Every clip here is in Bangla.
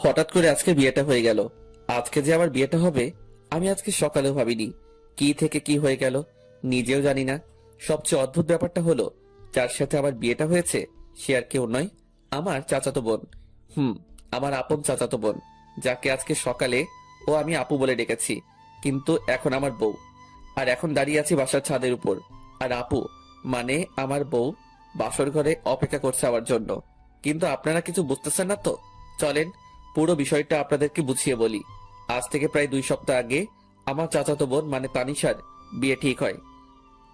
হঠাৎ করে আজকে বিয়েটা হয়ে গেল। আজকে যে আমার বিয়েটা হবে আমি আজকে সকালেও ভাবিনি। কি থেকে কি হয়ে গেল নিজেও জানি না। সবচেয়ে অদ্ভুত ব্যাপারটা হলো, যার সাথে আমার বিয়েটা হয়েছে সে আর কেউ নয়, আমার চাচাতো বোন। হুম, আমার আপন চাচাতো বোন, যাকে আজকে সকালে ও আমি আপু বলে ডেকেছি। কিন্তু এখন আমার বউ। আর এখন দাঁড়িয়ে আছি বাসার ছাদের উপর। আর আপু মানে আমার বউ বাসর ঘরে অপেক্ষা করছে আমার জন্য। কিন্তু আপনারা কিছু বুঝতেছেন না তো। চলেন পুরো বিষয়টা আপনাদেরকে বুঝিয়ে বলি। আজ থেকে প্রায় 2 সপ্তাহ আগে আমার চাচাতো বোন মানে তানিশার বিয়ে ঠিক হয়।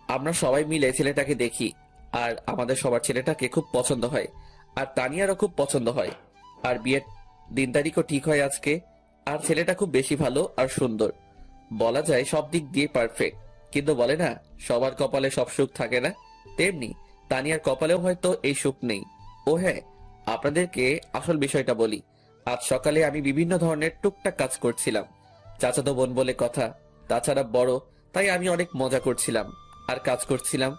আমরা সবাই মিলে ছেলেটাকে দেখি, আর আমাদের সবার ছেলেটাকে খুব পছন্দ হয়। আর তানিয়ারও খুব পছন্দ হয়। আর বিয়ের দিন তারিখও ঠিক হয় আজকে। আর ছেলেটা খুব বেশি ভালো আর সুন্দর, বলা যায় সব দিক দিয়ে পারফেক্ট। কিন্তু বলে না, সবার কপালে সব সুখ থাকে না, তেমনি তানিয়ার কপালেও হয়তো এই সুখ নেই। ও হ্যাঁ, আপনাদেরকে আসল বিষয়টা বলি। আজ সকালে আমি বিভিন্ন ধরনের টুকটাক কাজ করছিলাম। চাচাতো বোন বলে কথা, তাছাড়া বড়, তাই আমি অনেক মজা করছিলাম আর কাজ করছিলাম।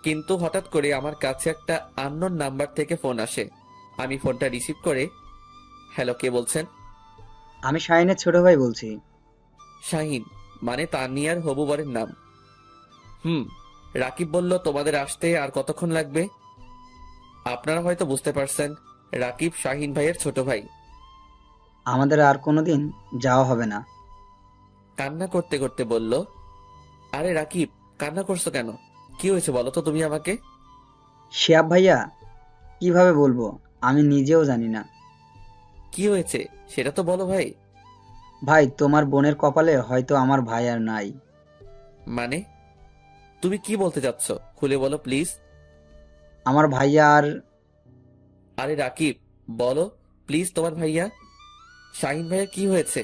কিন্তু হঠাৎ করে আমার কাছে একটা আননোন নাম্বার থেকে ফোন আসে। আমি ফোনটা রিসিভ করে, হ্যালো, কে বলছেন? আমি শাহিনের ছোট ভাই বলছি। শাহিন মানে তানিয়ার হবু বরের নাম। হুম। রাকিব বলল তোমাদের আসতে আর কতক্ষণ লাগবে। আপনারা হয়তো বুঝতে পারছেন, রাকিব শাহিন ভাইয়ের ছোট ভাই। আমাদের আর কোনোদিন যাওয়া হবে না। কান্না করতে করতে বলল, আরে রাকিব, কান্না করছো কেন? কি হয়েছে বলো তো তুমি আমাকে। শিয়াব ভাইয়া, কিভাবে বলবো, আমি নিজেও জানি না। কি হয়েছে সেটা তো বলো ভাই। ভাই, তোমার বোনের কপালে হয়তো আমার ভাই আর নাই। মানে তুমি কি বলতে চাচ্ছ, খুলে বলো প্লিজ। আমার ভাইয়া আর আরে রাকিব, বলো প্লিজ, তোমার ভাইয়া শাহিন ভাইয়ের কি হয়েছে?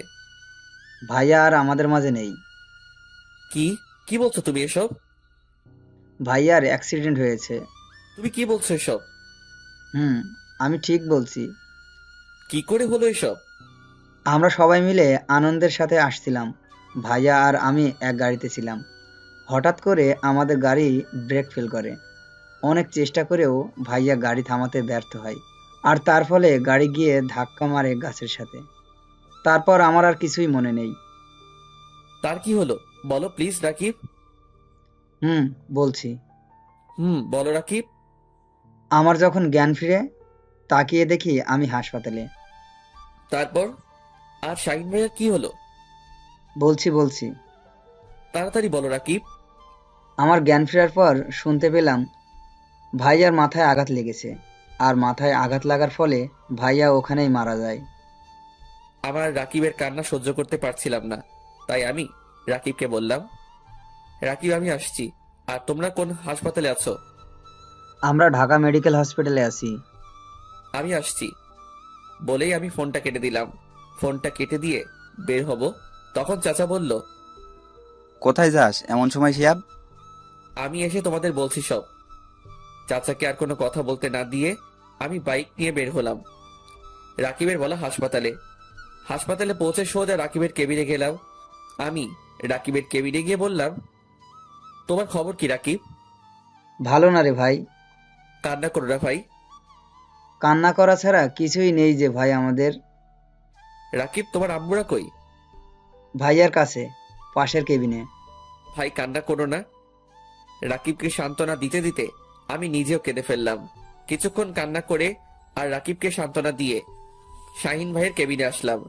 আমাদের মাঝে নেই। কি কি বলছো তুমি এসব? ভাইয়ার অ্যাক্সিডেন্ট হয়েছে। তুমি কি বলছো এসব? হুম, আমি ঠিক বলছি। কি করে হলো এসব? আমরা সবাই মিলে আনন্দের সাথে আসছিলাম। ভাইয়া আর আমি এক গাড়িতে ছিলাম। হঠাৎ করে আমাদের গাড়ি ব্রেক ফেল করে। অনেক চেষ্টা করেও ভাইয়া গাড়ি থামাতে ব্যর্থ হয়। আর তার ফলে গাড়ি গিয়ে ধাক্কা মারে গাছের সাথে। তারপর আমার আর কিছুই মনে নেই। তার কি হলো বলো প্লিজ রাকিব। হুম, বলছি। বলো রাকিব। আমার যখন জ্ঞান ফিরে, তাকিয়ে দেখি আমি হাসপাতালে। তারপর আর শাহিন ভাইয়ের কি হলো? বলছি। তাড়াতাড়ি বলো রাকিব। আমার জ্ঞান ফেরার পর শুনতে পেলাম ভাইয়ার মাথায় আঘাত লেগেছে। আর মাথায় আঘাত লাগার ফলে ভাইয়া ওখানেই মারা যায়। আমার রাকিবের কান্না সহ্য করতে পারছিলাম না, তাই আমি রাকিবকে বললাম, রাকিব আমি আসছি। আর তোমরা কোন হাসপাতালে আছো? আমরা ঢাকা মেডিকেল হসপিটালে আছি। আমি আসছি বলেই আমি ফোনটা কেটে দিলাম। ফোনটা কেটে দিয়ে বের হব, তখন চাচা বলল, কোথায় যাস এমন সময় শিয়াব? আমি এসে তোমাদের বলছি সব। চাচাকে আর কোনো কথা বলতে না দিয়ে আমি বাইক নিয়ে বের হলাম। রাকিবের বলা হাসপাতালে। হাসপাতালে পৌঁছে সোজা রাকিবের কেবিনে গেলাম। আমি রাকিবের কেবিনে গিয়ে বললাম, তোমার খবর কি রাকিব? ভালো না রে ভাই। কান্না করো না ভাই। কান্না করা ছাড়া কিছুই নেই যে ভাই আমাদের। রাকিব, তোমার আম্মুরা কই? ভাইয়ার কাছে, পাশের কেবিনে। ভাই কান্না করো না। রাকিবকে সান্ত্বনা দিতে দিতে আমি নিজেও কেঁদে ফেললাম। কিছুক্ষণ কান্না করে আর রাকিবকে সান্ত্বনা দিয়ে শাহিন ভাইয়ের কেবিনে আসলাম।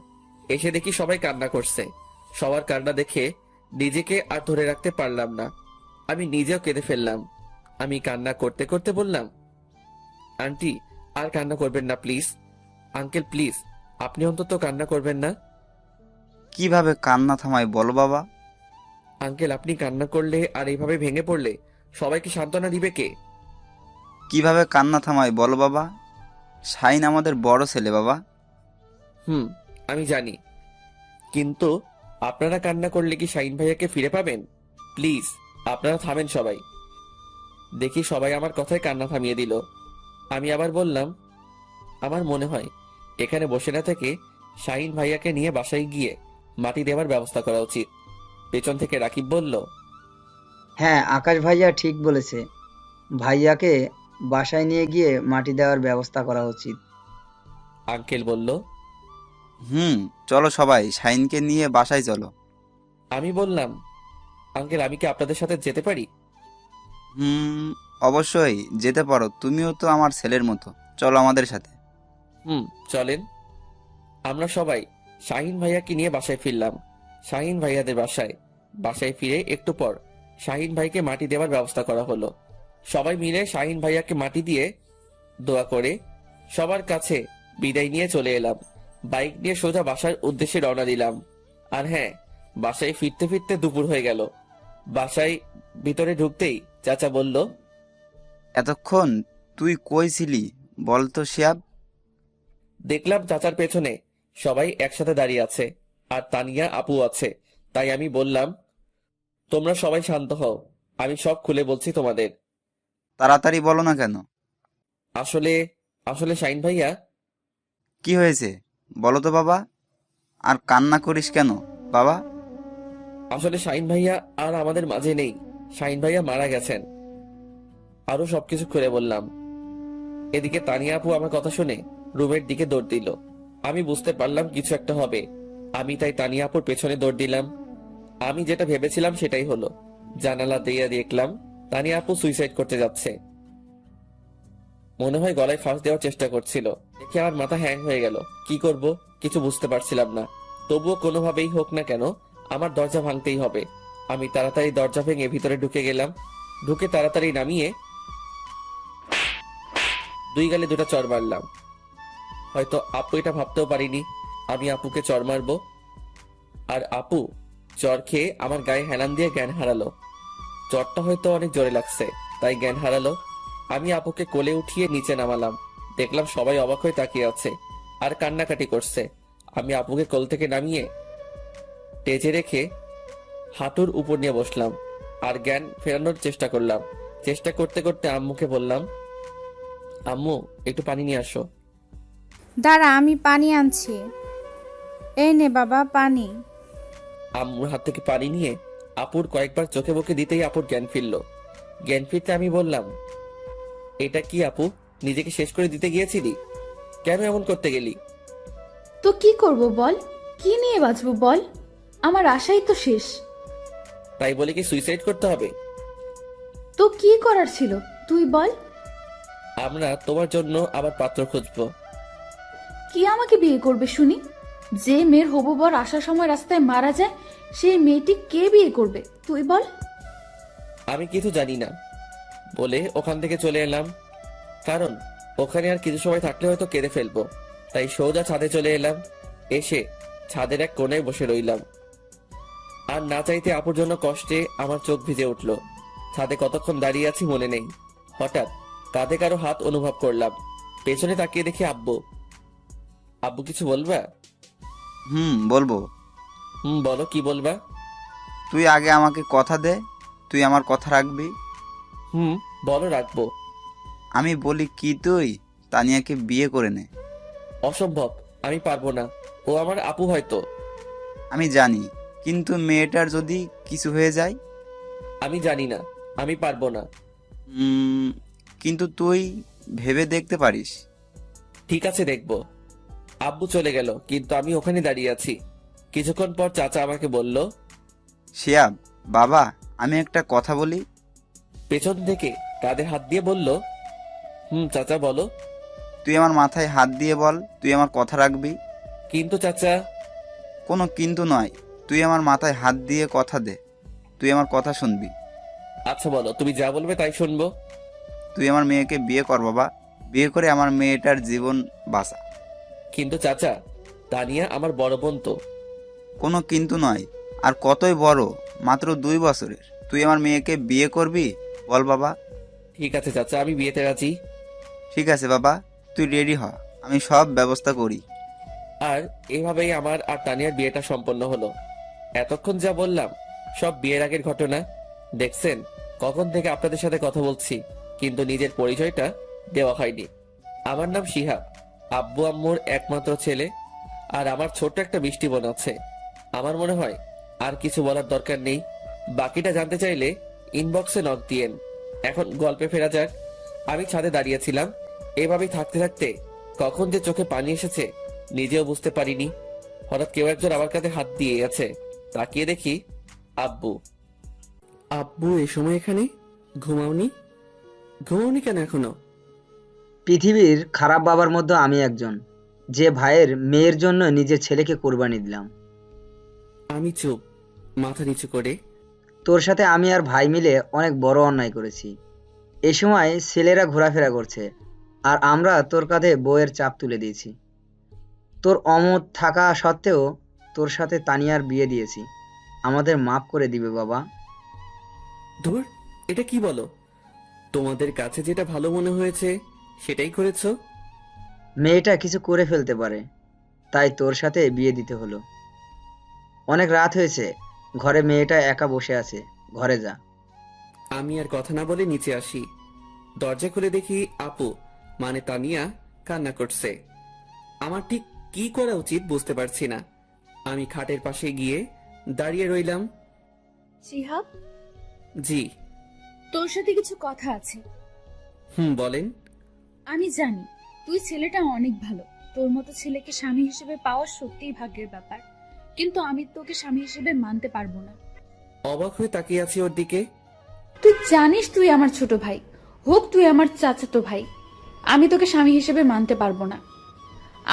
এসে দেখি সবাই কান্না করছে। সবার কান্না দেখে নিজেকে আর ধরে রাখতে পারলাম না, আমি নিজেও কেঁদে ফেললাম। আমি কান্না করতে করতে বললাম, আন্টি আর কান্না করবেন না প্লিজ। আঙ্কেল প্লিজ, আপনি অন্তত কান্না করবেন না। কিভাবে কান্না থামাই বলো বাবা? আঙ্কেল, আপনি কান্না করলে আর এইভাবে ভেঙে পড়লে সবাইকে সান্ত্বনা দিবে কে? কিভাবে কান্না থামাই বলো বাবা? শাইন আমাদের বড় ছেলে বাবা। হুম, আমি জানি, কিন্তু আপনারা কান্না করলে কি শাহিন ভাইয়াকে ফিরে পাবেন? প্লিজ আপনারা থামেন সবাই। দেখি সবাই আমার কথায় কান্না থামিয়ে দিল। আমি আবার বললাম, আমার মনে হয় এখানে বসে না থেকে শাহিন ভাইয়াকে নিয়ে বাসায় গিয়ে মাটি দেওয়ার ব্যবস্থা করা উচিত। পেছন থেকে রাকিব বলল, হ্যাঁ, আকাশ ভাইয়া ঠিক বলেছে। ভাইয়াকে বাসায় নিয়ে গিয়ে মাটি দেওয়ার ব্যবস্থা করা উচিত। আঙ্কেল বলল, হুম, চলো সবাই, শাহিনকে নিয়ে বাসায় চলো। আমি বললাম, আঙ্কেল আমি কি আপনাদের সাথে যেতে পারি? হুম, অবশ্যই যেতে পারো, তুমিও তো আমার ছেলের মতো, চলো আমাদের সাথে। হুম, চলেন। আমরা সবাই শাহিন ভাইয়াকে নিয়ে বাসায় ফিরলাম। শাহিন ভাইয়াদের বাসায় বাসায় ফিরে একটু পর শাহিন ভাইকে মাটি দেওয়ার ব্যবস্থা করা হলো। সবাই মিলে শাহিন ভাইয়াকে মাটি দিয়ে দোয়া করে সবার কাছে বিদায় নিয়ে চলে এলাম। বাইক নিয়ে সোজা বাসার উদ্দেশ্যে রওনা দিলাম। আর হ্যাঁ, বাসায় ফিরতে ফিরতে দুপুর হয়ে গেল। বাসায় ভিতরে ঢুকতেই চাচা বলল, এতক্ষণ তুই কই ছিলি বল তো শিয়াব? দেখলাম চাচার পেছনে সবাই একসাথে দাঁড়িয়ে আছে আর তানিয়া আপু আছে। তাই আমি বললাম, তোমরা সবাই শান্ত হও, আমি সব খুলে বলছি তোমাদের। তাড়াতাড়ি বলো না কেন? আসলে আসলে শাহিন ভাইয়া, কি হয়েছে বলো তো বাবা, আর কান্না করিস কেন বাবা? আসলে শাহিন ভাইয়া আর আমাদের মাঝে নেই। শাহিন ভাইয়া মারা গেছেন। আরো সবকিছু খুলে বললাম। এদিকে তানিয়া আপু আমার কথা শুনে রুমের দিকে দৌড় দিল। আমি বুঝতে পারলাম কিছু একটা হবে। আমি তাই তানিয়া আপুর পেছনে দৌড় দিলাম। আমি যেটা ভেবেছিলাম সেটাই হলো। জানালা দিয়ে দেখলাম তানিয়া আপু সুইসাইড করতে যাচ্ছে। মনে হয় গলায় ফাঁস দেওয়ার চেষ্টা করছিল। দেখে আমার মাথা হ্যাং হয়ে গেল। কি করব কিছু বুঝতে পারছিলাম না। তবুও কোনোভাবেই হোক না কেন আমার দরজা ভাঙতেই হবে। আমি তাড়াতাড়ি দরজা ভেঙে ভিতরে ঢুকে গেলাম। ঢুকে তাড়াতাড়ি নামিয়ে দুই গালে দুটো চড় মারলাম। হয়তো আপু এটা ভাবতেও পারিনি আমি আপুকে চড় মারবো। আর আপু চড় খেয়ে আমার গায়ে হেলান দিয়ে জ্ঞান হারালো। চড়টা হয়তো অনেক জোরে লাগছে, তাই জ্ঞান হারালো। আমি আপুকে কোলে উঠিয়ে নিচে নামালাম। দেখলাম সবাই অবাক হয়ে তাকিয়ে আছে আর কান্নাকাটি করছে। আমি আপুকে কোল থেকে নামিয়ে টেজে রেখে হাঁটুর উপর নিয়ে বসলাম আর জ্ঞান ফেরানোর চেষ্টা করলাম। চেষ্টা করতে করতে আম্মুকে বললাম, আম্মু একটু পানি নিয়ে আসো। দাঁড়া, আমি পানি আনছি। এই নে বাবা পানি। আম্মুর হাত থেকে পানি নিয়ে আপুর কয়েকবার চোখে মুখে দিতেই আপুর জ্ঞান ফিরল। জ্ঞান ফিরতে আমি বললাম, এটা কি আপু, নিজেকে শেষ করে দিতে গিয়েছিলি? কেন এমন করতে গেলি? তো কি করব বল, কি নিয়ে বাঁচবো বল, আমার আশাই তো শেষ। তাই বলে কি সুইসাইড করতে হবে? তো কি করার ছিল তুই বল। আমরা তোমার জন্য আবার পাত্র খুঁজবো। কি আমাকে বিয়ে করবে শুনি? যে মেয়ের হবু বর আসার সময় রাস্তায় মারা যায়, সেই মেয়েটি কে বিয়ে করবে তুই বল। আমি কিছু জানি না বলে ওখান থেকে চলে এলাম। কারণ ওখানে আর কিছু সময় থাকলে হয়তো কেঁদে ফেলবো। তাই সোজা ছাদে চলে এলাম। এসে ছাদের এক কোণায় বসে রইলাম। আর না চাইতে আপুর জন্য কষ্টে আমার চোখ ভিজে উঠলো। ছাদে কতক্ষণ দাঁড়িয়ে আছি মনে নেই। হঠাৎ কাঁধে কারো হাত অনুভব করলাম। পেছনে তাকিয়ে দেখি আব্বু। আব্বু কিছু বলবা? হুম, বলবো। বলো, কি বলবা? তুই আগে আমাকে কথা দে, তুই আমার কথা রাখবি। বলো, রাখবো। আমি বলি কি, তুই তানিয়াকে বিয়ে করে নে। অসম্ভব, আমি পারবো না। ও আমার আপু হয়তো। আমি জানি, কিন্তু মেয়েটার যদি কিছু হয়ে যায়? আমি জানি না, আমি পারবো না। উম, কিন্তু তুই ভেবে দেখতে পারিস। ঠিক আছে, দেখবো। আব্বু চলে গেল কিন্তু আমি ওখানে দাঁড়িয়ে আছি। কিছুক্ষণ পর চাচা আমাকে বলল, শিয়াব বাবা, আমি একটা কথা বলি। পেছন থেকে কাঁধে হাত দিয়ে বলল, চাচা বলো। তুই আমার মাথায় হাত দিয়ে বল তুই আমার কথা রাখবি। কিন্তু চাচা। কোনো কিন্তু নয়, তুই আমার মাথায় হাত দিয়ে কথা দে, তুই আমার কথা শুনবি। আচ্ছা বলো, তুমি যা বলবে তাই শুনবো। তুই আমার মেয়েকে বিয়ে কর বাবা, বিয়ে করে আমার মেয়েটার জীবন বাঁচা। কিন্তু চাচা, তানিয়া আমার বড় বোন তো। কোনো কিন্তু নয়, আর কতই বড়, মাত্র 2 বছরের। তুই আমার মেয়েকে বিয়ে করবি, বল বাবা। ঠিক আছে চাচা, আমি বিয়েতে রাজি। ঠিক আছে বাবা, তুই রেডি হ, আমি সব ব্যবস্থা করি। আর এভাবেই আমার আর তানিয়ার বিয়েটা সম্পন্ন হলো। এতক্ষণ যা বললাম সব বিয়ের আগের ঘটনা। দেখছেন কখন থেকে আপনাদের সাথে কথা বলছি, কিন্তু নিজের পরিচয়টা দেওয়া হয়নি। আমার নাম শিহাব, আব্বু আম্মুর একমাত্র ছেলে। আর আমার ছোট্ট একটা মিষ্টি বোন আছে। আমার মনে হয় আর কিছু বলার দরকার নেই। বাকিটা জানতে চাইলে ইনবক্সে নক দিয়েন। এখন গল্পে ফেরা যাক। আমি ছাদে দাঁড়িয়েছিলাম। এভাবেই থাকতে থাকতে কখন যে চোখে পানি এসেছে নিজেও বুঝতে পারিনি। হঠাৎ কেউ একজন আমার কাঁধে হাত দিয়ে গেছে। তাকিয়ে দেখি আব্বু। আব্বু এ সময় এখানে? ঘুমাওনি? ঘুমাওনি কেন এখনো? পৃথিবীর খারাপ বাবার মধ্যে আমি একজন, যে ভাইয়ের মেয়ের জন্য নিজের ছেলেকে কোরবানি দিলাম। আমি চুপ, মাথা নিচু করে। তোর সাথে আমি আর ভাই মিলে অনেক বড় অন্যায় করেছি। এই সময় ছেলেরা ঘোরাফেরা করছে, আর আমরা তোর কাঁধে বউয়ের চাপ তুলে দিয়েছি। তোর অমত থাকা সত্ত্বেও তোর সাথে তানিয়ার বিয়ে দিয়েছি। আমাদের মাফ করে দিবে বাবা। ধুর, এটা কি বলো? তোমাদের কাছে যেটা ভালো মনে হয়েছে সেটাই করেছো। মেয়েটা কিছু করে ফেলতে পারে, তাই তোর সাথে বিয়ে দিতে হলো। অনেক রাত হয়েছে, ঘরে মেয়েটা একা বসে আছে, ঘরে যা। আমি আর কথা না বলে নিচে আসি। দরজা খুলে দেখি আপু, মানে তানিয়া, কান্না করছে। আমার ঠিক কি করা উচিত বুঝতে পারছি না। আমি খাটের পাশে গিয়ে দাঁড়িয়ে রইলাম। শিহাব, জি। তোর সাথে কিছু কথা আছে। বলেন। আমি জানি তুই ছেলেটা অনেক ভালো, তোর মতো ছেলেকে স্বামী হিসেবে পাওয়া সত্যিই ভাগ্যের ব্যাপার, কিন্তু আমি তোকে স্বামী হিসেবে মানতে পারবো না। অবাক হয়ে তাকিয়ে আছি ওর দিকে। তুই জানিস তুই আমার ছোট ভাই, হোক তুই আমার চাচাতো ভাই, আমি তোকে স্বামী হিসেবে মানতে পারবো না।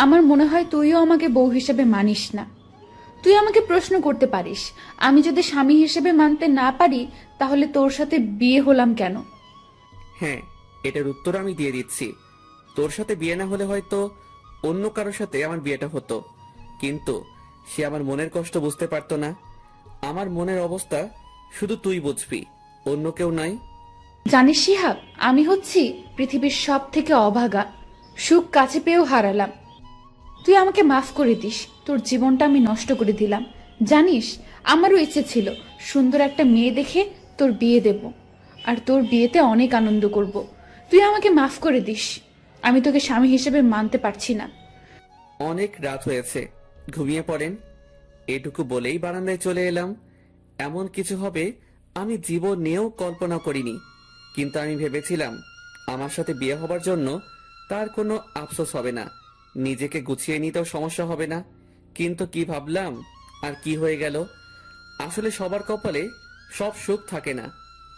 আমার মনে হয় তুইও আমাকে বউ হিসেবে মানিস না। তুই আমাকে প্রশ্ন করতে পারিস, আমি যদি স্বামী হিসেবে মানতে না পারি তাহলে তোর সাথে বিয়ে হলাম কেন? হ্যাঁ, এটার উত্তর আমি দিয়ে দিচ্ছি। তোর সাথে বিয়ে না হলে হয়তো অন্য কারোর সাথে আমার বিয়েটা হতো, কিন্তু সে আমার মনের কষ্ট বুঝতে পারতো না। আমার মনের অবস্থা শুধু তুই বুঝবি, অন্য কেউ নাই। জানিস শিহাব, আমি হচ্ছি পৃথিবীর সব থেকে অভাগা, সুখ কাছে পেয়েও হারালাম। তুই আমাকে মাফ করে দিস, তোর জীবনটা আমি নষ্ট করে দিলাম। জানিস, আমারও ইচ্ছে ছিল সুন্দর একটা মেয়ে দেখে তোর বিয়ে দেব, আর তোর বিয়েতে অনেক আনন্দ করব। তুই আমাকে মাফ করে দিস, আমি তোকে স্বামী হিসেবে মানতে পারছি না। অনেক রাত হয়েছে, ঘুমিয়ে পড়েন। এটুকু বলেই বারান্দায় চলে এলাম। এমন কিছু হবে আমি জীবনেও কল্পনা করিনি, কিন্তু আমি ভেবেছিলাম আমার সাথে বিয়ে হবার জন্য তার কোনো আফসোস হবে না, নিজেকে গুছিয়ে নিতেও সমস্যা হবে না। কিন্তু কি ভাবলাম আর কি হয়ে গেল। আসলে সবার কপালে সব সুখ থাকে না,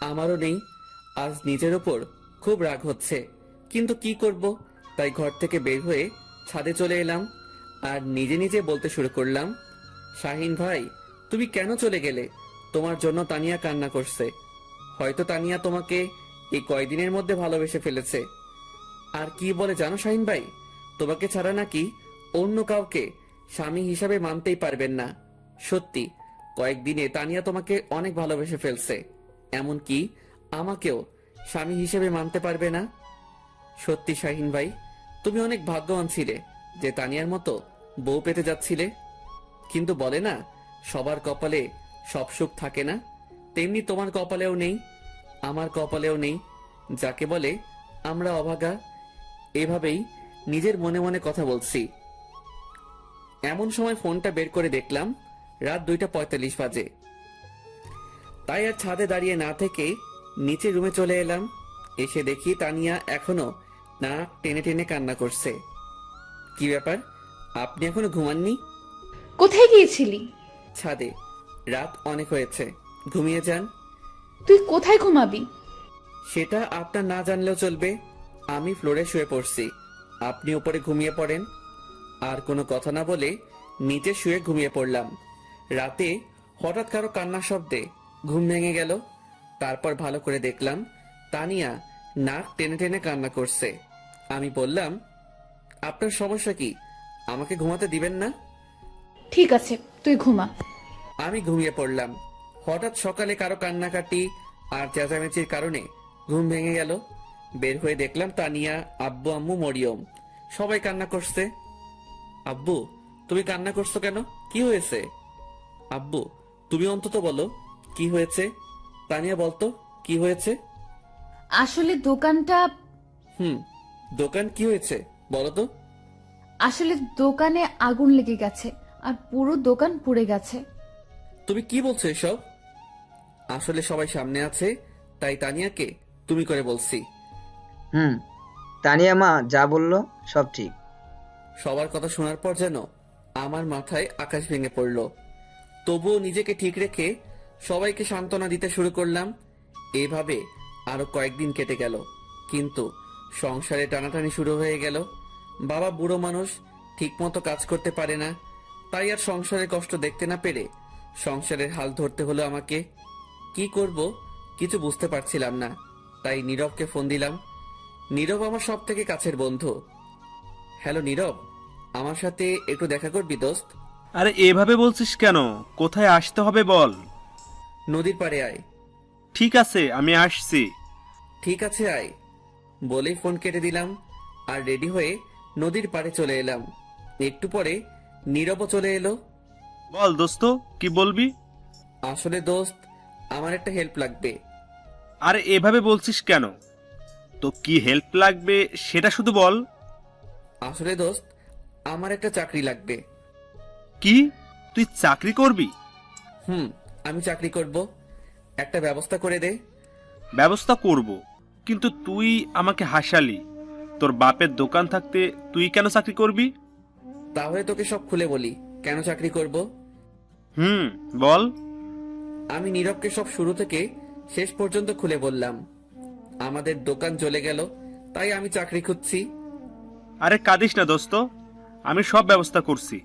আমারও নেই। আজ নিজের ওপর খুব রাগ হচ্ছে, কিন্তু কি করব, তাই ঘর থেকে বের হয়ে ছাদে চলে এলাম আর নিজে নিজে বলতে শুরু করলাম, শাহিন ভাই, তুমি কেন চলে গেলে? তোমার জন্য তানিয়া কান্না করছে। হয়তো তানিয়া তোমাকে এই কয়দিনের মধ্যে ভালোবেসে ফেলেছে। আর কি বলে জানো শাহিন ভাই, তোমাকে ছাড়া নাকি অন্য কাউকে স্বামী হিসাবে মানতেই পারবেন না। সত্যি, কয়েকদিনে তানিয়া তোমাকে অনেক ভালোবেসে ফেলছে, এমনকি আমাকেও স্বামী হিসেবে মানতে পারবে না। সত্যি শাহিন ভাই, তুমি অনেক ভাগ্যবান ছিলে যে তানিয়ার মতো বউ পেতে যাচ্ছিলে। কিন্তু বলে না, সবার কপালে সব সুখ থাকে না, তেমনি তোমার কপালেও নেই, আমার কপালেও নেই। যাকে বলে আমরা অভাগা। এভাবেই নিজের মনে মনে কথা বলছি। এমন সময় ফোনটা বের করে দেখলাম রাত 2:45 বাজে। তাই আর ছাদে দাঁড়িয়ে না থেকে নিচে রুমে চলে এলাম। এসে দেখি তানিয়া এখনো নাক টেনে টেনে কান্না করছে। কি ব্যাপার, আপনি এখনো ঘুমাননি? কোথায় গিয়েছিলি? ছাদে, রাত অনেক হয়েছে, ঘুমিয়ে যান। তুই কোথায় ঘুমাবি? সেটা আপনার না জানলেও চলবে, আমি ফ্লোরে শুয়ে পড়ছি, আপনি উপরে ঘুমিয়ে পড়েন। আর কোনো কথা না বলে নিচে শুয়ে ঘুমিয়ে পড়লাম। রাতে হঠাৎ কারো কান্নার শব্দে ঘুম ভেঙে গেল। তারপর ভালো করে দেখলাম তানিয়া নাক টেনে টেনে কান্না করছে। আমি বললাম, আপনার সমস্যা কি? আমাকে ঘুমাতে দিবেন না? ঠিক আছে, তুই ঘুমা। আমি ঘুমিয়ে পড়লাম। হঠাৎ সকালে কারো কান্নাকাটি আর চেঁচামেচির কারণে ঘুম ভেঙে গেল। বের হয়ে দেখলাম তানিয়া, আব্বু, আম্মু, মরিয়ম সবাই কান্না করছে। আব্বু, তুমি কান্না করছো কেন? কি হয়েছে? আব্বু, তুমি অন্তত বলো কি হয়েছে। তানিয়া, বলতো কি হয়েছে। আসলে দোকানটা দোকান কি হয়েছে বলো তো। আসলে দোকানে আগুন লেগে গেছে আর পুরো দোকান পুড়ে গেছে। তুমি কি বলছো এসব? আসলে সবাই সামনে আছে, তাই তানিয়াকে তুমি করে বলছি। তানিয়া মা যা বলল সব ঠিক। সবার কথা শোনার পর যেন আমার মাথায় আকাশ ভেঙে পড়ল। তবুও নিজেকে ঠিক রেখে সবাইকে সান্ত্বনা দিতে শুরু করলাম। এইভাবে আরো কয়েকদিন কেটে গেল, কিন্তু সংসারে টানাটানি শুরু হয়ে গেল। বাবা বুড়ো মানুষ, ঠিকমতো কাজ করতে পারে না, তাই আর সংসারের কষ্ট দেখতে না পেরে সংসারের হাল ধরতে হলো আমাকে। কি করব কিছু বুঝতে পারছিলাম না, তাই নীরবকে ফোন দিলাম। নীরব আমার সব থেকে কাছের বন্ধু। হ্যালো নীরব, আমার সাথে একটু দেখা করবি দোস্ত? আরে এভাবে বলছিস কেন? কোথায় আসতে হবে বল। নদীর পাড়ে আয়। ঠিক আছে, আমি আসছি। ঠিক আছে আয় বলেই ফোন কেটে দিলাম আর রেডি হয়ে নদীর পাড়ে চলে এলাম। একটু পরে নীরবও চলে এলো। বল দোস্ত, কি বলবি? আসলে দোস্ত, আমার একটা হেল্প লাগবে। আরে এভাবে বলছিস কেন? তো কি হেল্প লাগবে সেটা শুধু বল। আসলে দোস্ত, আমার একটা চাকরি লাগবে। কি, তুই চাকরি করবি? আমি চাকরি করব, একটা ব্যবস্থা করে দে। ব্যবস্থা করব, কিন্তু তুই আমাকে হাসালি। তোর বাপের দোকান থাকতে তুই কেন চাকরি করবি? তাহলে তোকে সব খুলে বলি কেন চাকরি করব। বল। আমি নীরবকে সব শুরু থেকে শেষ পর্যন্ত খুলে বললাম। আমাদের দোকান চলে গেল, তাই আমি চাকরি খুঁজছি। আরে কাঁদিস না দোস্ত, আমি সব ব্যবস্থা করছি।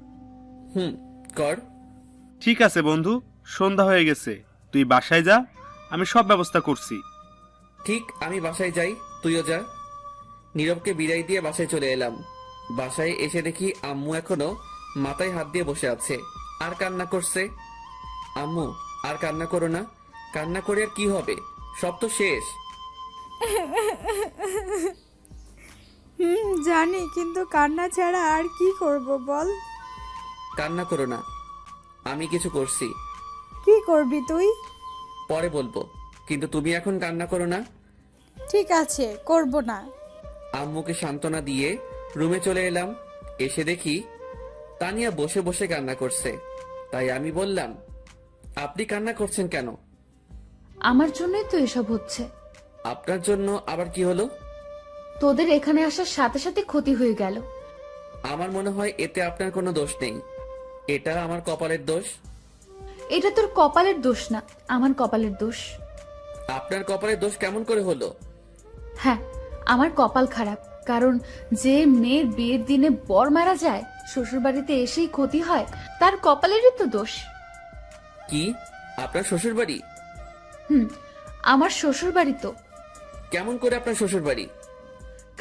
কর। ঠিক আছে বন্ধু, সন্ধ্যা হয়ে গেছে, তুই বাসায় যা, আমি সব ব্যবস্থা করছি। ঠিক, আমি বাসায় যাই, তুইও যা। নীরবকে বিদায় দিয়ে বাসায় চলে এলাম। বাসায় এসে দেখি আম্মু এখনো মাথায় হাত দিয়ে বসে আছে আর কান্না করছে। আম্মু, আর কান্না করো না, কান্না করে আর কি হবে, সব তো শেষ। জানি, কিন্তু কান্না ছাড়া আর কি করব বল। কান্না করো না, আমি কিছু করছি। কি করবি তুই? পরে বলবো, কিন্তু তুমি এখন কান্না করো না। ঠিক আছে, করব না। আম্মুকে সান্ত্বনা দিয়ে রুমে চলে এলাম। এসে দেখি তানিয়া বসে বসে কান্না করছে। তাই আমি বললাম, আপনি কান্না করছেন কেন? আমার জন্যই তো এসব হচ্ছে। আপনার জন্য আবার কি হলো? তোদের এখানে আসার সাথে সাথে ক্ষতি হয়ে গেল। আমার মনে হয় এতে আপনার কোনো দোষ নেই, এটা আমার কপালের দোষ। এটা তোর কপালের দোষ না, আমার কপালের দোষ। আপনার কপালের দোষ কেমন করে হলো? হ্যাঁ, আমার কপাল খারাপ, কারণ যে মেয়ের বিয়ের দিনে বর মারা যায়, শ্বশুরবাড়িতে এসেই ক্ষতি হয়, তার কপালেরই তো দোষ। কি, আপনার শ্বশুর বাড়ি? আমার শ্বশুর বাড়ি তো। কেমন করে আপনার শ্বশুর বাড়ি?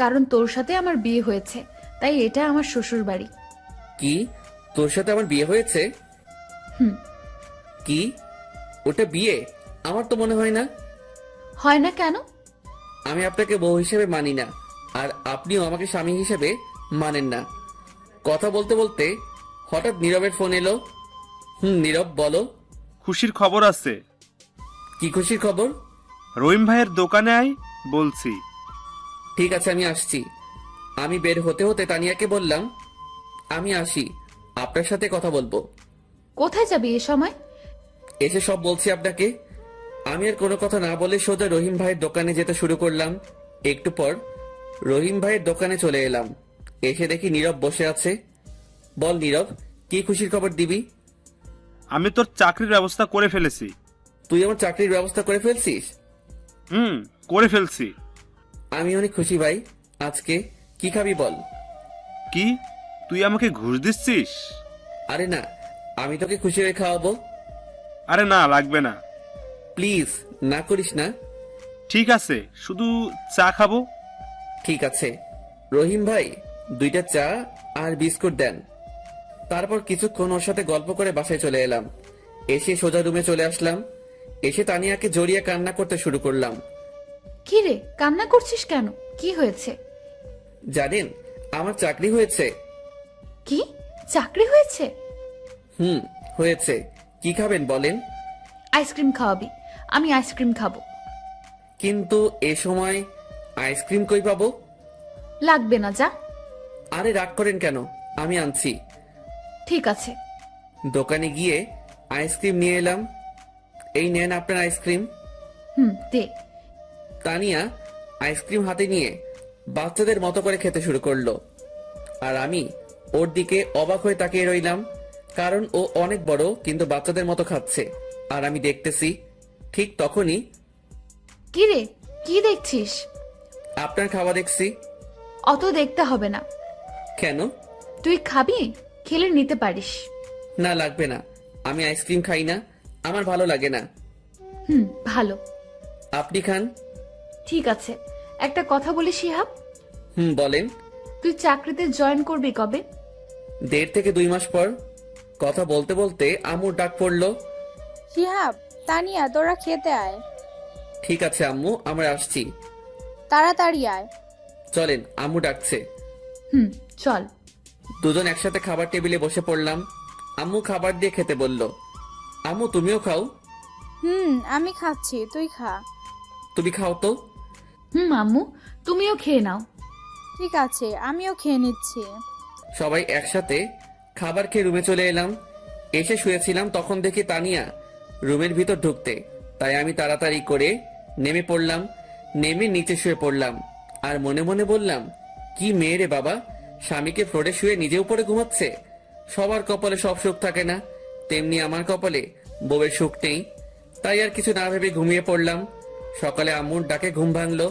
কারণ তোর সাথে আমার বিয়ে হয়েছে, তাই এটা আমার শ্বশুর বাড়ি। কি, তোর সাথে আমার বিয়ে হয়েছে? কি, ওটা বিয়ে? আমার তো মনে হয় না। হয় না কেন? আমি আপনাকে বউ হিসেবে মানি না, আর আপনিও আমাকে স্বামী হিসেবে মানেন না। কথা বলতে বলতে হঠাৎ নীরবের ফোন এলো। নীরব, বলো। খুশির খবর আছে। কি খুশির খবর? রহিম ভাইয়ের দোকানে আয় বলছি। ঠিক আছে, আমি আসছি। আমি বের হতে হতে তানিয়াকে বললাম, আমি আসি, আপনার সাথে কথা বলবো। কোথায় যাবি এ সময়? এসে সব বলছি আপনাকে। আমি আর কোনো কথা না বলে সোজা রহিম ভাইয়ের দোকানে যেতে শুরু করলাম। একটু পর রহিম ভাইয়ের দোকানে চলে এলাম। এসে দেখি নীরব বসে আছে। বল নীরব, কি খুশির খবর দিবি? আমি তোর চাকরির ব্যবস্থা করে ফেলেছি। তুই আমার চাকরির ব্যবস্থা করে ফেলছিস? করে ফেলছি। আমি অনেক খুশি ভাই। আজকে কি খাবি বল? কি, তুই আমাকে ঘুষ দিচ্ছিস? আরে না, আমি তোকে খুশি হয়ে খাওয়াবো। আরে না, লাগবে না। প্লিজ, না করিস না। ঠিক আছে, শুধু চা খাবো। ঠিক আছে রহিম ভাই, 2টা চা আর বিস্কুট দেন। তারপর কিছুক্ষণ ওর সাথে গল্প করে বাসায় চলে এলাম। এসে সোজা রুমে চলে আসলাম। এসে তানিয়াকে জড়িয়ে কান্না করতে শুরু করলাম। কি রে, কান্না করছিস কেন? কি হয়েছে? জানেন, আমার চাকরি হয়েছে। কি, চাকরি হয়েছে? হয়েছে। কি খাবেন বলেন? আইসক্রিম খাওয়াবি? আমি আইসক্রিম খাবো। কিন্তু এ সময় আইসক্রিম কই পাবো? লাগবে না, যা। আরে রাগ করেন কেন, আমি আনছি। ঠিক আছে। দোকানে গিয়ে আইসক্রিম নিয়ে এলাম। এই নেন আপনার আইসক্রিম। দে। তানিয়া আইসক্রিম হাতে নিয়ে বাচ্চাদের মতো করে খেতে শুরু করলো, আর আমি ওর দিকে অবাক হয়ে তাকিয়ে রইলাম, কারণ ও অনেক বড় কিন্তু বাচ্চাদের মতো খাচ্ছে, আর আমি দেখতেছি। ঠিক তখনই কি রে, কি দেখছিস? আপনার খাওয়া দেখছি। অত দেখতে হবে না। কেন? তুই খাবি? খেলে নিতে পারিস। না, লাগবে না। আমি আইসক্রিম খাই না, আমার ভালো লাগে না। ভালো। আপনি খান। ঠিক আছে, একটা কথা বলি শিহাব, বলেন। তুই চাকরিতে জয়েন করবি কবে? 1.5 থেকে 2 মাস পর। কথা বলতে বলতে আম্মুর ডাক পড়লো। শিহাব, তানিয়া, তোরা খেতে আয়। ঠিক আছে আম্মু, আমরা আসছি। তাড়াতাড়ি আয়। চলেন, আম্মু ডাকছে। চল। দুজন একসাথে খাবার টেবিলে বসে পড়লাম। আম্মু খাবার দিয়ে খেতে বলল। আম্মু, তুমিও খাও। আমি খাচ্ছি, তুই খা। তুমি খাও তো। আম্মু, তুমিও খেয়ে নাও। ঠিক আছে, আমিও খেয়ে নিচ্ছি। সবাই একসাথে খাবার খেয়ে রুমে চলে এলাম। এসে শুয়েছিলাম, তখন দেখি তানিয়া রুমের ভিতর ঢুকতে, তাই আমি তাড়াতাড়ি করে নেমে পড়লাম। নেমে নিচে শুয়ে পড়লাম আর মনে মনে বললাম, কি মেয়ে রে বাবা, স্বামীকে ফ্লোরে শুয়ে নিজে উপরে ঘুমাচ্ছে। সবার কপালে সব সুখ থাকে না, তেমনি আমার কপালে বউয়ের সুখ নেই। তাই আর কিছু না ভেবে ঘুমিয়ে পড়লাম। সকালে আম্মুর ডাকে ঘুম ভাঙলো।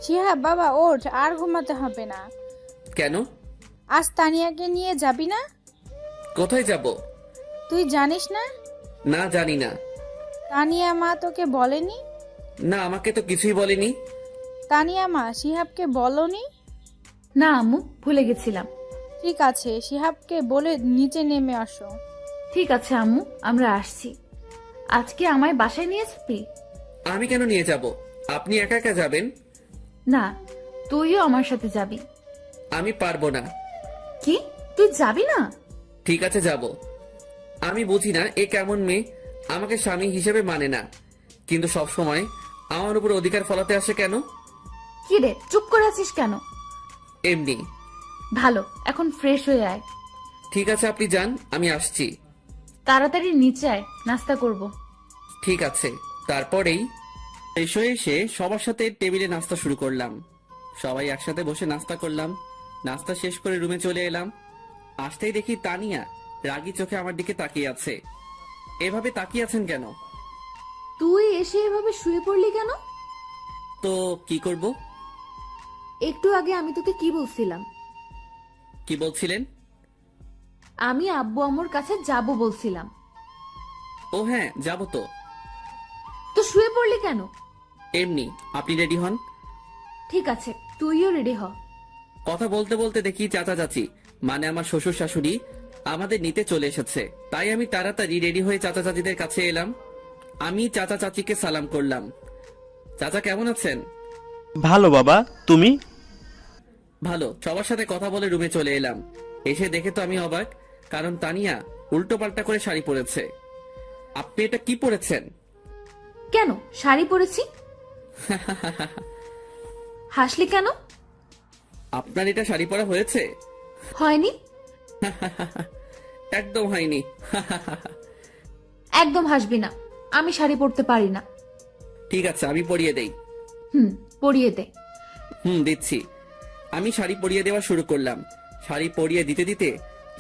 শিহাব বাবা, ওঠ, আর ঘুমাতে হবে না। কেন? আজ তানিয়াকে নিয়ে যাবি না? কোথায় যাব? তুই জানিস না? না, জানি না। তানিয়া মা তোকে বলেনি? না, আমাকে তো কিছুই বলেনি। তানিয়া মা শিহাবকে বলনি? না আম্মু, ভুলে গেছিলাম। ঠিক আছে, শিহাবকে বলে নিচে নেমে আসো। ঠিক আছে আম্মু, আমরা আসছি। আজকে আমায় বাসায় নিয়ে যাবি? আমি কেন নিয়ে যাব? আপনি একা একা যাবেন? না, তুইও আমার সাথে যাবি। আমি পারবো না। কি, তুই যাবি না? ঠিক আছে, যাব। আমি বুঝি না এ কেমন মেয়ে, আমাকে স্বামী হিসেবে মানে না, কিন্তু সব সময় আমার উপর অধিকার ফলাতে আসে কেন? কি রে, চুপ করে আছিস কেন? এমনি। ভালো, এখন ফ্রেশ হয়ে আয়। ঠিক আছে, আপনি যান, আমি আসছি। তাড়াতাড়ি নিচে আয়, নাস্তা করব। ঠিক আছে। তারপরেই এসে এসে সবার সাথে টেবিলে নাস্তা শুরু করলাম। সবাই একসাথে বসে নাস্তা করলাম। নাস্তা শেষ করে রুমে চলে এলাম। আসতেই দেখি তানিয়া রাগী চোখে আমার দিকে তাকিয়ে আছে। এভাবে তাকিয়ে আছেন কেন? তুই এসে এভাবে শুয়ে পড়লি কেন? তো কি করব? একটু আগে আমি তোকে কি বলছিলাম? কি বলছিলেন? আমি আব্বু আম্মুর কাছে যাব বলছিলাম। ও হ্যাঁ, যাব তো। তো শুয়ে পড়লি কেন? এমনি। আপনি রেডি হন। ঠিক আছে, তুইও রেডি হ। কথা বলতে বলতে দেখি চাচা চাচি, মানে আমার শ্বশুর শাশুড়ি, আমাদের নিতে চলে এসেছে। তাই আমি তাড়াতাড়ি রেডি হয়ে চাচা চাচিদের কাছে এলাম। আমি চাচা চাচিকে সালাম করলাম। চাচা কেমন আছেন? ভালো বাবা, তুমি? ভালো। সবার সাথে কথা বলে রুমে চলে এলাম। এসে দেখে তো আমি অবাক, কারণ তানিয়া উল্টো পাল্টা করে শাড়ি পরেছে। আপনি এটা কি পরেছেন? কেন শাড়ি পরেছি? হাসলি কেন? আপনার এটা শাড়ি পরা হয়েছে? হয়নি। একদম হয়নি। একদম হাসবি না, আমি শাড়ি পরতে পারি না। ঠিক আছে, আমি পরিয়ে দেই। পরিয়ে দে। দিচ্ছি। আমি শাড়ি পরিয়ে দেওয়া শুরু করলাম। শাড়ি পরিয়ে দিতে দিতে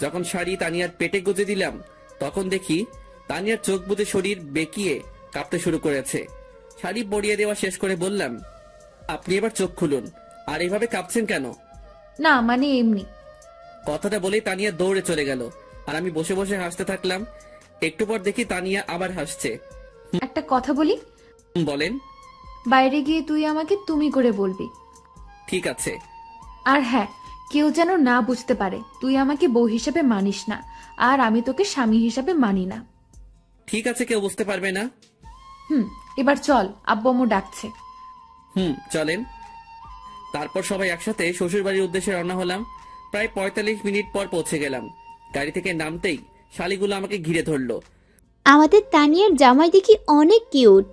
যখন শাড়ি তানিয়ার পেটে গুজে দিলাম, তখন দেখি তানিয়ার চোখ বুজে শরীর বেঁকিয়ে কাঁপতে শুরু করেছে। শাড়ি পরিয়ে দেওয়া শেষ করে বললাম, আপনি এবার চোখ খুলুন। আর এভাবে কাঁপছেন কেন? না মানে এমনি। কথাটা বলেই তানিয়া দৌড়ে চলে গেল, আর আমি বসে বসে হাসতে থাকলাম। একটু পর দেখি তানিয়া আবার হাসছে। একটা কথা বলি? বলেন। বাইরে গিয়ে তুই আমাকে তুমি করে বলবি। ঠিক আছে। আর হ্যাঁ, কেউ যেন না বুঝতে পারে তুই আমাকে বউ হিসেবে মানিস না, আর আমি তোকে স্বামী হিসেবে মানি না। ঠিক আছে, কেউ বুঝতে পারবে না। এবার চল, আব্বু আম্মু ডাকছে। চলেন। তারপর সবাই একসাথে শ্বশুর বাড়ির উদ্দেশ্যে রওনা হলাম। প্রায় 45 মিনিট পর পৌঁছে গেলাম। গাড়ি থেকে নামতেই শালিগুলো আমাকে ঘিরে ধরলো। আমাদের তানিয়ার জামাই দেখি অনেক কিউট।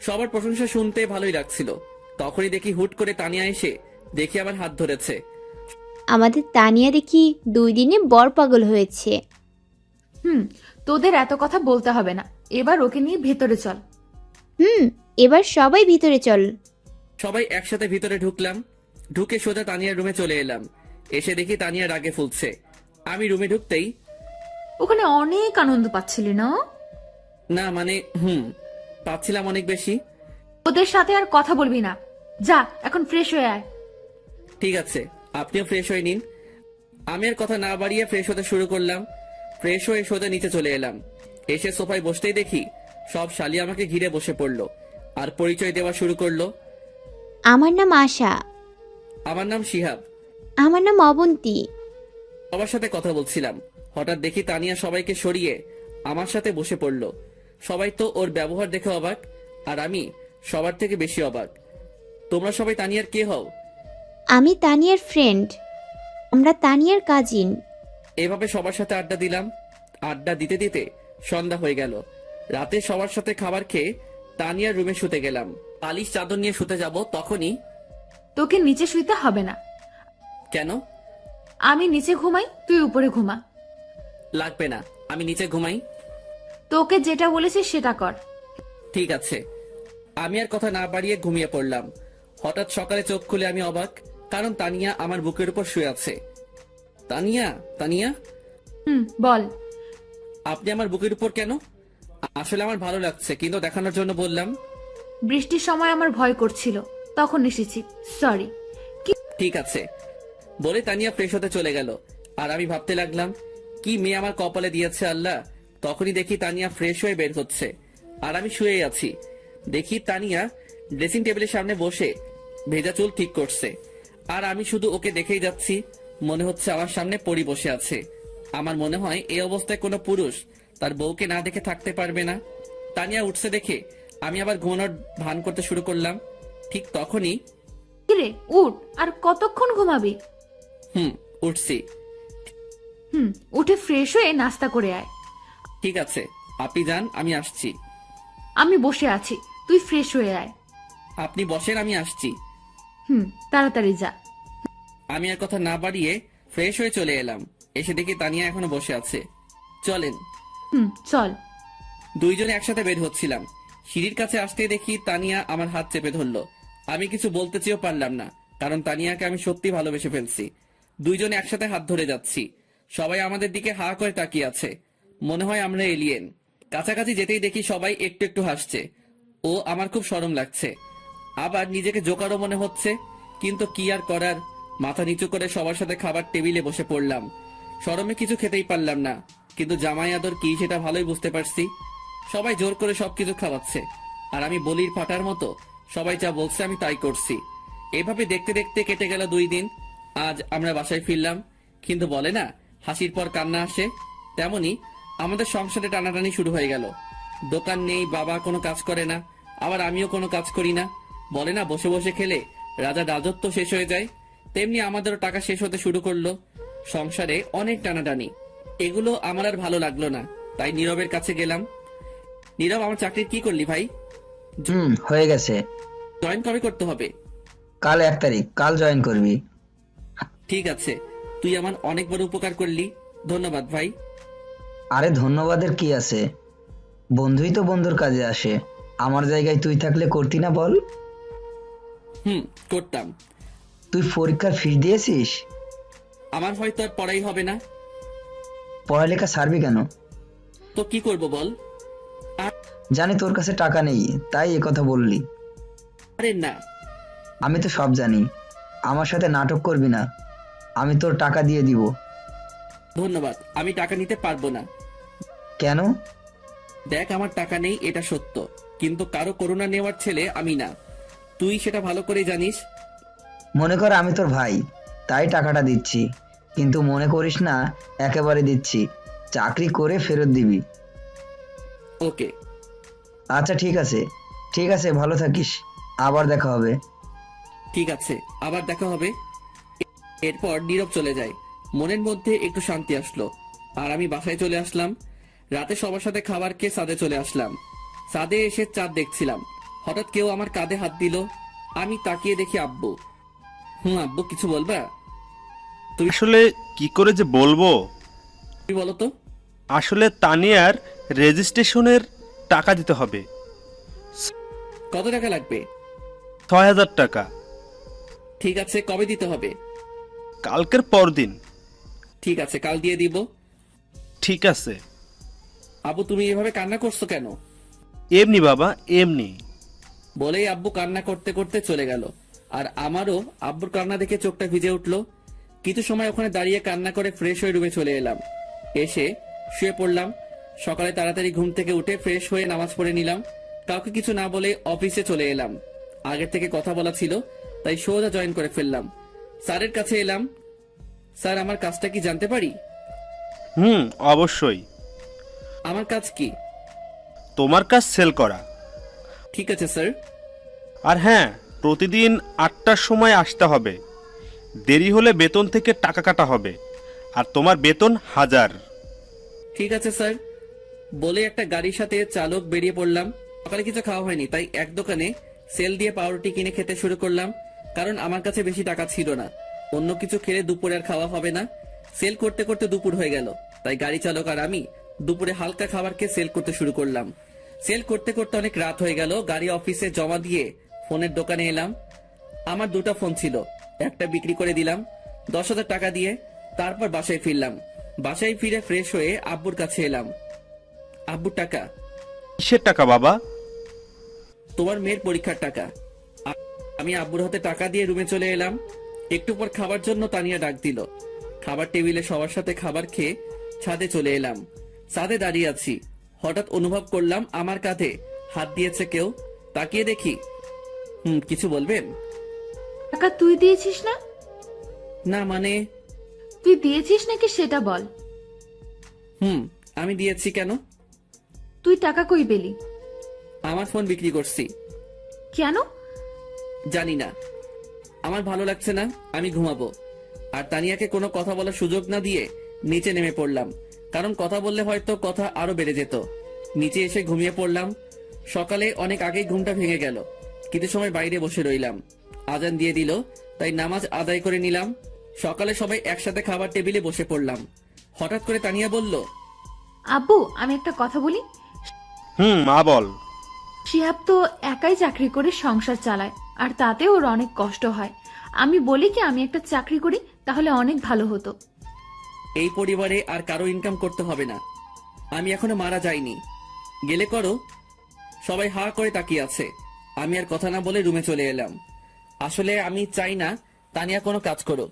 সবার প্রশংসা শুনতে ভালোই লাগছিল। তখনই দেখি হুট করে তানিয়া এসে দেখি আমার হাত ধরেছে। আমাদের তানিয়া দেখি 2 দিনে বর পাগল হয়েছে। তোদের এত কথা বলতে হবে না, এবার ওকে নিয়ে ভেতরে চল। এবার সবাই ভিতরে চল। সবাই একসাথে ভিতরে ঢুকলাম। ঢুকে সোজা তানিয়ার রুমে চলে এলাম। এসে দেখি তানিয়া রাগে ফুলছে। আমি রুমে ঢুকতেই, ওখানে অনেক আনন্দ পাচ্ছিলি না? না মানে পাচ্ছিলাম অনেক বেশি। ওদের সাথে আর কথা বলবি না, যা এখন ফ্রেশ হয়ে আয়। ঠিক আছে, আপনিও ফ্রেশ হয়ে নিন। আমি আর কথা না বাড়িয়ে ফ্রেশ হতে শুরু করলাম। ফ্রেশ হয়ে সোজা নিচে চলে এলাম। এসে সোফায় বসতেই দেখি সব শালি আমাকে ঘিরে বসে পড়লো আর পরিচয় দেওয়া শুরু করলো। আমার নাম আশা। আমার নাম শিহাব। আমার নাম অবন্তী। সবার সাথে কথা বলছিলাম, হঠাৎ দেখি তানিয়া সবাইকে সরিয়ে আমার সাথে বসে পড়লো। সবাই তো ওর ব্যবহার দেখে অবাক, আর আমি সবার থেকে বেশি অবাক। তোমরা সবাই তানিয়ার কে হও? আমি তানিয়ার ফ্রেন্ড। আমরা তানিয়ার কাজিন। এভাবে সবার সাথে আড্ডা দিলাম। আড্ডা দিতে দিতে সন্ধ্যা হয়ে গেল। রাতে সবার সাথে খাবার খেয়ে তানিয়ার রুমে শুতে গেলাম। পালিশ চাদর নিয়ে শুতে যাব, তখনই তোকে নিচে শুইতে হবে না, কেন? আমি নিচে ঘুমাই, তুই উপরে ঘুমা। লাগবে না, আমি নিচে ঘুমাই। তোকে যেটা বলেছি সেটা কর। ঠিক আছে। আমি আর কথা না বাড়িয়ে ঘুমিয়ে পড়লাম। হঠাৎ সকালে চোখ খুলে আমি অবাক, কারণ তানিয়া আমার বুকের উপর শুয়ে আছে। তানিয়া, তানিয়া, বল। আপনি আমার বুকের উপর কেন? আসলে আমার ভালো লাগছে, কিন্তু দেখানোর জন্য বললাম। বৃষ্টির সময় আমার ভয় করছিল, তখন এসেছি, সরি। ঠিক আছে বলে তানিয়া ফ্রেশ হতে চলে গেল। আর আমি ভাবতে লাগলাম, কি মেয়ে আমার কপালে দিয়েছে আল্লাহ। তখনই দেখি তানিয়া ফ্রেশ হয়ে বের হচ্ছে, আর আমি শুয়ে আছি। দেখি তানিয়া ড্রেসিং টেবিলের সামনে বসে ভেজা চুল ঠিক করছে, আর আমি শুধু ওকে দেখেই যাচ্ছি। মনে হচ্ছে আমার সামনে পরি বসে আছে। আমার মনে হয় এই অবস্থায় কোনো পুরুষ তার বউকে না দেখে থাকতে পারবে না। তানিয়া উঠছে দেখে আমি আবার ঘুমানোর ভান করতে শুরু করলাম। ঠিক তখনই, কিরে উঠ, আর কতক্ষণ ঘুমাবি? উঠছি। উঠে ফ্রেশ হয়ে নাস্তা করে আয়। ঠিক আছে, আপনি যান, আমি আসছি। আমি বসে আছি, তুই ফ্রেশ হয়ে আয়। আপনি বসেন, আমি আসছি। তাড়াতাড়ি যা। আমি আর কথা না বাড়িয়ে ফ্রেশ হয়ে চলে এলাম। এসে দেখি তানিয়া এখনো বসে আছে। চলেন। চল। দুইজনে একসাথে বের হচ্ছিলাম। সিঁড়ির কাছে আসতেই দেখি তানিয়া আমার হাত চেপে ধরলো। আমি কিছু বলতে চেয়েও পারলাম না, কারণ তানিয়াকে আমি সত্যি ভালোবেসে ফেলছি। দুইজনে একসাথে হাত ধরে যাচ্ছি। সবাই আমাদের দিকে হা করে তাকিয়ে আছে, মনে হয় আমরা এলিয়েন। কাছাকাছি যেতেই দেখি সবাই একটু একটু হাসছে। ও আমার খুব শরম লাগছে, আবার নিজেকে জোকারও মনে হচ্ছে। কিন্তু কি আর করার, মাথা নিচু করে সবার সাথে খাবার টেবিলে বসে পড়লাম। শরমে কিছু খেতেই পারলাম না, কিন্তু জামাই আদর কি সেটা ভালোই বুঝতে পারছি। সবাই জোর করে সবকিছু খাওয়াচ্ছে, আর আমি বলির ফাটার মতো সবাই যা বলছে আমি তাই করছি। এভাবে দেখতে দেখতে কেটে গেল 2 দিন। আজ আমরা বাসায় ফিরলাম, কিন্তু বলে না হাসির পর কান্না আসে, তেমনি আমাদের সংসারে টানাটানি শুরু হয়ে গেল। দোকান নেই, বাবা কোনো কাজ করে না, আবার আমিও কোনো কাজ করি না। বলে না বসে বসে খেলে রাজার রাজত্ব শেষ হয়ে যায়, তেমনি আমাদেরও টাকা শেষ হতে শুরু করলো। সংসারে অনেক টানাটানি, এগুলো আমার আর ভালো লাগলো না। তাই নীরবের কাছে গেলাম। নীরব, আমার চাকরির কি করলি ভাই? হয়ে গেছে। জয়েন কবে করতে হবে? কাল 1 তারিখ, কাল জয়েন করবি। ঠিক আছে, তুই আমার অনেক বড় উপকার করলি, ধন্যবাদ ভাই। আরে ধন্যবাদের কি আছে, বন্ধুই তো বন্ধুর কাজে আসে। আমার জায়গায় তুই থাকলে করতি না বল? করতাম। তুই পরীক্ষার ফিস দিয়েছিস? আমার হয়তো আর পড়াই হবে না। পড়ালেখা ছাড়বি কেন? তো কি করব বল? জানি তোর কাছে টাকা নেই, তাই কথা বললি। আরে না। আমি তো সব জানি। আমার সাথে নাটক করবি না, আমি তোর টাকা দিয়ে দিব। ধন্যবাদ, আমি টাকা নিতে পারবো না। কেন? দেখ, আমার টাকা নেই এটা সত্য, কিন্তু কারো করুণা নেওয়ার ছেলে আমি না, তুই সেটা ভালো করে জানিস। মনে কর আমি তোর ভাই, তাই টাকাটা দিচ্ছি, কিন্তু মনে করিস না একেবারে দিচ্ছি, চাকরি করে ফেরত দিবি। ওকে। আচ্ছা ঠিক আছে, ঠিক আছে, ভালো থাকিস, আবার দেখা হবে। ঠিক আছে, আবার দেখা হবে। এরপর নীরব চলে যায়। মনের মধ্যে একটু শান্তি আসলো, আর আমি বাসায় চলে আসলাম। রাতে সবার সাথে খাবার খেয়ে ছাদে চলে আসলাম। ছাদে এসে চাঁদ দেখছিলাম, হঠাৎ কেউ আমার কাঁধে হাত দিল। আমি তাকিয়ে দেখি আব্বু। আব্বু, কিছু বলবা? আসলে কি করে যে বলবো, তুমি বলো তো। আসলে তানিয়ার রেজিস্ট্রেশনের টাকা দিতে হবে। কত টাকা লাগবে? ৬,০০০ টাকা। ঠিক আছে, কবে দিতে হবে? কালকের পরদিন। ঠিক আছে, কাল দিয়ে দিব। ঠিক আছে। আব্বু তুমি এভাবে কান্না করছো কেন? এমনি বাবা, এমনি। বলেই আব্বু কান্না করতে করতে চলে গেল। আর আমারও আব্বুর কান্না দেখে চোখটা ভিজে উঠলো। কিছু সময় ওখানে দাঁড়িয়ে কান্না করে ফ্রেশ হয়ে রুমে চলে এলাম। এসে শুয়ে পড়লাম। সকালে তাড়াতাড়ি ঘুম থেকে উঠে ফ্রেশ হয়ে নামাজ পড়ে নিলাম। কাউকে কিছু না বলে অফিসে চলে এলাম। আগের থেকে কথা বলা ছিল, তাই সোজা জয়েন করে ফেললাম। স্যারের কাছে এলাম। স্যার, আমার কাজটা কি জানতে পারি? অবশ্যই। আমার কাজ কি? তোমার কাজ সেল করা। ঠিক আছে স্যার। আর হ্যাঁ, প্রতিদিন 8টার সময় আসতে হবে। দেরি হলে বেতন থেকে টাকা কাটা হবে। আর তোমার বেতন 1000। ঠিক আছে স্যার। বলে একটা গাড়ির সাথে চালক বেরিয়ে পড়লাম। সকালে কিছু খাওয়া হয়নি, তাই এক দোকানে সেল দিয়ে পাউরুটি কিনে খেতে শুরু করলাম। কারণ আমার কাছে বেশি টাকা ছিল না। অন্য কিছু খেলে দুপুরে আর খাওয়া হবে না। সেল করতে করতে দুপুর হয়ে গেল, তাই গাড়ি চালক আর আমি দুপুরে হালকা খাবার খেয়ে সেল করতে শুরু করলাম। সেল করতে করতে অনেক রাত হয়ে গেল। গাড়ি অফিসে জমা দিয়ে ফোনের দোকানে এলাম। আমার 2টা ফোন ছিল, একটা বিক্রি করে দিলাম 10,000 টাকা দিয়ে। তারপর বাসায় ফিরলাম। বাসায় ফিরে ফ্রেশ হয়ে আব্বুর কাছে এলাম। আব্বুর টাকা। কিসের টাকা বাবা? তোমার মেয়ের পরীক্ষার টাকা। আমি আব্বুর হাতে টাকা দিয়ে রুমে চলে এলাম। একটু পর খাবার জন্য তানিয়া ডাক দিল। খাবার টেবিলে সবার সাথে খাবার খেয়ে ছাদে চলে এলাম। ছাদে দাঁড়িয়ে আছি, হঠাৎ অনুভব করলাম আমার কাঁধে হাত দিয়েছে কেউ। তাকিয়ে দেখি। কিছু বলবেন? টাকা তুই দিয়েছিস না? না মানে? তুই দিয়েছিস নাকি সেটা বল। আমি দিয়েছি। কেন? তুই টাকা কই পেলি? আমার ফোন বিক্রি করছি। কেন? জানি না, আমার ভালো লাগছে না, আমি ঘুমাবো। আর তানিয়াকে কোনো কথা বলার সুযোগ না দিয়ে নিচে নেমে পড়লাম, কারণ কথা বললে হয়তো কথা আরো বেড়ে যেত। নিচে এসে ঘুমিয়ে পড়লাম। সকালে অনেক আগেই ঘুমটা ভেঙে গেল। কিছু সময় বাইরে বসে রইলাম। আজান দিয়ে দিল, তাই নামাজ আদায় করে নিলাম। সকালে সবাই একসাথে খাবার টেবিলে বসে পড়লাম। হঠাৎ করে তানিয়া বলল, আব্বু, আমি একটা কথা বলি। মা বল। শিহাব তো একাই চাকরি করে সংসার চালায়, আর তাতে ওর অনেক কষ্ট হয়। আমি বলি কি আমি একটা চাকরি করি, তাহলে অনেক ভালো হতো। এই পরিবারে আর কারো ইনকাম করতে হবে না। আমি এখনো মারা যাইনি। গেলে করো। সবাই হা করে তাকিয়ে আছে। আমি আর কথা না বলে রুমে চলে এলাম। আসলে আমি চাই না তানিয়া কোনো কাজ করুক।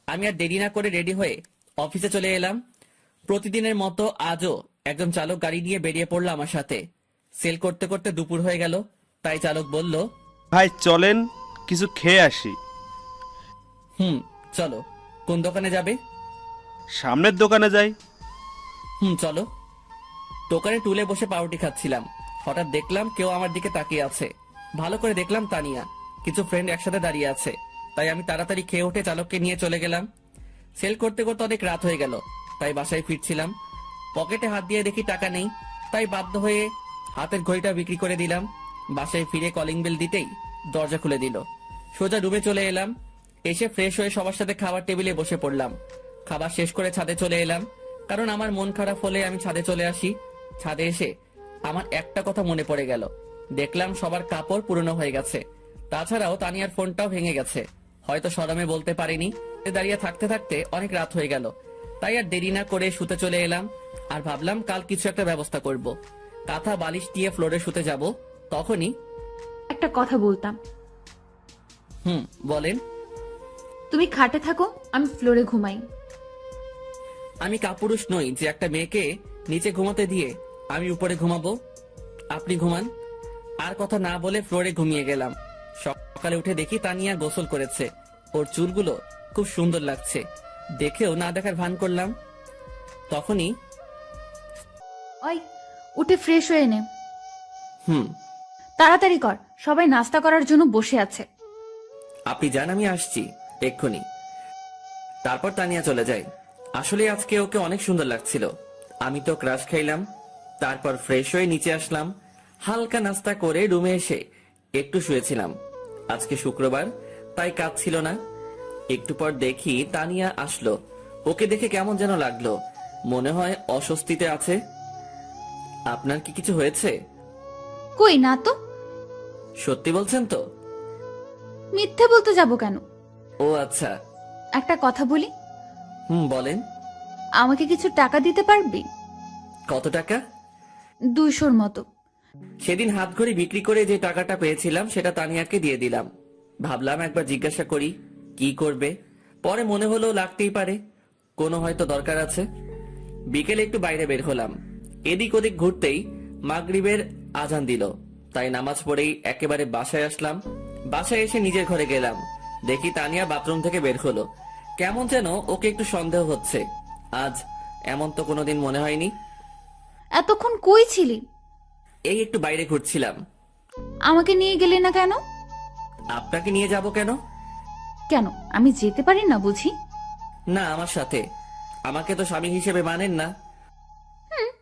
আমি আর দেরি না করে রেডি হয়ে অফিসে চলে এলাম। প্রতিদিনের মতো আজও একজন চালক গাড়ি নিয়ে বেরিয়ে পড়লো আমার সাথে। সেল করতে করতে দুপুর হয়ে গেল, তাই চালক বলল, ভাই চলেন কিছু খেয়ে আসি। চলো। কোন দোকানে যাবে? সামনের দোকানে যাই। চলো। দোকানে টুলে বসে পাউরুটি খাচ্ছিলাম। হঠাৎ দেখলাম কেউ আমার দিকে তাকিয়ে আছে। ভালো করে দেখলাম তানিয়া। কিছু ফ্রেন্ড একসাথে দাঁড়িয়ে আছে, তাই আমি তাড়াতাড়ি খেয়ে উঠে চালককে নিয়ে চলে গেলাম। সেল করতে করতে অনেক রাত হয়ে গেল, তাই বাসায় ফিরছিলাম। পকেটে হাত দিয়ে দেখি টাকা নেই, তাই বাধ্য হয়ে হাতের ঘড়িটা বিক্রি করে দিলাম। বাসায় ফিরে কলিং বেল দিতেই দরজা খুলে দিল। সোজা রুমে চলে এলাম। এসে ফ্রেশ হয়ে সবার সাথে খাবার টেবিলে বসে পড়লাম। খাবার শেষ করে ছাদে চলে এলাম, কারণ আমার মন খারাপ হলে আমি ছাদে চলে আসি। ছাদে এসে আমার একটা কথা মনে পড়ে গেল। দেখলাম সবার কাপড় পুরনো হয়ে গেছে। তাছাড়াও তানিয়ার ফোনটাও ভেঙে গেছে, হয়তো শরমে বলতে পারিনি। দাঁড়িয়ে থাকতে থাকতে অনেক রাত হয়ে গেল, তাই আর দেরি না করে শুতে চলে এলাম। আর ভাবলাম কাল কিছু একটা ব্যবস্থা করব। কাঁথা বালিশ দিয়ে ফ্লোরে শুতে যাব। তখনই একটা কথা বলতাম। বলেন। তুমি খাটে থাকো, আমি ফ্লোরে ঘুমাই। আমি কাপুরুষ নই যে একটা মেয়েকে নিচে ঘুমাতে দিয়ে আমি উপরে ঘুমাবো। আপনি ঘুমান। আর কথা না বলে ফ্লোরে ঘুমিয়ে গেলাম। সকালে উঠে দেখি তানিয়া গোসল করেছে। ওর চুলগুলো খুব সুন্দর লাগছে। দেখেও না দেখার ভান করলাম। তখনই ওই, উঠে ফ্রেশ হয়ে নে। হুম তাড়াতাড়ি কর, সবাই নাস্তা করার জন্য বসে আছে। আপনি যান, আমি আসছি এক্ষুনি। তারপর তানিয়া চলে যায়। আসলে আজকে ওকে অনেক সুন্দর লাগছিল। আমি তো ক্রাশ খাইলাম। তারপর ফ্রেশ হয়ে নিচে আসলাম। হালকা নাস্তা করে রুমে এসে একটু শুয়েছিলাম। আজকে শুক্রবার, তাই কাজ ছিল না। একটু পর দেখি তানিয়া আসলো। ওকে দেখে কেমন যেন লাগলো, মনে হয় অস্বস্তিতে আছে। আপনার কি কিছু হয়েছে? কই না তো। সত্যি বলছেন তো? মিথ্যে বলতে যাব কেন? ও আচ্ছা। একটা কথা বলি, বলেন। আমাকে কিছু টাকা দিতে পারবি? কত টাকা? 200-র মতো। সেদিন হাতঘড়ি বিক্রি করে যে টাকাটা পেয়েছিলাম সেটা তানিয়াকে দিয়ে দিলাম। ভাবলাম একবার জিজ্ঞাসা করি কি করবে, পরে মনে হলো লাগতেই পারে, কোনো হয়তো দরকার আছে। বিকেলে একটু বাইরে বের হলাম, এদিক ওদিক ঘুরতেই মাগরিবের আজান দিল, তাই নামাজ পড়েই একেবারে বাসায় আসলাম। বাসায় এসে নিজের ঘরে গেলাম, দেখি তানিয়া বাথরুম থেকে বের হলো। কেমন যেন ওকে একটু সন্দেহ হচ্ছে আজ, এমন তো কোনোদিন মনে হয়নি। এতক্ষণ কই ছিলি? এই একটু বাইরে ঘুরছিলাম। আমাকে নিয়ে গেলি না কেন? আপনাকে নিয়ে যাব কেন? কেন, আমি যেতে পারি না বুঝি? না, আমার সাথে। আমাকে তো স্বামী হিসেবে মানেন না।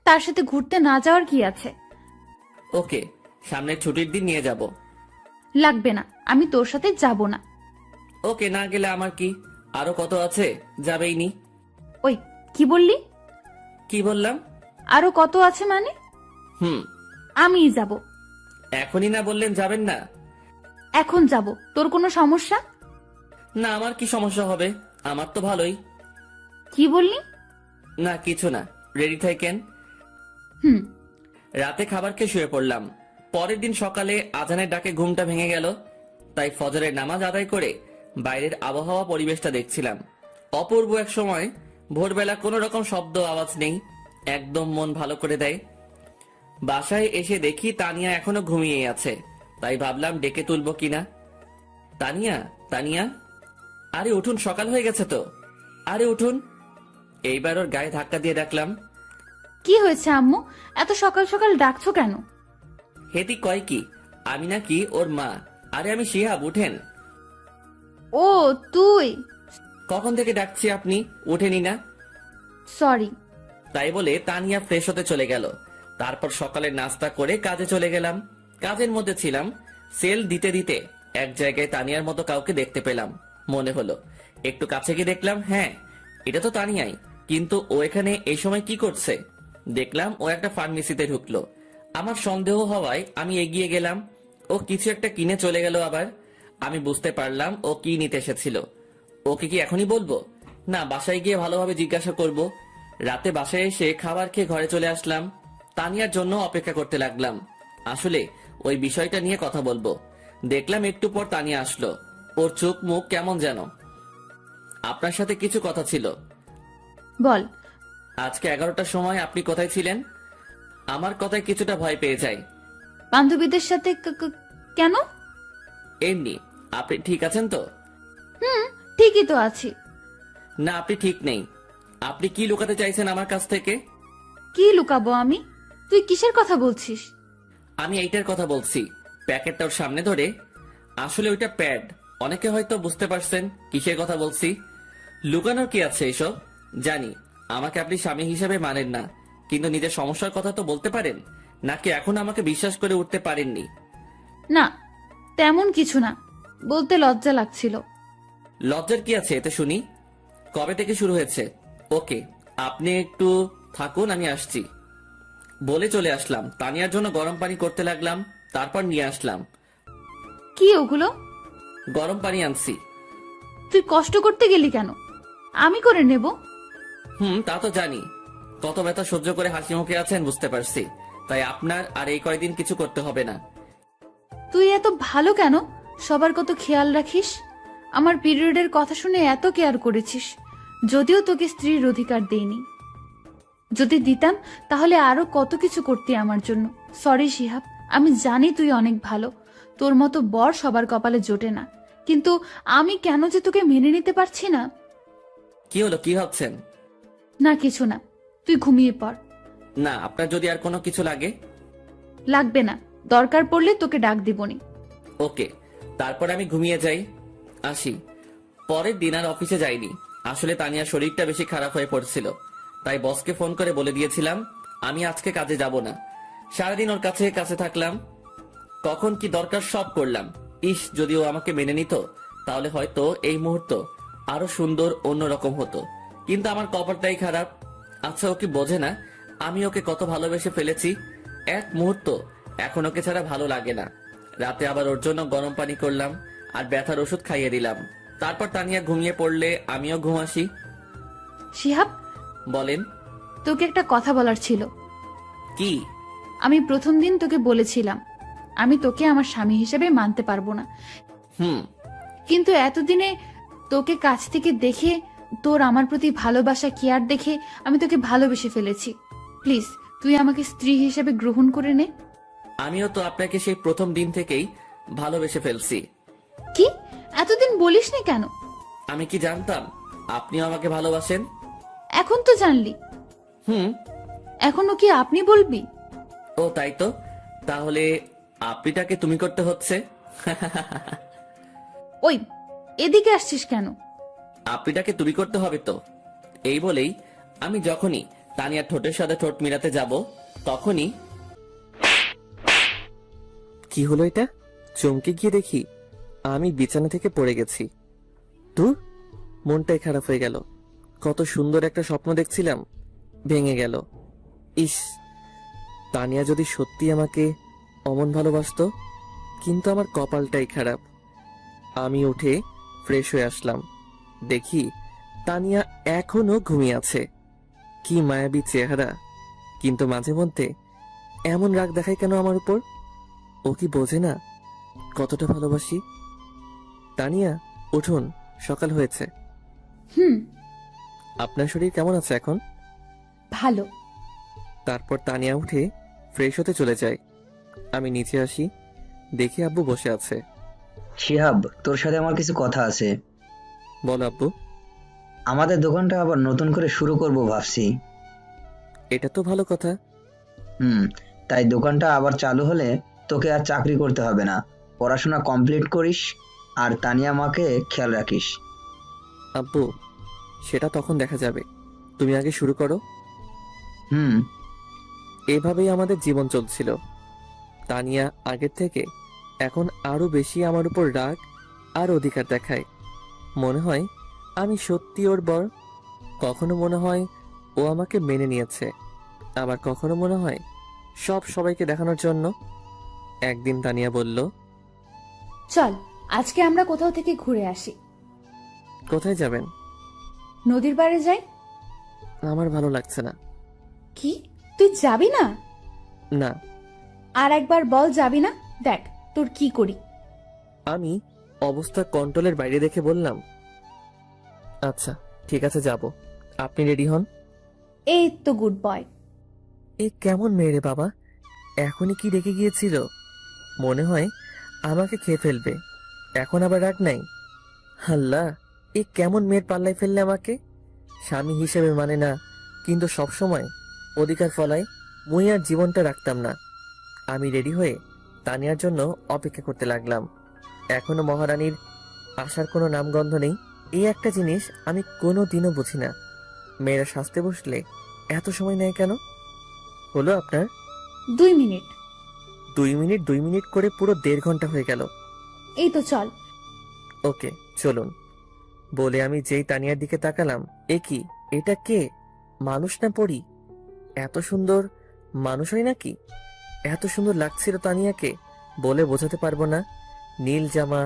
তার সাথে ঘুরতে না যাওয়ার কি আছে? ওকে, সামনের ছুটির দিন নিয়ে যাব। লাগবে না, আমি তোর সাথে যাব না। ওকে, না গেলে আমার কি, আরো কত আছে, যাবেই নি। ওই, কি বললি? কি বললাম? আরো কত আছে মানে? হুম। আমিই যাব। এখনই না বললেন যাবেন না? এখন যাব, তোর কোনো সমস্যা? না, আমার কি সমস্যা হবে, আমার তো ভালোই। কি বললি? না কিছু না, রেডি থাকেন। হুম। রাতে খাবার খেয়ে শুয়ে পড়লাম। পরের দিন সকালে আজানের ডাকে ঘুমটা ভেঙে গেল, তাই ফজরের নামাজ আদায় করে বাইরের আবহাওয়া পরিবেশটা দেখছিলাম। অপূর্ব এক সময়, ভোরবেলা কোনো রকম শব্দ আওয়াজ নেই, একদম মন ভালো করে দেয়। বাসায় এসে দেখি তানিয়া এখনো ঘুমিয়ে আছে, তাই ভাবলাম ডেকে তুলবো কিনা। তানিয়া, তানিয়া, আরে উঠুন, সকাল হয়ে গেছে তো, আরে উঠুন। এইবার ওর গায়ে ধাক্কা দিয়ে ডাকলাম। কি হয়েছে আম্মু, এত সকাল সকাল ডাকছো কেন? হেতি কয় কি, আমি নাকি ওর মা। আরে আমি শিহাব, উঠেন। ও তুই? কখন থেকে ডাকছি আপনি উঠেনি না। সরি। তাই বলে তানিয়া ফ্রেশ হতে চলে গেল। তারপর সকালে নাস্তা করে কাজে চলে গেলাম। কাজের মধ্যে ছিলাম, সেল দিতে দিতে এক জায়গায় তানিয়ার মতো কাউকে দেখতে পেলাম। মনে হলো, একটু কাছে গিয়ে দেখলাম, হ্যাঁ এটা তো তানিয়াই, কিন্তু ও এখানে এই সময় কি করছে? দেখলাম ও একটা ফার্মেসিতে ঢুকলো। আমার সন্দেহ হওয়ায় আমি এগিয়ে গেলাম। ও কিছু একটা কিনে চলে গেল আবার। আমি বুঝতে পারলাম ও কি নিতে এসেছিল। ওকে কি এখনই বলবো? না, বাসায় গিয়ে ভালোভাবে জিজ্ঞাসা করব। রাতে বাসায় এসে খাবার খেয়ে ঘরে চলে আসলাম। তানিয়ার জন্য অপেক্ষা করতে লাগলাম, আসলে ওই বিষয়টা নিয়ে কথা বলবো। দেখলাম একটু পর তানিয়া আসলো, ওর চোখ মুখ কেমন যেন। আপনার সাথে কিছু কথা ছিল। বল। আজকে 11টার সময় আপনি কোথায় ছিলেন? আমার কথায় কিছুটা ভয় পেয়ে যায়। বান্ধবীদের সাথে কেন? এমনি। আপনি ঠিক আছেন তো? ঠিকই তো আছি। না, আপনি ঠিক নেই। আপনি কি লুকাতে চাইছেন আমার কাছ থেকে? কি লুকাবো আমি? তুই কিসের কথা বলছিস? আমি এইটার কথা বলছি, প্যাকেটটা ওর সামনে ধরে। আসলে ওইটা প্যাড, অনেকে হয়তো বুঝতে পারছেন কিসের কথা বলছি। লুকানোর কি আছে এসব? জানি আমাকে আপনি স্বামী হিসেবে মানেন না, কিন্তু নিজের সমস্যার কথা তো বলতে পারেন, নাকি এখন আমাকে বিশ্বাস করে উঠতে পারেননি? না, তেমন কিছু না, বলতে লজ্জা লাগছিল। লজ্জার কি আছে এতে শুনি? কবে থেকে শুরু হয়েছে? ওকে, আপনি একটু থাকুন, আমি আসছি। বলে চলে আসলাম। তানিয়ার জন্য গরম পানি করতে লাগলাম, তারপর নিয়ে আসলাম। কি ওগুলো? গরম পানি আনছি। তুই কষ্ট করতে গেলি কেন? আমি করে নেব। তা তো জানি, কত ব্যথা সহ্য করে হাসি মুখে আছেন বুঝতে পারছি, তাই আপনার আর এই কয়দিন কিছু করতে হবে না। তুই এত ভালো কেন? সবার কত খেয়াল রাখিস, আমার পিরিয়ডের কথা শুনে এত কেয়ার করেছিস। যদিও তোকে স্ত্রীর অধিকার দেইনি, যদি দিতাম তাহলে আরো কত কিছু করতি আমার জন্য। সরি শিহাব, আমি জানি তুই অনেক ভালো, তোর মতো বর সবার কপালে জোটে না, কিন্তু আমি কেন যে তোকে মেনে নিতে পারছি না। কি হলো, কি ভাবছেন? না কিছু না, তুই ঘুমিয়ে পড়। না, আপনার যদি আর কোনো কিছু লাগে। লাগবে না, দরকার পড়লে তোকে ডাক দিবনি। ওকে, তারপর আমি ঘুমিয়ে যাই, আসি। পরের দিন আর অফিসে যাইনি, আসলে তানিয়ার শরীরটা বেশি খারাপ হয়ে পড়ছিল, তাই বসকে ফোন করে বলে দিয়েছিলাম আমি আজকে কাজে যাব না। সারাদিন ওর কাছে কাছে থাকলাম, কখন কি দরকার সব করলাম। ইস, যদি ও আমাকে মেনে নিত তাহলে হয়তো এই মুহূর্ত আরো সুন্দর অন্যরকম হতো, কিন্তু আমার কপালটাই খারাপ। আচ্ছা, ও কি বোঝে না আমি ওকে কত ভালোবেসে ফেলেছি? এক মুহূর্ত এখন ওকে ছাড়া ভালো লাগে না। রাতে আবার ওর জন্য গরম পানি করলাম আর ব্যথার ওষুধ খাইয়ে দিলাম, তারপর তানিয়া ঘুমিয়ে পড়লে আমিও ঘুম আসি। শিহাব, বলেন। তোকে একটা কথা বলার ছিল। কি? আমি প্রথম দিন তোকে বলেছিলাম আমি তোকে আমার স্বামী হিসেবে মানতে পারবো না, হুম। কিন্তু এতদিনে তোকে কাছ থেকে দেখে, তোর আমার প্রতি ভালোবাসা কেয়ার দেখে আমি তোকে ভালোবেসে ফেলেছি। প্লিজ তুই আমাকে স্ত্রী হিসেবে গ্রহণ করে নে। আমিও তো আপনাকে সেই প্রথম দিন থেকেই ভালোবেসে ফেলছি। কি? এতদিন বলিসনি কেন? আমি কি জানতাম আপনিও আমাকে ভালোবাসেন? এখন তো জানলি। হুম। এখনো কি আপনি বলবি? ও তাই তো, তাহলে আপনিটাকে তুমি করতে হচ্ছে। ওই, এদিকে আসছিস কেন? আপনিটাকে তুমি করতে হবে তো। এই বলেই আমি যখনই তানিয়ার ঠোঁটের সাথে ঠোঁট মিলাতে যাব তখনই কি হলো, এটা চমকে গিয়ে দেখি আমি বিছানা থেকে পড়ে গেছি। দূর, মনটাই খারাপ হয়ে গেল। কত সুন্দর একটা স্বপ্ন দেখছিলাম, ভেঙে গেল। ইস, তানিয়া যদি সত্যি আমাকে অমন ভালোবাসতো। কিন্তু আমার কপালটাই খারাপ। আমি উঠে ফ্রেশ হয়ে আসলাম, দেখি তানিয়া এখনো ঘুমিয়ে আছে। কি মায়াবী চেহারা, কিন্তু মাঝে মধ্যে এমন রাগ দেখায় কেন আমার উপর? ও কি বোঝে না কতটা ভালোবাসি? তানিয়া, উঠুন, সকাল হয়েছে। হুম, আপনার শরীর কেমন আছে এখন? ভালো। তারপর তানিয়া উঠে ফ্রেশ হতে চলে যায়। আমি নিচে আসি, দেখি আব্বু বসে আছে। শিহাব, তোর সাথে আমার কিছু কথা আছে। বল আব্বু। আমাদের দোকানটা আবার নতুন করে শুরু করব ভাবছি। এটা তো ভালো কথা। তাই দোকানটা আবার চালু হলে তোকে আর চাকরি করতে হবে না, পড়াশোনা কমপ্লিট করিস আর তানিয়া মাকে খেয়াল রাখিস। আব্বু, সেটা তখন দেখা যাবে, তুমি আগে শুরু করো। হুম। এভাবেই আমাদের জীবন চলছিল। তানিয়া আগের থেকে এখন আরো বেশি আমার উপর রাগ আর অধিকার দেখায়। মনে হয় আমি সত্যি ওর বর। কখনো মনে হয় ও আমাকে মেনে নিয়েছে, আবার কখনো মনে হয় সব সবাইকে দেখানোর জন্য। একদিন তানিয়া বলল, চল আজকে আমরা কোথাও থেকে ঘুরে আসি। কোথায় যাবেন? নদীর পাড়ে যাই। আমার ভালো লাগছে না। কি, তুই যাবি না? না। আর একবার বল যাবি না, দেখ তোর কি করি। আমি অবস্থা কন্ট্রোলের বাইরে দেখে বললাম, আচ্ছা ঠিক আছে, যাব। আপনি রেডি হন। এই তো গুড বয়। এ কেমন মেয়ে রে বাবা, এখনই কি রেগে গিয়েছিল? মনে হয় আমাকে খেয়ে ফেলবে। এখন আবার রাগ নাই। হাল্লা, এ কেমন মেয়ের পাল্লায় ফেললে আমাকে? স্বামী হিসেবে মানে না, কিন্তু সব সময় অধিকার ফলায়। মুই আর জীবনটা রাখতাম না। আমি রেডি হয়ে তানিয়ার জন্য অপেক্ষা করতে লাগলাম। এখনো মহারানীর আসার কোনো নামগন্ধ নেই। এই একটা জিনিস আমি কোনো দিনও বুঝি না, মেয়েরা সাজতে বসলে এত সময় নেয় কেন? হলো আপনার 2 মিনিট। 2 মিনিট করে পুরো 1.5 ঘন্টা হয়ে গেল। এই তো চল। ওকে চলুন। বলে আমি যেই তানিয়ার দিকে তাকালাম, এ কি, এটা কে? মানুষ না পরি? এত সুন্দর মানুষ হয় নাকি? এত সুন্দর লাগছিল তানিয়াকে বলে বোঝাতে পারবো না। নীল জামা,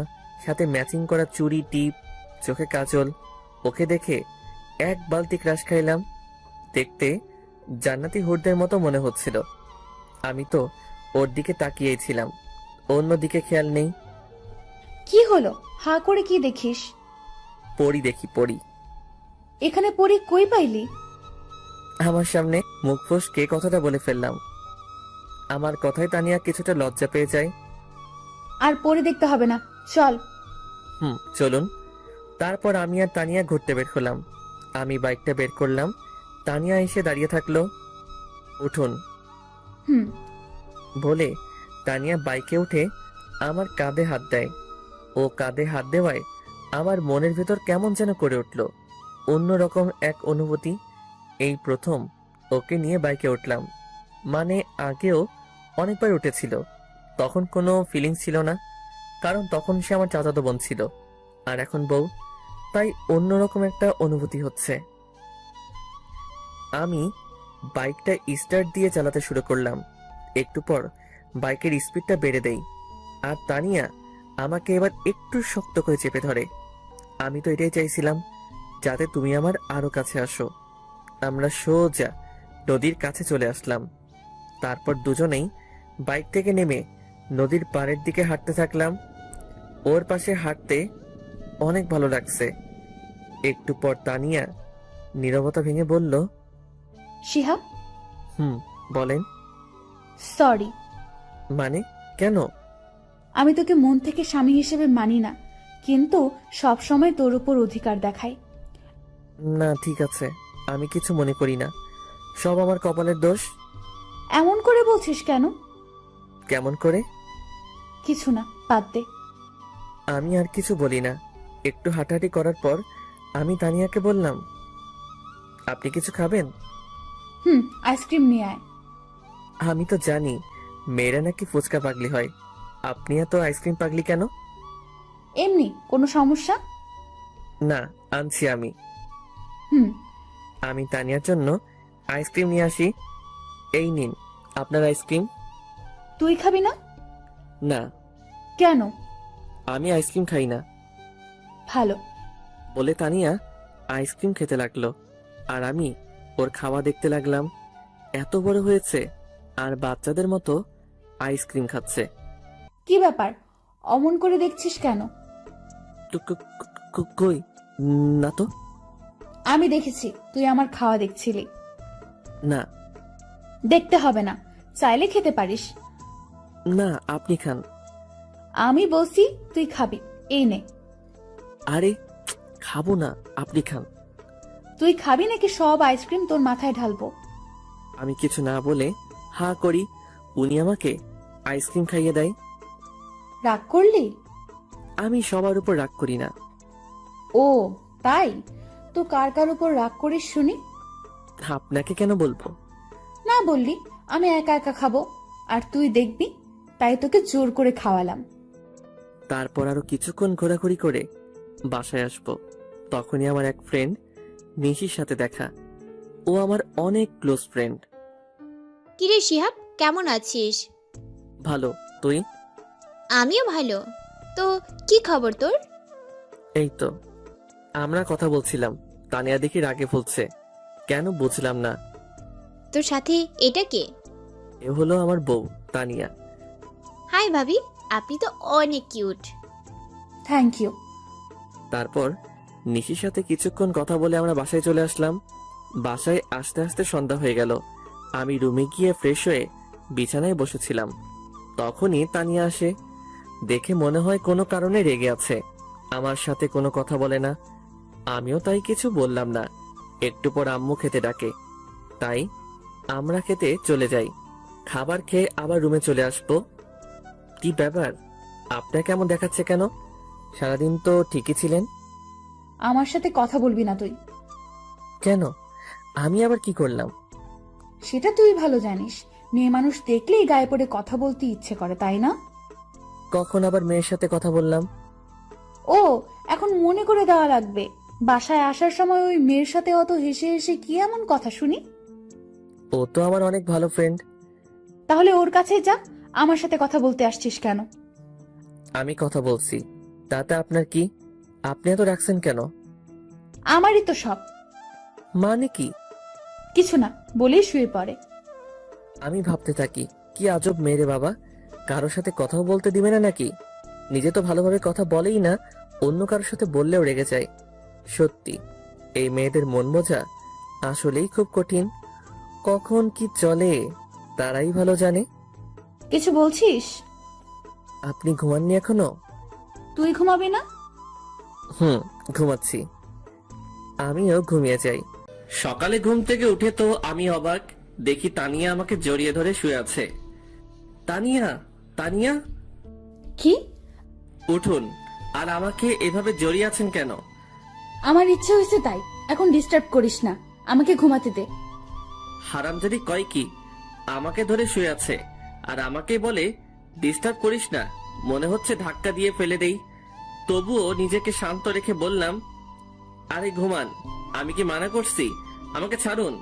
সাথে ম্যাচিং করা চুড়ি, টিপ, চোখে কাজল। ওকে দেখে এক বালতি ক্রাশ খাইলাম। দেখতে জান্নাতি হুরদের মতো মনে হচ্ছিল। আমি তো ওর দিকে তাকিয়েই ছিলাম, অন্য দিকে খেয়াল নেই। কি হলো, হা করে কি দেখিস? পরি দেখি, পরি। এখানে পড়ি কই পাইলি? আমার সামনে মুখ ফসকে কথাটা বলে ফেললাম। আমার কথায় তানিয়া কিছুটা লজ্জা পেয়ে যায়। আর পরে দেখতে হবে না, চল। চলুন। তারপর আমি আর তানিয়া ঘুরতে বের হলাম। আমি বাইকটা বের করলাম, তানিয়া এসে দাঁড়িয়ে থাকলো। উঠুন হুম। বলে তানিয়া বাইকে উঠে আমার কাঁধে হাত দেয়। ও কাঁধে হাত দেওয়ায় আমার মনের ভেতর কেমন যেন করে উঠল, অন্যরকম এক অনুভূতি। এই প্রথম ওকে নিয়ে বাইকে উঠলাম। মানে আগেও অনেকবার উঠেছিল, তখন কোনো ফিলিংস ছিল না, কারণ তখন সে আমার চাচাতো বোন ছিল, আর এখন বউ, তাই অন্যরকম একটা অনুভূতি হচ্ছে। আমি বাইকটা স্টার্ট দিয়ে চালাতে শুরু করলাম। একটু পর বাইকের স্পিডটা বেড়ে দেই, আর তানিয়া আমাকে এবার একটু শক্ত করে চেপে ধরে। আমি তো এটাই চাইছিলাম, যাতে তুমি আমার আরো কাছে আসো। আমরা সোজা নদীর কাছে চলে আসলাম। তারপর দুজনেই বাইক থেকে নেমে নদীর পাড়ের দিকে হাঁটতে থাকলাম। ওর পাশে হাঁটতে অনেক ভালো লাগছে। একটু পর তানিয়া নীরবতা ভেঙে বলল, শিহাব, বলেন। সরি। মানে কেন? আমি তোকে মন থেকে স্বামী হিসেবে মানি না, কিন্তু সব সময় তোর উপর অধিকার দেখাই। না ঠিক আছে, আমি কিছু মনে করি না, সব আমার কপালের দোষ। এমন করে বলছিস কেন? কেমন করে? কিছু না, বাদ দে। আমি আর কিছু বলি না। একটু হাঁটাহাঁটি করার পর আমি তানিয়াকে বললাম, আপনি কিছু খাবেন? আইসক্রিম নিয়ে আয়। আমি তো জানি মেয়েরা নাকি ফুচকা পাগলি হয়, আপনি এত আইসক্রিম পাগলি কেন? এমনি, কোনো সমস্যা? না, আনছি আমি। হুম। আমি তানিয়ার জন্য আইসক্রিম নিয়ে আসি। এই নিন আপনার আইসক্রিম। তুই খাবি না? না, কেন? আমি আইসক্রিম খাই না। ভালো। বলে তানিয়া আইসক্রিম খেতে লাগলো, আর আমি ওর খাওয়া দেখতে লাগলাম। এত বড় হয়েছে আর বাচ্চাদের মতো আইসক্রিম খাচ্ছে। কি ব্যাপার, অমন করে দেখছিস কেন? কই না তো। আমি দেখেছি তুই আমার খাওয়া দেখছিলি। না দেখতে হবে না, চাইলে খেতে পারিস। না, আপনি খান। আমি বলছি তুই খাবি, এই নে। আরে খাবো না, আপনি খান। তুই খাবি নাকি সব আইসক্রিম তোর মাথায় ঢালবো? আমি কিছু না বলে হা করি, উনি আমাকে আইসক্রিম খাইয়ে দেয়। রাগ করলি? আমি সবার উপর রাগ করি না। ও তাই, তো কার কার উপর রাগ করিস শুনি? আপনাকে কেন বলবো? না বললি, আমি একা একা খাবো আর তুই দেখবি, তাই তোকে জোর করে খাওয়ালাম। তারপর আরো কিছুক্ষণ ঘোরাঘুরি করে বাসায় আসবো। তখনই আমার এক ফ্রেন্ড নিশির সাথে দেখা। ও আমার অনেক ক্লোজ ফ্রেন্ড। কিরে শিহাব, কেমন আছিস? ভালো, তুই? আমিও ভালো। তো কি খবর তোর? এই তো আমরা কথা বলছিলাম, তানিয়া দেখি রাগে ফুলছে। কেন বুঝলাম না। তোর সাথে এটা কে? এ হলো আমার বউ তানিয়া। হাই ভাবি, আপনি তো অনেক কিউট। Thank you. তারপর নিশির সাথে কিছুক্ষণ কথা বলে আমরা বাসায় চলে আসলাম। বাসায় আসতে আসতে সন্ধ্যা হয়ে গেল। আমি রুমে গিয়ে ফ্রেশ হয়ে বিছানায় বসেছিলাম। তখনই তানিয়া আসে। দেখে মনে হয় কোনো কারণে রেগে আছে, আমার সাথে কোনো কথা বলে না। আমিও তাই কিছু বললাম না। একটু পর আম্মু খেতে ডাকে, তাই আমরা খেতে চলে যাই। খাবার খেয়ে আবার রুমে চলে আসবো। কি ব্যাপার, আপনাকে কেমন দেখাচ্ছে কেন? সারাদিন তো ঠিকই ছিলেন। আমার সাথে কথা বলবি না তুই। কেন? আমি আবার কি করলাম? সেটা তুই ভালো জানিস, মেয়ে মানুষ দেখলেই গায়ে পড়ে কথা বলতে ইচ্ছে করে, তাই না? কখন আবার মেয়ের সাথে কথা বললাম? ও, এখন মনে করে দেওয়া লাগবে। বাসায় আসার সময় ওই মেয়ের সাথে অত হেসে হেসে কি এমন কথা শুনি? ও তো আমার অনেক ভালো ফ্রেন্ড। তাহলে ওর কাছে যা, আমার সাথে কথা বলতে আসছিস কেন? আমি কথা বলছি, তাতে আপনার কি? আপনি এত রাখছেন কেন? আমারই তো সব। মানে কি? কিছু না, বলেই শুয়ে পড়ে। আমি ভাবতে থাকি, কি আজব মেয়ে রে বাবা, কারোর সাথে কথাও বলতে দিবে না নাকি? নিজে তো ভালোভাবে কথা বলেই না, অন্য কারোর সাথে বললেও রেগে যায়। সত্যি এই মেয়েদের মন বোঝা আসলেই খুব কঠিন। কখন কি চলে তারাই ভালো জানে। কিছু বলছিস? আপনি ঘুমাননি এখনো? তুই ঘুমাবি না? ঘুমাচ্ছি। আমিও ঘুমিয়ে যাই। সকালে ঘুম থেকে উঠে তো আমি অবাক, দেখি তানিয়া আমাকে জড়িয়ে ধরে শুয়ে আছে। তানিয়া, তানিয়া কি? উঠুন। আর আমাকে এভাবে জড়িয়ে আছেন কেন? আমার ইচ্ছে হয়েছে তাই, এখন ডিস্টার্ব করিস না, আমাকে ঘুমাতে দে। হারামজাদি কয় কি, আমাকে ধরে শুয়ে আছে আর আমাকে বলে ডিস্টার্ব করিস না। মনে হচ্ছে ধাক্কা দিয়ে ফেলে দেই। তবুও নিজেকে শান্ত রেখে বললাম, আরে ঘুমান, আমি কি মানা করছি? আমাকে ছাড়ুন।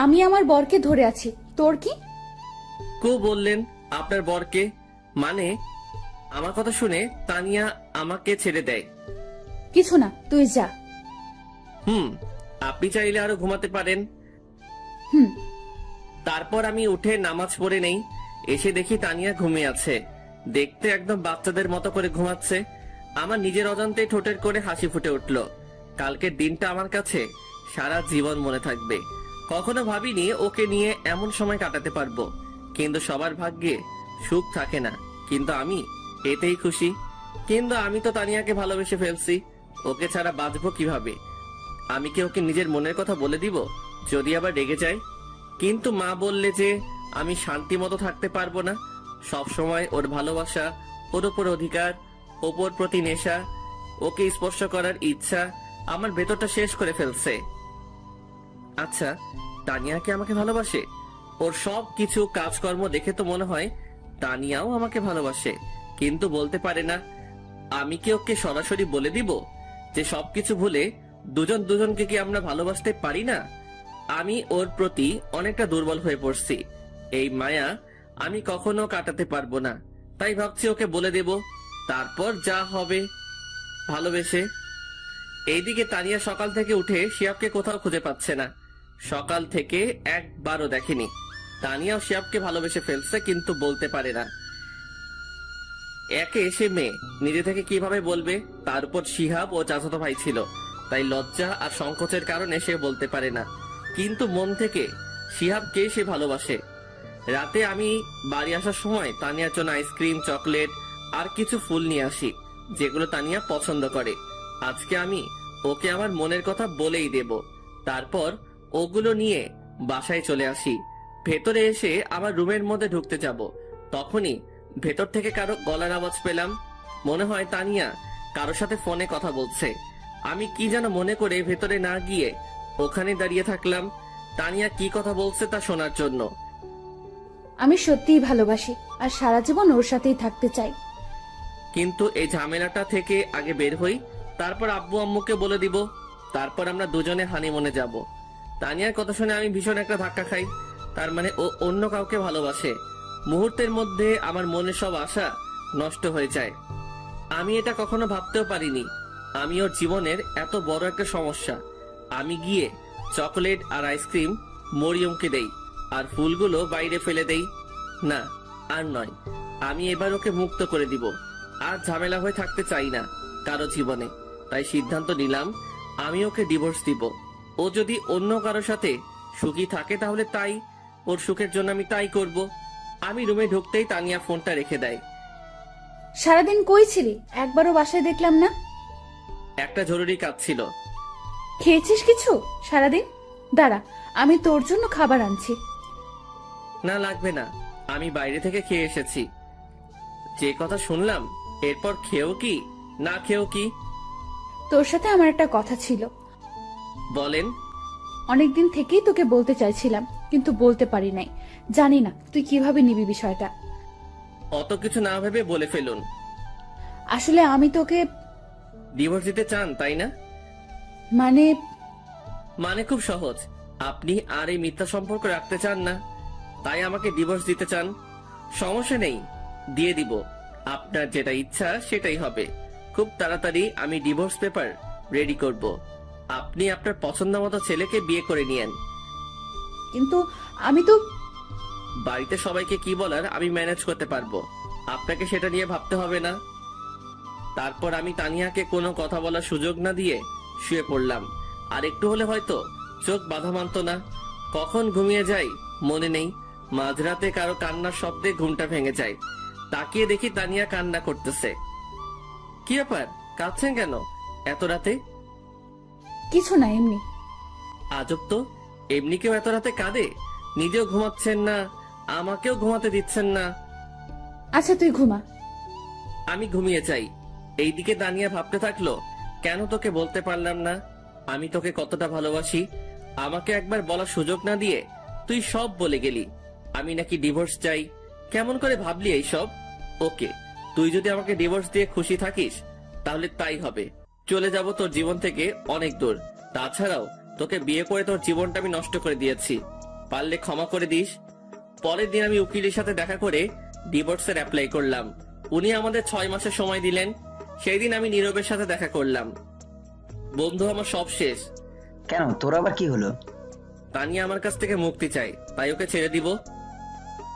আমি আমার বরকে ধরে আছি, তোর কি? কো বললেন আপনার বরকে? মানে আমার কথা শুনে তানিয়া আমাকে ছেড়ে দেয়। কিছু না, তুই যা। আপনি চাইলে আরো ঘুমাতে পারেন। হুম। তারপর আমি উঠে নামাজ পড়ে নেই। এসে দেখি তানিয়া ঘুমিয়ে আছে। দেখতে একদম বাচ্চাদের মতো করে ঘুমাচ্ছে। আমার নিজের অজান্তেই ঠোঁটের করে হাসি ফুটে উঠল। কালকের দিনটা আমার কাছে সারা জীবন মনে থাকবে। কখনো ভাবিনি ওকে নিয়ে এমন সময় কাটাতে পারবো, কিন্তু সবার ভাগ্যে সুখ থাকে না। কিন্তু আমি এতেই খুশি। কিন্তু আমি তো তানিয়াকে ভালোবেসে ফেলছি, ওকে ছাড়া বাঁচবো কিভাবে? আমি কি ওকে নিজের মনের কথা বলে দিব যদি আবার রেগে যায়? কিন্তু মা বললে যে আমি শান্তি মতো থাকতে পারবো না। সব সময় ওর ভালোবাসা, ওর উপর অধিকার, ওপর প্রতি নেশা, ওকে স্পর্শ করার ইচ্ছা আমার ভেতরটা শেষ করে ফেলছে। আচ্ছা, তানিয়া কি আমাকে ভালোবাসে? ওর সব কিছু কাজকর্ম দেখে তো মনে হয় তানিয়াও আমাকে ভালোবাসে, কিন্তু বলতে পারে না। আমি কি ওকে সরাসরি বলে দিব যে সবকিছু ভুলে দুজন দুজনকে কি আমরা ভালোবাসতে পারি না? আমি ওর প্রতি অনেকটা দুর্বল হয়ে পড়ছি। এই মায়া আমি কখনো কাটাতে পারবো না। তাই ভাবছি ওকে বলে দেব, তারপর যা হবে ভালোবেসে। এইদিকে তানিয়া সকাল থেকে উঠে শিয়াবকে কোথাও খুঁজে পাচ্ছে না। সকাল থেকে একবারও দেখেনি। তানিয়াও শিয়াবকে ভালোবেসে ফেলছে, কিন্তু বলতে পারে না। একে এসে মেয়ে, নিজে থেকে কিভাবে বলবে? তার উপর শিহাব ও চাচাতো ভাই ছিল, তাই লজ্জা আর সংকোচের কারণে সে বলতে পারে না। কিন্তু মন থেকে শিহাবকে সে ভালোবাসে। রাতে আমি বাড়ি আসার সময় তানিয়ার জন্য আইসক্রিম, চকলেট আর কিছু ফুল নিয়ে আসি, যেগুলো তানিয়া পছন্দ করে। আজকে আমি ওকে আমার মনের কথা বলেই দেব। তারপর ওগুলো নিয়ে বাসায় চলে আসি। ভেতরে এসে আমার রুমের মধ্যে ঢুকতে যাব, তখনই ভেতর থেকে কারো গলার আওয়াজ পেলাম। মনে হয় তানিয়া কারোর সাথে ফোনে কথা বলছে। আমি কি যেন মনে করে ভেতরে না গিয়ে ওখানে দাঁড়িয়ে থাকলাম, তানিয়া কি কথা বলছে তা শোনার জন্য। আমি সত্যিই ভালোবাসি আর সারা জীবন ওর সাথেই থাকতে চাই। কিন্তু এই ঝামেলাটা থেকে আগে বের হই, তারপর আব্বু আম্মুকে বলে দিব। তারপর আমরা দুজনে হানিমুনে যাব। তানিয়ার কথা শুনে আমি ভীষণ একটা ধাক্কা খাই। তার মানে ও অন্য কাউকে ভালোবাসে। মুহূর্তের মধ্যে আমার মনের সব আশা নষ্ট হয়ে যায়। আমি এটা কখনো ভাবতেও পারিনি আমি ওর জীবনের এত বড় একটা সমস্যা। আমি গিয়ে চকলেট আর আইসক্রিম মরিয়মকে দেই, আর ফুলগুলো বাইরে ফেলে দেই। না, আর নয়। আমি এবার ওকে মুক্ত করে দিব। আর ঝামেলা হয়ে থাকতে চাই না কারো জীবনে। তাই সিদ্ধান্ত নিলাম আমি ওকে ডিভোর্স দিব। ও যদি অন্য কারো সাথে সুখী থাকে তাহলে তাই, ওর সুখের জন্য আমি তাই করব। আমি রুমে ঢুকতেই তানিয়া ফোনটা রেখে দেয়। সারাদিন কই ছিলি? একবারও বাসায় দেখলাম না। একটা জরুরি কাজ ছিল। খেয়েছিস কিছু সারাদিন? দাঁড়া, আমি তোর জন্য খাবার আনছি। না, লাগবে না, আমি বাইরে থেকে খেয়ে এসেছি। যে কথা শুনলাম এরপর খেয়েও কি না খেয়েও কি? তোর সাথে আমার একটা কথা ছিল। বলেন। অনেকদিন থেকেই তোকে বলতে চাইছিলাম, কিন্তু বলতে পারি নাই। জানি না তুই কিভাবে নিবি বিষয়টা। অত কিছু না ভেবে বলে ফেলুন। আসলে আমি তোকে ডিভোর্স দিতে চান তাই না? মানে খুব সহজ। আপনি আর এই মিথ্যা সম্পর্ক রাখতে চান না, তাই আমাকে ডিভোর্স দিতে চান। সমস্যা নেই, দিয়ে দিব। আপনার যেটা ইচ্ছা সেটাই হবে। খুব তাড়াতাড়ি আমি ডিভোর্স পেপার রেডি করব। আপনি আপনার পছন্দ মতো ছেলেকে বিয়ে করে নিয়েন। কিন্তু আমি তো বাড়িতে সবাইকে কি বলার আমি ম্যানেজ করতে পারবো, আপনাকে সেটা নিয়ে ভাবতে হবে না। তারপর আমি তানিয়াকে কোনো কথা বলার সুযোগ না দিয়ে শুয়ে পড়লাম। আর একটু হলে হয়তো চোখ বাধা মানত না। কখন ঘুমিয়ে যাই মনে নেই। মাঝরাতে কারো কান্নার শব্দে ঘুমটা ভেঙে যায়। তাকিয়ে দেখি তানিয়া কান্না করতেছে। কি ব্যাপার, কাঁদছেন কেন এত রাতে? কিছু না, এমনি। আজব তো, এমনি কেউ এত রাতে কাঁদে? নিজেও ঘুমাচ্ছেন না, আমাকেও ঘুমাতে দিচ্ছেন না। আচ্ছা তুই ঘুমা। আমি ঘুমিয়ে যাই। এইদিকে দানিয়া ভাবতে থাকলো, কেন তোকে বলতে পারলাম না আমি তোকে কতটা ভালোবাসি। আমাকে একবার বলার সুযোগ না দিয়ে তুই সব বলে গেলি। আমি নাকি ডিভোর্স চাই। কেমন করে ভাবলি এইসব? ওকে, তুই যদি আমাকে ডিভোর্স দিয়ে খুশি থাকিস তাহলে তাই হবে। চলে যাব তোর জীবন থেকে অনেক দূর। তাছাড়াও তোকে বিয়ে করে তোর জীবনটা আমি নষ্ট করে দিয়েছি, পারলে ক্ষমা করে দিস। পরের দিন আমি উকিলের সাথে দেখা করে ডিভোর্সের অ্যাপ্লাই করলাম। উনি আমাদের 6 মাসের সময় দিলেন। সেই দিন আমি নীরবের সাথে দেখা করলাম। বন্ধু আমার সব শেষ। কেন, তোর আবার কি হলো? তানিয়া আমার কাছ থেকে মুক্তি চাই, তাই ওকে ছেড়ে দিব।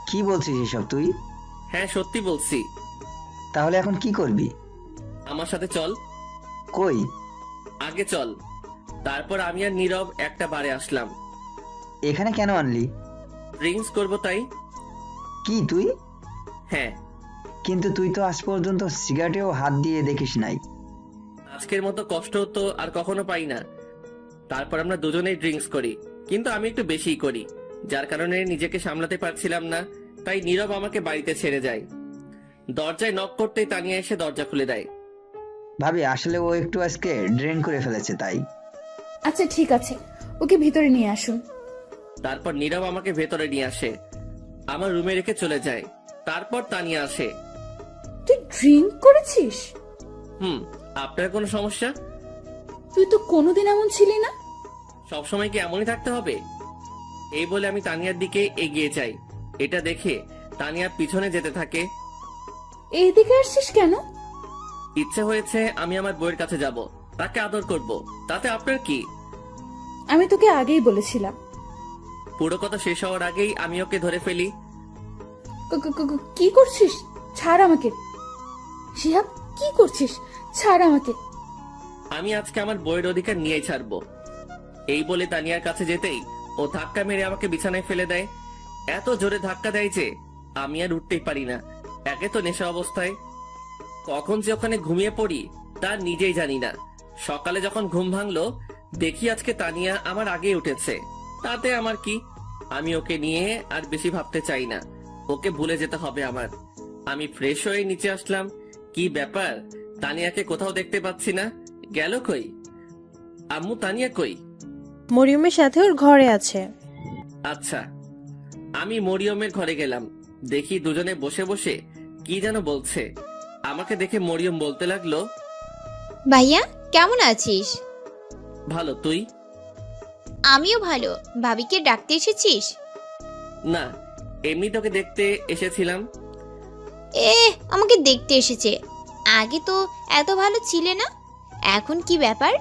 কি বলছিস এসব তুই? হ্যাঁ সত্যি বলছি। তাহলে এখন কি করবি? আমার সাথে চল। কই? আগে চল। তারপর আমি আর নীরব একটা বারে আসলাম। এখানে কেন আনলি? ড্রিঙ্কস করবো তাই। কি তুই? হ্যাঁ। কিন্তু তুই তো আজ পর্যন্ত সিগারেটেও হাত দিয়ে দেখিস নাই। আজকের মতো কষ্ট তো আর কখনো পাই না। তারপর আমরা দুজনেই ড্রিঙ্কস করি, কিন্তু আমি একটু বেশিই করি, যার কারণে নিজেকে সামলাতে পারছিলাম না। তাই নীরব আমাকে বাড়িতে ছেড়ে যায়। দরজায় নক করতেই তানিয়া এসে দরজা খুলে দেয়। ভাবি, আসলে ও একটু আজকে ড্রিঙ্ক করে ফেলেছে তাই। আচ্ছা ঠিক আছে, ওকে ভিতরে নিয়ে আসুন। তারপর নীরব আমাকে ভেতরে নিয়ে আসে, আমার রুমে রেখে চলে যায়। তারপর তানিয়া আসে। তুই ড্রিঙ্ক করেছিস? আপনার কোনো সমস্যা? তুই তো কোনোদিন এমন ছিলি না। সবসময় কি এমনই থাকতে হবে? এই বলে আমি তানিয়ার দিকে এগিয়ে যাই। এটা দেখে তানিয়া পিছনে যেতে থাকে। এইদিকে আসছিস কেন? ইচ্ছে হয়েছে আমি আমার বউয়ের কাছে যাব, তাকে আদর করব, তাতে আপনার কি? আমি তোকে আগেই বলেছিলাম। পুরো কথা শেষ হওয়ার আগেই আমি ওকে ধরে ফেলি। কি করছিস? ছাড় আমাকে। শিহাব, কি করছিস? ছাড় আমাকে। আমি আজকে আমার বউয়ের অধিকার নিয়েই ছাড়বো। এই বলে তানিয়ার কাছে যেতেই ও ধাক্কা মেরে আমাকে বিছানায় ফেলে দেয়। এত জোরে ধাক্কা দেয় যে আমি আর উঠতেই পারি না। একে তো নেশা অবস্থায়, কখন যে ওখানে ঘুমিয়ে পড়ি তা নিজেই জানি না। সকালে যখন ঘুম ভাঙলো দেখি আজকে তানিয়া আমার আগেই উঠেছে। তাতে আমার কি? আমি ওকে নিয়ে আর বেশি ভাবতে চাই না, ওকে ভুলে যেতে হবে আমার। আমি ফ্রেশ হয়ে নিচে আসলাম। কি ব্যাপার, তানিয়াকে কোথাও দেখতে পাচ্ছি না, গেল কই? আম্মু, তানিয়া কই? মরিয়মের সাথে ওর ঘরে আছে। আচ্ছা। আমি মরিয়মের ঘরে গেলাম, দেখি দুজনে বসে বসে কি যেন বলছে। আমাকে দেখে মরিয়ম বলতে লাগলো, ভাইয়া কেমন আছিস? ভালো, তুই? আমিও ভালো। ভাবিকে ডাকতে এসেছিস? না, এমনি তোকে দেখতে এসেছিলাম। আমাকে দেখতে এসেছে। আগে তো এত ভালো ছিলে না, এখন কি ব্যাপার?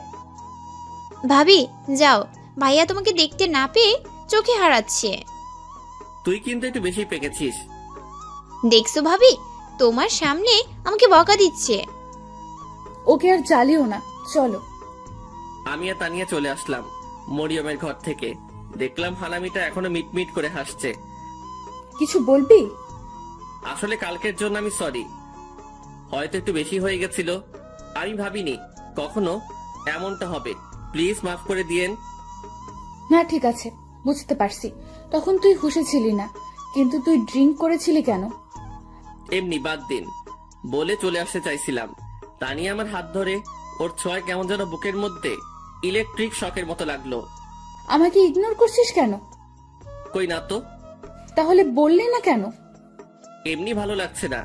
ভাবি যাও, ভাইয়া তোমাকে দেখতে না পেয়ে চোখে হারাচ্ছে। তুই কিন্তু একটু বেশি পেকেছিস। দেখছো ভাবি, তোমার সামনে আমাকে বকা দিচ্ছে। ওকে আর জ্বালিও না, চলো। আমি আর তানিয়া চলে আসলাম মরিয়মের ঘর থেকে। দেখলাম হানামিটা এখনো মিটমিট করে হাসছে। কিছু বলবি? আসলে কালকের জন্য আমি সরি, হয়তো একটু বেশি হয়ে গেছিল। আমি ভাবিনি কখনো এমনটা হবে। প্লিজ মাফ করে দিয়েন। না ঠিক আছে, বুঝতে পারছি। তখন তুই হুঁশে ছিলি না, কিন্তু তুই ড্রিঙ্ক করেছিলি কেন? এমনি বাদ দিন বলে চলে আসতে চাইছিলাম। তানিয়া আমার হাত ধরে, ওর ছোঁয়ায় কেমন যেন বুকের মধ্যে ইলেকট্রিক শকের মতো লাগলো। আমাকে ইগনোর করছিস কেন? কই না তো। তাহলে বললি না কেন? এমনি ভালো লাগছে না।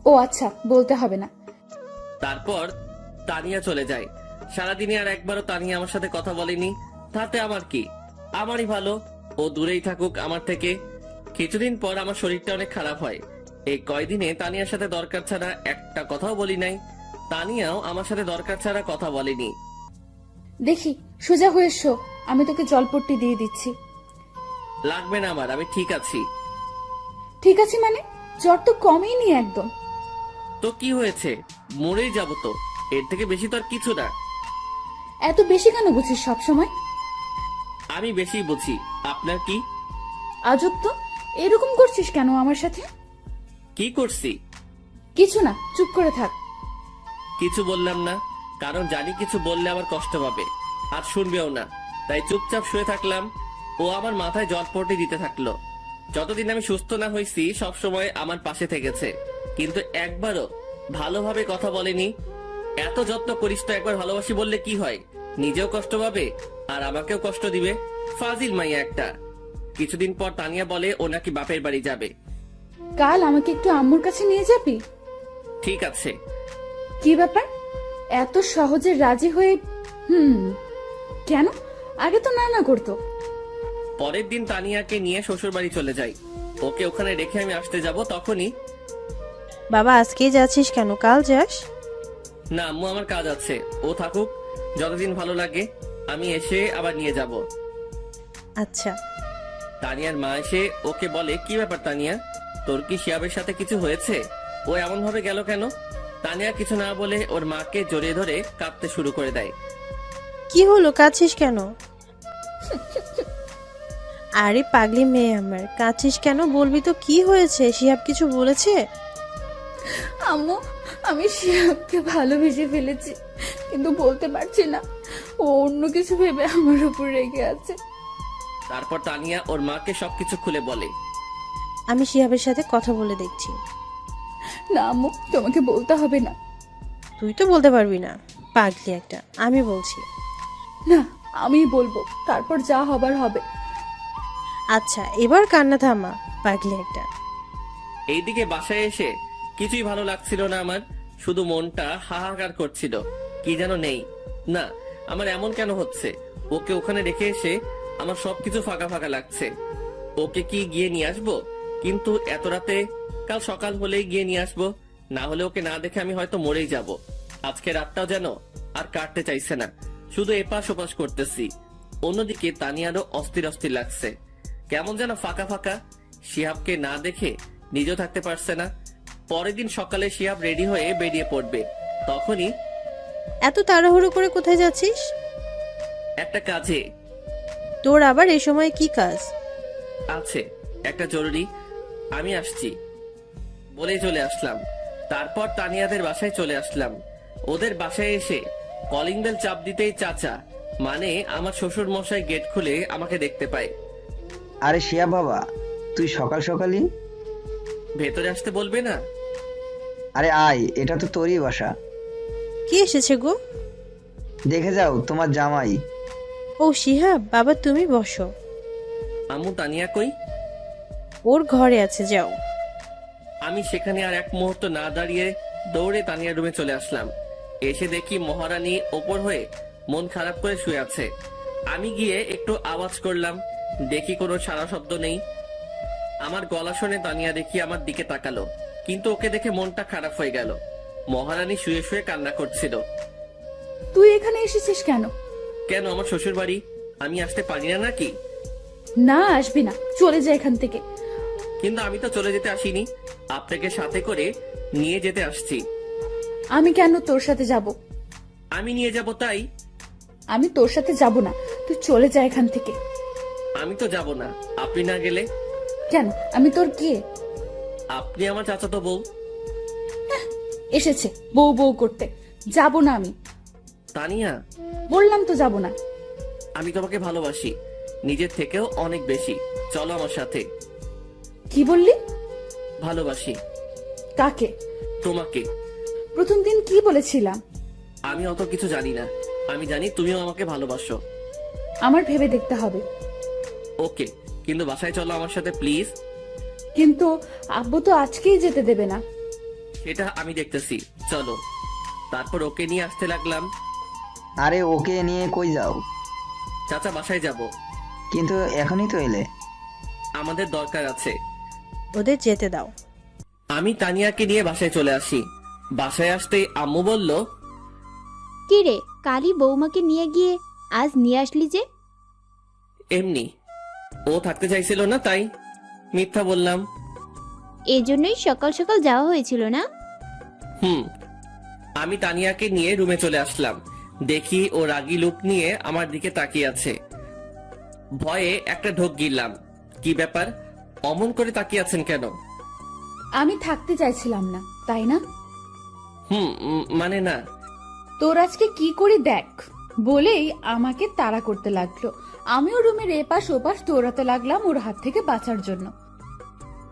ও আচ্ছা, বলতে হবে না। তারপর তানিয়া চলে যায়। সারাদিনে আর একবারও তানিয়া আমার সাথে কথা বলেনি। তাতে আমার কি? আমারই ভালো, ও দূরেই থাকুক আমার থেকে। কিছুদিন পর আমার শরীরটা অনেক খারাপ হয়। এই কয়দিনে তানিয়ার সাথে দরকার ছাড়া একটা কথাও বলি নাই। তানিয়াও আমার সাথে দরকার ছাড়া কথা বলেনি। দেখি সোজা হয়ে শো, আমি তোকে জলপট্টি দিয়ে দিচ্ছি। লাগবে না আমার, আমি ঠিক আছি। ঠিক আছে মানে? জ্বর তো কমেই নি একদম। তো কি হয়েছে, মরেই যাব তো, এর থেকে বেশি তো আর কিছু না। এত বেশি কেন বুঝিস সব সময়? আমি বেশি বুঝি, আপনার কি? আজব তো, এরকম করছিস কেন আমার সাথে? কি করছি? কিছু না, চুপ করে থাক। কিছু বললাম না, কারণ জানি কিছু বললে আমার কষ্ট পাবে আর শুনবেও না। তাই চুপচাপ শুয়ে থাকলাম। ও আমার মাথায় জলপট্টি দিতে থাকলো। যতদিন আমি সুস্থ না হয়েছি সবসময় আমার পাশে থেকেছে, কিন্তু একবারও ভালোভাবে কথা বলেনি। এত যত্ন করিস তো, একবার ভালোবাসি বললে কি হয়? নিজেও কষ্ট পাবে আর আমাকেও কষ্ট দিবে। ফাজিল মাইয়া একটা। কিছুদিন পর তানিয়া বলে ও নাকি বাপের বাড়ি যাবে। কাল আমাকে একটু আম্মুর কাছে নিয়ে যাবি? ঠিক আছে। কি ব্যাপার, এত সহজে রাজি হয়ে? কেন? আগে তো না না করতো। পরের দিন তানিয়াকে নিয়ে শ্বশুর বাড়ি চলে যাই। ওকে ওখানে রেখে আমি আসতে যাব, তখনই বাবা আজকেই যাচ্ছিস কেন, কাল যাস? না আম্মু, আমার কাজ আছে, ও থাকুক। যতদিন ভালো লাগে আমি এসে আবার নিয়ে যাব। আচ্ছা। তানিয়ার মা এসে ওকে বলে, কি ব্যাপার তানিয়া, তোর কি শিহাবের সাথে কিছু হয়েছে? ও এমন ভাবে গেল কেন? তানিয়া কিছু না বলে ওর মাকে জড়িয়ে ধরে কাঁদতে শুরু করে দেয়। কি হলো, কাঁদছিস কেন? আরে পাগলি মেয়ে আমার, কাঁদছিস কেন? বলবি তো কি হয়েছে? শিহাব কিছু বলেছে? আম্মু, আমি শিহাবকে ভালোবেসে ফেলেছি, কিন্তু বলতে পারছি না। ও অন্য কিছু ভেবে আমার উপর রেগে আছে। তারপর তানিয়া ওর মাকে সবকিছু খুলে বলে। আমি শিহাবের সাথে কথা বলে দেখছি। না আম্মু, তোমাকে বলতে হবে না। তুই তো বলতে পারবি না, পাগলি একটা। আমি বলছি। না, আমি বলবো, তারপর যা হবার হবে। আচ্ছা, এবার কান্না থামা, পাগলি একটা। এইদিকে বাসায় এসে কিছুই ভালো লাগছিল না আমার, শুধু মনটা হাহাকার করছিল। কি যেন নেই। না, আমার এমন কেন হচ্ছে? ওকে ওখানে রেখে এসে আমার সবকিছু ফাঁকা ফাঁকা লাগছে। ওকে কি গিয়ে নিয়ে আসবো? কিন্তু এত রাতে, কাল সকাল হলেই গিয়ে নিয়ে আসবো, না হলে ওকে না দেখে আমি হয়তো মরেই যাব। আজকে রাতটাও যেন আর কাটতে চাইছে না, শুধু এপাশ ওপাশ করতেছি। অন্যদিকে তানিয়ারও অস্থির অস্থির লাগছে, কেমন যেন ফাঁকা ফাঁকা। শিহাবকে না দেখে নিজেও থাকতে পারছে না। পরের দিন সকালে শিহাব রেডি হয়ে বেরিয়ে পড়বে, তখনই এত তাড়াহুড়ো করে কোথায় যাচ্ছিস? একটা কাজে তোর আবার এ সময় কি কাজ? আছে, একটা জরুরি, আমি আসছি বলেই চলে আসলাম। তারপর তানিয়াদের বাসায় চলে আসলাম। ওদের বাসায় এসে কলিং বেল চাপ দিতেই চাচা, মানে আমার শ্বশুর মশাই গেট খুলে আমাকে দেখতে পায়। আরে শিয়া বাবা, তুই সকাল সকালই? ভেতরে আসতে বলবে না? আরে আয়, এটা তো তোরই বাসা। কে এসেছে গো? দেখে যাও, তোমার জামাই। ও শিহাব, বাবা তুমি বসো। আম্মু, তানিয়া কই? ওর ঘরে আছে, যাও। আমি সেখানে আর এক মুহূর্ত না দাঁড়িয়ে দৌড়ে তানিয়ার রুমে চলে আসলাম। এসে দেখি মহারানী ওপর হয়ে মন খারাপ করে শুয়ে আছে। আমি গিয়ে একটু আওয়াজ করলাম, দেখি কোনো সারা শব্দ নেই। আমার গলা শুনে তানিয়া দেখি আমার দিকে তাকালো, কিন্তু ওকে দেখে মনটা খারাপ হয়ে গেল। মহারানী শুয়ে শুয়ে কান্না করছিল। তুই এখানে এসেছিস কেন? কেন, আমার শ্বশুর বাড়ি, আমি আসতে পারি না নাকি? না, আসবি না, চলে যা এখান থেকে। কিন্তু আমি তো চলে যেতে আসিনি, আপনাকে সাথে করে নিয়ে যেতে আসছি। আমি কেন তোর সাথে যাব? আমি নিয়ে যাব তাই? আমি তোর সাথে যাব না, তুই চলে যা এখান থেকে। আমি তো যাব না, আপনি না গেলে। কেন, আমি তোর কে? আপনি আমার চাচাতো বউ। এসেছে বউ বউ করতে, যাব না আমি। তানিয়া, বললাম তো যাব না। আমি তোমাকে ভালোবাসি, নিজের থেকেও অনেক বেশি। চলো আমার সাথে। কি বললি? ভালোবাসি। কাকে? তোমাকে। প্রথম দিন কি বলেছিলাম? আমি অত কিছু জানি না, আমি জানি তুমিও আমাকে ভালোবাসো। আমার ভেবে দেখতে হবে। ওকে, কিন্তু বাসায় চলো আমার সাথে প্লিজ। কিন্তু আব্বু তো আজকেই যেতে দেবে না। সেটা আমি দেখতেছি, চলো। তারপর ওকে নিয়ে আসতে লাগলাম। আরে ওকে নিয়ে কই যাও? চাচা, বাসায় যাব। কিন্তু এখনই তো এলে। আমাদের দরকার আছে। ওদের যেতে দাও। আমি তানিয়াকে নিয়ে বাসায় চলে আসি। বাসায় আসতেই আম্মু বলল, কি রে, কালই বৌমাকে নিয়ে গিয়ে আজ নিয়ে আসলি যে? এমনি, ও থাকতে চাইছিল না তাই মিথ্যা বললাম। এজন্যই সকাল সকাল যাওয়া হয়েছিল না? আমি তানিয়াকে নিয়ে রুমে চলে আসলাম। দেখি ও রাগী লুক নিয়ে আমার দিকে তাকিয়ে আছে। ভয়ে একটা ঢোক গিললাম। কি ব্যাপার, অমন করে তাকিয়ে আছেন কেন? আমি থাকতে চাইছিলাম না, তাই না? মানে না। তোর আজকে কি করি দেখ, বলেই আমাকে তাড়া করতে লাগলো। আমিও রুমের এপাশ ওপাশ দৌড়াতে লাগলাম ওর হাত থেকে বাঁচার জন্য।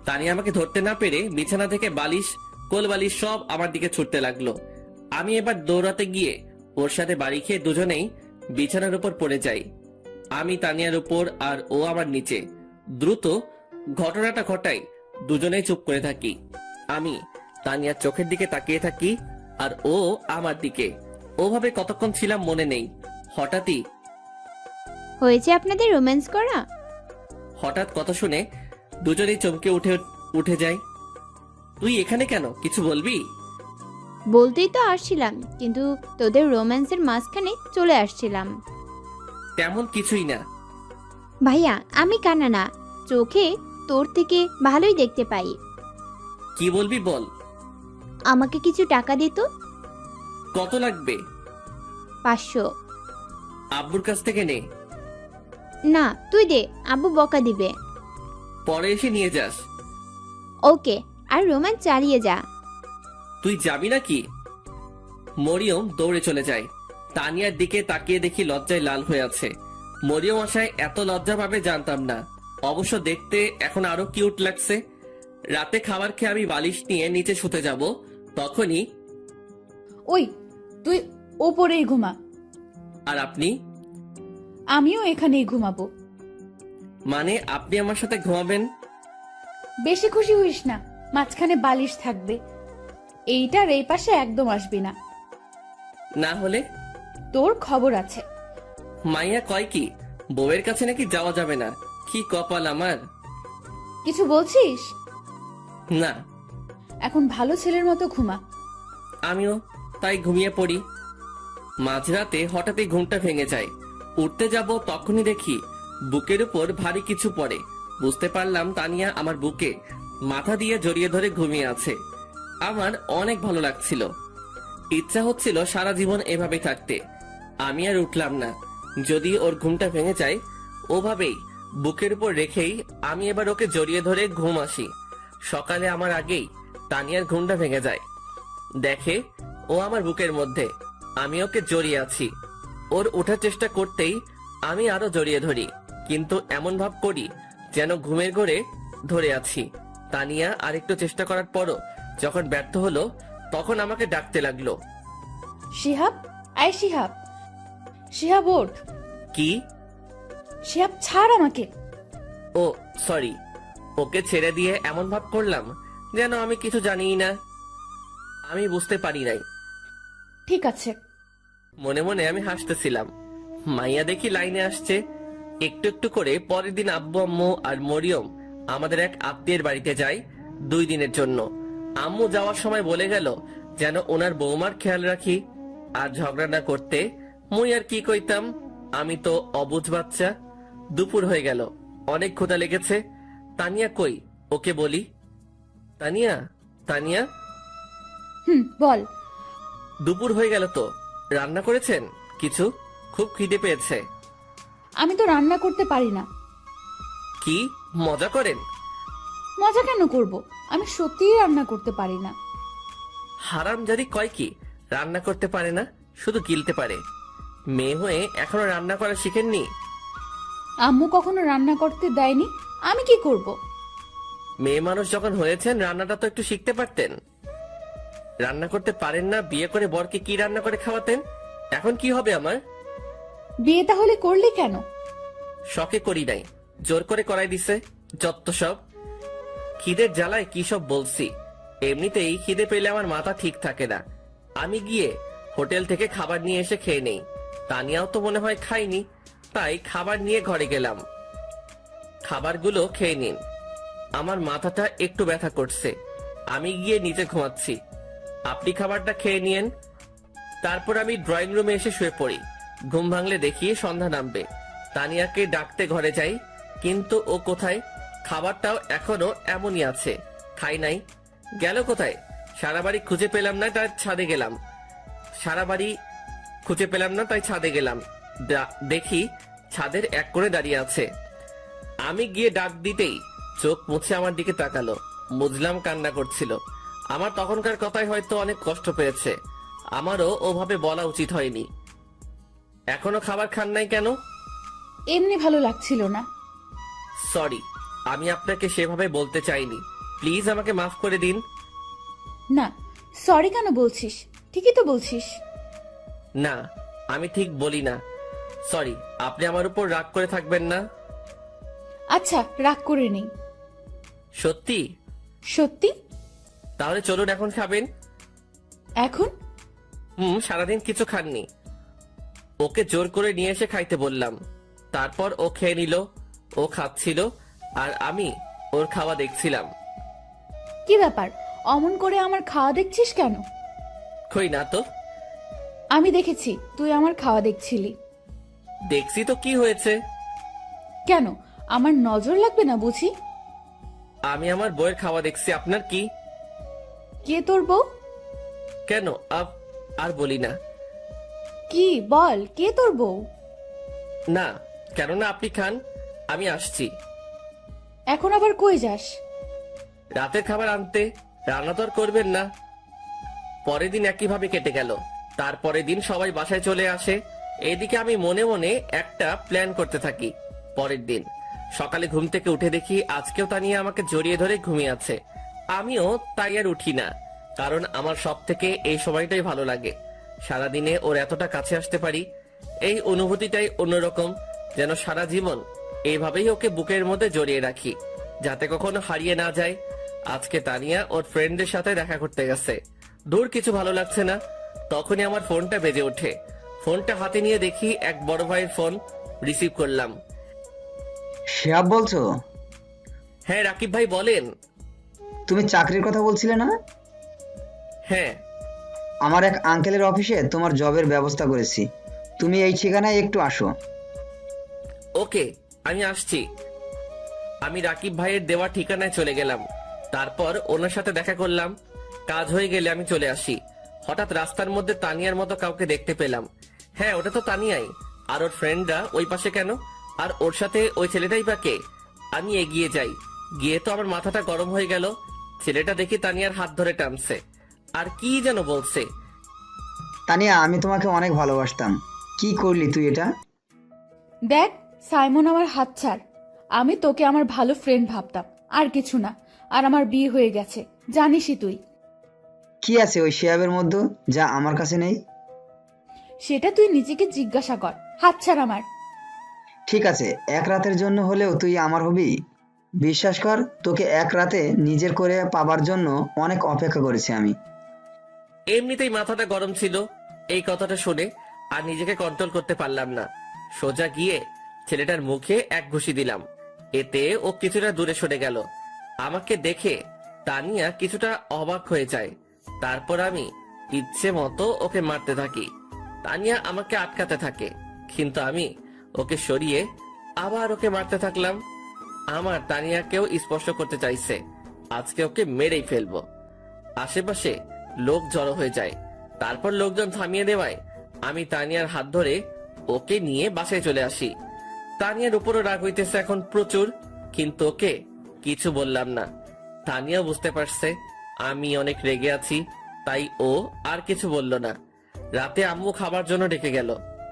তানিয়া আমাকে ধরতে না পেরে বিছানা থেকে বালিশ, কোল বালিশ সব আমার দিকে ছুটতে লাগলো। আমি এবার দৌড়াতে গিয়ে ওর সাথে বাড়ি খেয়ে দুজনেই বিছানার উপর পড়ে যাই। আমি তানিয়ার উপর আর ও আমার নিচে। দ্রুত ঘটনাটা ঘটাই, দুজনেই চুপ করে থাকি। আমি তানিয়ার চোখের দিকে তাকিয়ে থাকি আর ও আমার দিকে। ওভাবে কতক্ষণ ছিলাম মনে নেই। হঠাৎই হয়েছে আপনাদের রোম্যান্স করা? হঠাৎ কথা শুনে দুজনেই চমকে উঠে যাই। তুই এখানে কেন, কিছু বলবি? বলতেই তো আসছিলাম, কিন্তু তোদের রোম্যান্সের মাঝখানে চলে আসছিলাম। তেমন কিছুই না। ভাইয়া আমি কানা না, চোখে তোর থেকে ভালোই দেখতে পাই। কি বলবি বল। আমাকে কিছু টাকা দিত। কত লাগবে? 500। আব্বুর কাছ থেকে নে। না তুই দে, আব্বু বকা দিবে। পরে এসে নিয়ে যাস। ওকে, আর রোম্যান্স চালিয়ে যা। তুই যাবি নাকি? মরিয়ম দৌড়ে চলে যায়। তানিয়ার দিকে তাকিয়ে দেখি লজ্জায় লাল হয়ে আছে। মরিয়ম আসায় এত লজ্জা পাবে জানতাম না। অবশ্য দেখতে এখন আরো কিউট লাগছে। রাতে খাবার খেয়ে আমি বালিশ নিয়ে নিচে শুতে যাব, তখনই ওই তুই ওপরেই ঘুমা, আর আপনি? আমিও এখানেই ঘুমাবো। মানে আপনি আমার সাথে ঘুমাবেন? বেশি খুশি হইস না, মাঝখানে বালিশ থাকবে। এইটার এই পাশে একদম আসবি না, না হলে? তোর খবর আছে। মাইয়া কয় কি বউয়ের কাছে নাকি যাওয়া যাবে না? কি কপাল আমার। কিছু বলছিস? না। এখন ভালো ছেলের মতো ঘুমা। আমিও তাই ঘুমিয়ে পড়ি। মাঝরাতে হঠাৎই ঘুমটা ভেঙে যায়। উঠতে যাব তখনই দেখি বুকের উপর ভারী কিছু পড়ে। বুঝতে পারলাম তানিয়া আমার বুকে মাথা দিয়ে জড়িয়ে ধরে ঘুমিয়ে আছে। আমার অনেক ভালো লাগছিল। ইচ্ছা হচ্ছিল সারা জীবন এভাবে থাকতে। আমি আর উঠলাম না। যদি ওর ঘুমটা ভেঙে যায়, ওভাবেই বুকের উপর রেখেই আমি এবার ওকে জড়িয়ে ধরে ঘুম আসি। সকালে আমার আগেই তানিয়ার ঘুমটা ভেঙে যায়। দেখে ও আমার বুকের মধ্যে, আমি ওকে জড়িয়ে আছি। ওর ওঠার চেষ্টা করতেই আমি আরো জড়িয়ে ধরি, কিন্তু এমন ভাব করি যেন ঘুমের ঘোরে ধরে আছি। তানিয়া আরেকটু চেষ্টা করার পরও যখন ব্যর্থ হলো, তখন আমাকে ডাকতে লাগলো। শিহাব, আয় শিহাব, শিহাব ওঠ। কি? শিহাব ছাড় আমাকে। ও সরি। ওকে ছেড়ে দিয়ে এমন ভাব করলাম যেন আমি কিছু জানিই না। আমি বুঝতে পারি নাই। ঠিক আছে। মনে মনে আমি হাসতেছিলাম। মাইয়া দেখি লাইনে আসছে। একটু একটু করে পরের দিন আব্বু আম্মু আর মরিয়ম আমাদের এক আত্মীয়ের বাড়িতে যায় 2 দিনের জন্য। আম্মু যাওয়ার সময় বলে গেল যেন ওনার বৌমার খেয়াল রাখি আর ঝগড়া না করতে। মুই আর কি কইতাম, আমি তো অবুঝ বাচ্চা। দুপুর হয়ে গেল, অনেক ক্ষুধা লেগেছে। তানিয়া কই, ওকে বলি। তানিয়া, তানিয়া। বল। দুপুর হয়ে গেল তো, রান্না করেছেন কিছু? খুব খিদে পেয়েছে। আমি তো রান্না করতে পারি না। কি মজা করেন? মজা কেন করব, আমি সত্যিই রান্না করতে পারি না। হারামজাদি কয় কি রান্না করতে পারে না, শুধু গিলতে পারে। মেয়ে হয়ে এখনো রান্না করা শিখেননি? আম্মু কখনো রান্না করতে দেয়নি, আমি কি করব? মেয়ে মানুষ যখন হয়েছেন রান্নাটা তো একটু শিখতে পারতেন। রান্না করতে পারেন না, বিয়ে করে বরকে কি রান্না করে খাওয়াতেন? এখন কি হবে আমার? বিয়ে তাহলে করলি কেন? শখে করি নাই, জোর করে করাই দিছে। যত সব খিদের জ্বালায় কি সব বলছি। এমনিতেই খিদে পেলে আমার মাথা ঠিক থাকে না। আমি গিয়ে হোটেল থেকে খাবার নিয়ে এসে খেয়ে নেই। তানিয়াও তো মনে হয় খাইনি, তাই খাবার নিয়ে ঘরে গেলাম। খাবারগুলো খেয়ে নিন। আমার মাথাটা একটু ব্যথা করছে, আমি গিয়ে নিচে ঘুমাচ্ছি। আপনি খাবারটা খেয়ে নিয়েন। তারপর আমি ড্রয়িং রুমে এসে শুয়ে পড়ি। ঘুম ভাঙলে দেখি সন্ধ্যা নামবে। তানিয়াকে ডাকতে ঘরে যাই, কিন্তু ও কোথায়? খাবারটাও এখনো এমনই আছে, খাই নাই। গেল কোথায়? সারা বাড়ি খুঁজে পেলাম না, তাই ছাদে গেলাম। দেখি ছাদের এক কোণে দাঁড়িয়ে আছে। আমি গিয়ে ডাক দিতেই চোখ মুছে আমার দিকে তাকালো। বুঝলাম কান্না করছিল। আমার তখনকার কথাই হয়তো অনেক কষ্ট পেয়েছে। আমারও ওভাবে বলা উচিত হয়নি। এখনো খাবার খান নাই কেন? এমনি ভালো লাগছিল না। সরি, আমি আপনাকে সেভাবে বলতে চাইনি। প্লিজ আমাকে মাফ করে দিন। না, সরি কেন বলছিস? ঠিকই তো বলছিস। না, আমি ঠিক বলি না। সরি, আপনি আমার উপর রাগ করে থাকবেন না। আচ্ছা, রাগ করে নেই। সত্যি? সত্যি। তাহলে চলুন, এখন খাবেন। এখন? সারাদিন কিছু খাননি। ওকে জোর করে নিয়ে এসে খাইতে বললাম। তারপর ও খেয়ে নিল। ও খাচ্ছিল আর আমি ওর খাওয়া দেখছিলাম। কি ব্যাপার, অমন করে আমার খাওয়া দেখছিস কেন? কই না তো। আমি দেখেছি তুই আমার খাওয়া দেখছিলি। দেখছি তো, কি হয়েছে? কেন, আমার নজর লাগবে না বুঝি? আমি আমার বইয়ের খাওয়া দেখছি, আপনার কি? কে তোর বউ? কেন আর বলি না। কি বল, কে তোর বউ? না, কেননা আপনি খান, আমি আসছি। এখন আবার কই যাস? রাতের খাবার আনতে। রান্না তো আর করবেন না। পরের দিন একইভাবে কেটে গেল। তারপরের দিন সবাই বাসায় চলে আসে। এদিকে আমি মনে মনে একটা প্ল্যান করতে থাকি। পরের দিন সকালে ঘুম থেকে উঠে দেখি আজকেও তানিয়া আমাকে জড়িয়ে ধরে ঘুমিয়ে আছে। আমিও তাই আর উঠি না, কারণ আমার সব থেকে এই সময়টাই ভালো লাগে। সারাদিনে ওর এতটা কাছে আসতে পারি, এই অনুভূতিটাই অন্যরকম। যেন সারা জীবন এইভাবেই ওকে বুকের মধ্যে জড়িয়ে রাখি, যাতে কখনো হারিয়ে না যায়। আজকে তানিয়া ওর ফ্রেন্ডের সাথে দেখা করতে গেছে। দূর কিছু ভালো লাগছে না। তখনই আমার ফোনটা বেজে ওঠে। ফোনটা হাতে নিয়ে দেখি এক বড় ভাইয়ের ফোন। রিসিভ করলাম। শিহাব বলছো? হ্যাঁ রাকিব ভাই, বলেন। তুমি চাকরির কথা বলছিলে না? হ্যাঁ। আমার এক আঙ্কেলের অফিসে তোমার জবের ব্যবস্থা করেছি, তুমি এই ঠিকানায় একটু আসো। ওকে, আমি আসছি। আমি রাকিব ভাইয়ের দেওয়া ঠিকানায় চলে গেলাম। তারপর ওনার সাথে দেখা করলাম। কাজ হয়ে গেলে আমি চলে আসি। হঠাৎ রাস্তার মধ্যে তানিয়ার মতো কাউকে দেখতে পেলাম। হ্যাঁ, ওটা তো তানিয়াই। আর ওর ফ্রেন্ডরা ওই পাশে কেন? আর ওর সাথে ওই ছেলেটাই বা কে? আমি এগিয়ে যাই। গিয়ে তো আমার মাথাটা গরম হয়ে গেল। ছেলেটা দেখি তানিয়ার হাত ধরে টানছে আর কি যেন বলছে। তানিয়া, আমি তোমাকে অনেক ভালোবাসতাম, কি করলি তুই এটা? দেখ সাইমন, আমার হাত ছাড়। আমি তোকে আমার ভালো ফ্রেন্ড ভাবতাম, আর কিছু না। আর আমার বিয়ে হয়ে গেছে, জানিসই তুই। কি আছে ওই শিহাবের মধ্যে যা আমার কাছে নেই? সেটা তুই নিজেকে জিজ্ঞাসা কর। হাত ছাড় আমার। ঠিক আছে, এক রাতের জন্য হলেও তুই আমার হবি। বিশ্বাস কর, তোকে এক রাতে নিজের করে পাবার জন্য অনেক অপেক্ষা করেছি আমি। এমনিতেই মাথাটা গরম ছিল। এই কথাটা শুনে আর নিজেকে কন্ট্রোল করতে পারলাম না। সোজা গিয়ে ছেলেটার মুখে এক ঘুষি দিলাম। এতে ও কিছুটা দূরে সরে গেল। আমাকে দেখে তানিয়া কিছুটা অবাক হয়ে যায়। তারপর আমি ইচ্ছে মতো ওকে মারতে থাকি। তানিয়া আমাকে আটকাতে থাকে, কিন্তু আমি ওকে সরিয়ে আবার ওকে মারতে থাকলাম। আমার তানিয়াকেও স্পর্শ করতে চাইছে। আজকে ওকে মেরেই ফেলবো। আশেপাশে লোক জড়ো হয়ে যায়। তারপর লোকজন থামিয়ে দেওয়ায় আমি তানিয়ার হাত ধরে ওকে নিয়ে বাসায় চলে আসি। তানিয়ার উপরও রাগ হইতেছে এখন প্রচুর, কিন্তু ওকে কিছু বললাম না। তানিয়া বুঝতে পারছে আমি অনেক রেগে আছি, তাই ও আর কিছু বলল না। রাতে আম্মু খাবার জন্য ডেকে গেল,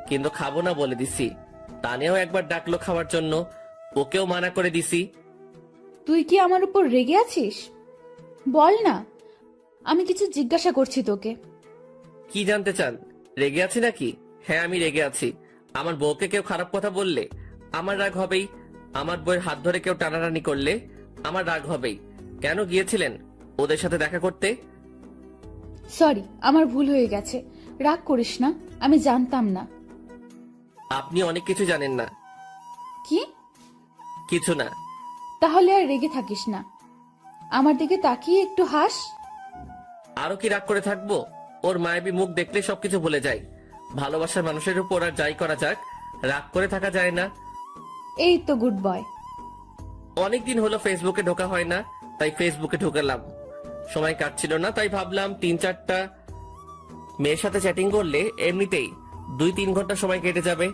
কিন্তু খাবো না বলে দিছি। তানিয়াও একবার ডাকলো খাওয়ার জন্য, ওকেও মানা করে দিছি। তুই কি আমার উপর রেগে আছিস? বল না, আমি কিছু জিজ্ঞাসা করছি তোকে। কি জানতে চান? রেগে আছি নাকি? হ্যাঁ, আমি রেগে আছি। আমার বউকে কেউ খারাপ কথা বললে আমার রাগ হবেই। আমার বউয়ের হাত ধরে কেউ টানাটানি করলে আমার রাগ হবেই। কেন গিয়েছিলেন ওদের সাথে দেখা করতে? সরি, আমার ভুল হয়ে গেছে। রাগ করিস না, আমি জানতাম না। আপনি অনেক কিছু জানেন না। কি? কিছু না। তাহলে আর রেগে থাকিস না। আমার দিকে তাকিয়ে একটু হাস। আরো কি রাগ করে থাকবো? ওর মায়াবী মুখ দেখলে সবকিছু ভুলে যাই। ভালোবাসার মানুষের উপর আর যাই করা যাক, রাগ করে থাকা যায় না। এই তো গুড বয়। অনেকদিন হলো ফেসবুকে ঢোকা হয় না, তাই ফেসবুকে ঢুকালাম। সময় কাটছিল না, তাই ভাবলাম 3-4টা মেয়ের সাথে চ্যাটিং করলে এমনিতেই 2-3 ঘন্টা সময় কেটে যাবে।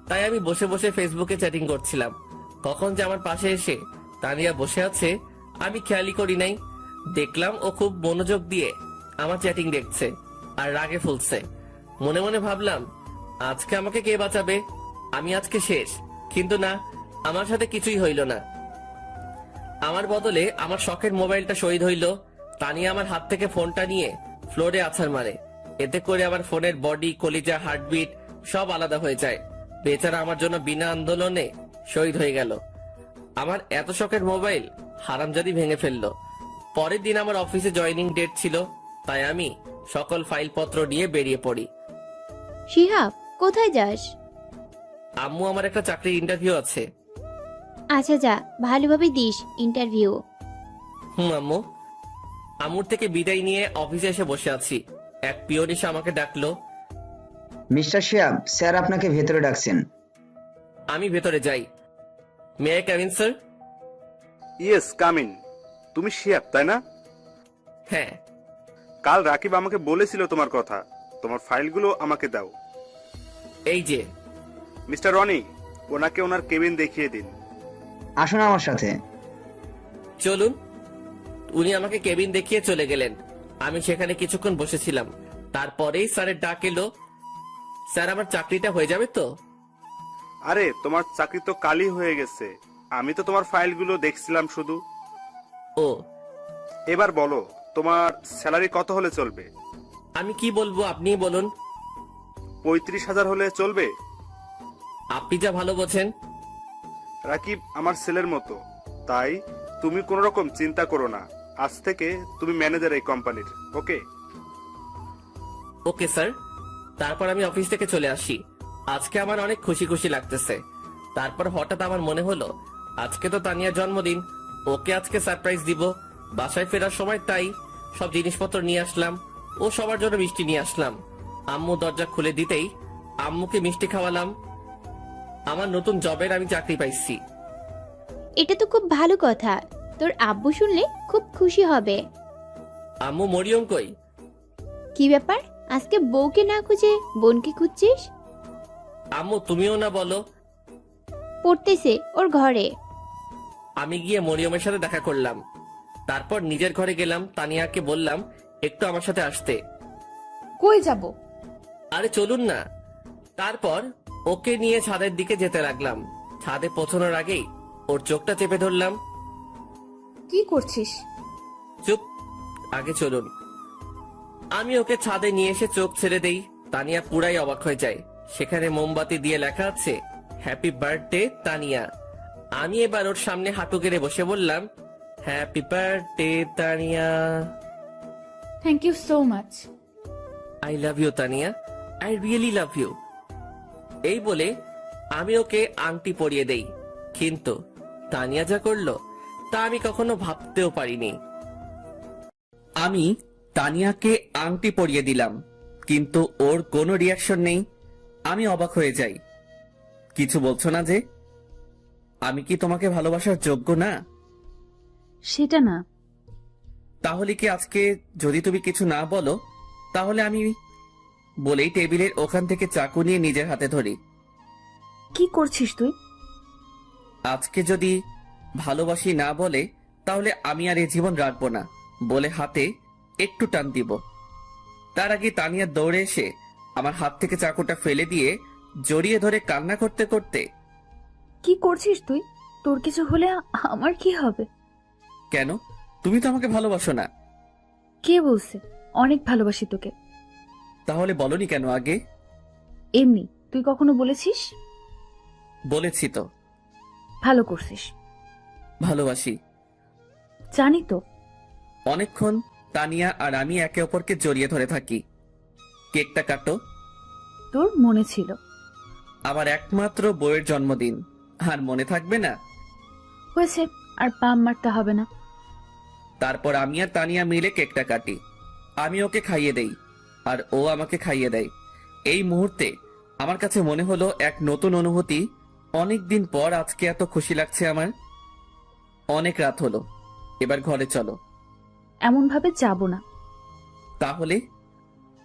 তাই আমি বসে বসে ফেসবুকে চ্যাটিং করছিলাম। কখন যে আমার পাশে এসে তানিয়া বসে আছে আমি খেয়ালই করি নাই। দেখলাম ও খুব মনোযোগ দিয়ে আমার চ্যাটিং দেখছে আর রাগে ফুলছে। মনে মনে ভাবলাম আজকে আমাকে কে বাঁচাবে, আমি আজকে শেষ। কিন্তু না, আমার সাথে কিছুই হইল না। আমার বদলে আমার শখের মোবাইলটা শহীদ হইল। তানিয়া আমার হাত থেকে ফোনটা নিয়ে ফ্লোরে আছাড় মারে। এতে করে আমার ফোনের বডি, কলিজা, হার্টবিট সব আলাদা হয়ে যায়। বেচারা আমার জন্য বিনা আন্দোলনে শহীদ হয়ে গেল। আমার এত শখের মোবাইল হারামজাদি ভেঙে ফেললো। পরের দিন আমার অফিসে জয়েনিং ডেট ছিল, তাই আমি সকল ফাইলপত্র নিয়ে বেরিয়ে পড়ি। শিহাব, কোথায় যাস? আম্মু, আমার একটা চাকরির ইন্টারভিউ আছে। আচ্ছা যা, ভালোভাবে দিস ইন্টারভিউ। আম্মু। আম্মুর থেকে বিদায় নিয়ে অফিসে এসে বসে আছি। এক পিয়ন এসে আমাকে ডাকলো। মিস্টার শিহাব, স্যার আপনাকে ভেতরে ডাকছেন। আমি ভেতরে যাই। May I come in sir? Yes, come in. তুমি শিয়াব, তাই না? হ্যাঁ। কাল রাকিব আমাকে বলেছিল তোমার কথা। তোমার ফাইলগুলো আমাকে দাও। এই যে। মিস্টার রনি, ওনাকে ওনার কেবিন দেখিয়ে দিন। আসুন আমার সাথে। চলুন। উনি আমাকে কেবিন দেখিয়ে চলে গেলেন। আমি সেখানে কিছুক্ষণ বসেছিলাম। তারপরেই স্যারের ডাক এলো। স্যার, আমার চাকরিটা হয়ে যাবে তো? আরে, তোমার চাকরি তো কালই হয়ে গেছে। আমি তো তোমার ফাইলগুলো দেখছিলাম শুধু। ও, এবার বলো, তোমার স্যালারি কত হলে চলবে? আমি কি বলবো আপনিই বলুন। 35,000 হলে চলবে? আপনি যা ভালো বোঝেন। রাকিব আমার ছেলের মতো, তাই তুমি কোনো রকম চিন্তা করো না। আজ থেকে তুমি ম্যানেজার এই কোম্পানির। ওকে? Okay sir. তারপর আমি অফিস থেকে চলে আসি। আজকে আমার অনেক খুশি খুশি লাগতেছে। তারপর হঠাৎ আমার মনে হলো আজকে তো তানিয়ার জন্মদিন, ওকে আজকে সারপ্রাইজ দিব। বাসায় ফেরার সময় তাই সব জিনিসপত্র নিয়ে আসলাম ও সবার জন্য মিষ্টি নিয়ে আসলাম। আম্মু দরজা খুলে দিতেই আম্মুকে মিষ্টি খাওয়ালাম। আমার নতুন জবের আমি চাকরি পাইছি। এটা তো খুব ভালো কথা, তোর আব্বু শুনলে খুব খুশি হবে। আম্মু, মরিয়ম কই? কি ব্যাপার, আজকে বউকে না খুঁজে বোনকে খুঁজছিস? আম্মু, তুমিও না বলো। পড়তেছে ওর ঘরে। আমি গিয়ে মরিয়মের সাথে দেখা করলাম। তারপর নিজের ঘরে গেলাম। তানিয়াকে বললাম একটু আমার সাথে আসতে। কই যাব? আরে চলুন না। তারপর ওকে নিয়ে ছাদের দিকে যেতে লাগলাম। ছাদে পৌঁছানোর আগেই ওর চোখটা চেপে ধরলাম। কি করছিস? চুপ, আগে চলুন। আমি ওকে ছাদে নিয়ে এসে চোখ ছেড়ে দেই। তানিয়া পুরাই অবাক হয়ে যায়। সেখানে মোমবাতি দিয়ে লেখা আছে হ্যাপি বার্থডে তানিয়া। আমি এবার ওর সামনে হাঁটু গেড়ে বসে বললাম happy birthday Tania. Thank you so much. I love you Tania, I really love you. এই বলে আমি ওকে আংটি পরিয়ে দেই। কিন্তু তানিয়া যা করলো তা আমি কখনো ভাবতেও পারিনি। আমি তানিয়াকে আংটি পরিয়ে দিলাম, কিন্তু ওর কোনো রিয়াকশন নেই। আমি অবাক হয়ে যাই। কিছু বলছো না যে? আমি কি তোমাকে ভালোবাসার যোগ্য না? সেটা না। তাহলে কি আজকে যদি তুমি কিছু না বলো তাহলে আমি বলেই টেবিলের ওখান থেকে চাকু নিয়ে নিজের হাতে ধরি। কি করছিস তুই? আজকে যদি ভালোবাসি না বলে তাহলে আমি আর এ জীবন রাখবো না বলে হাতে একটু টান দিব। তার আগে তানিয়া দৌড়ে এসে আমার হাত থেকে চাকুটা ফেলে দিয়ে জড়িয়ে ধরে কান্না করতে করতে, কি করছিস তুই? তোর কিছু হলে আমার কি হবে? কেন? তুমি তো আমাকে ভালোবাসো না। কে বলছে? অনেক ভালোবাসি তোকে। তাহলে বলনি কেন আগে? এমনি, তুই কখনো বলেছিস? বলেছি তো। ভালো করছিস। ভালোবাসি। জানি তো। অনেকক্ষণ তানিয়া আর আমি একে অপরকে জড়িয়ে ধরে থাকি। কেকটা কাটো। তোর মনে ছিল। আমার একমাত্র বউয়ের জন্মদিন, আর মনে থাকবে না? হয়েছে, আর পাম মারতে হবে না। তারপর আমি আর তানিয়া মিলে কেকটা কাটি। আমি ওকে খাইয়ে দেই আর ও আমাকে খাইয়ে দেয়। এই মুহূর্তে আমার কাছে মনে হলো এক নতুন অনুভূতি। অনেক দিন পর আজকে এত খুশি লাগছে আমার। অনেক রাত হলো, এবার ঘরে চলো। এমন ভাবে যাব না। তাহলে?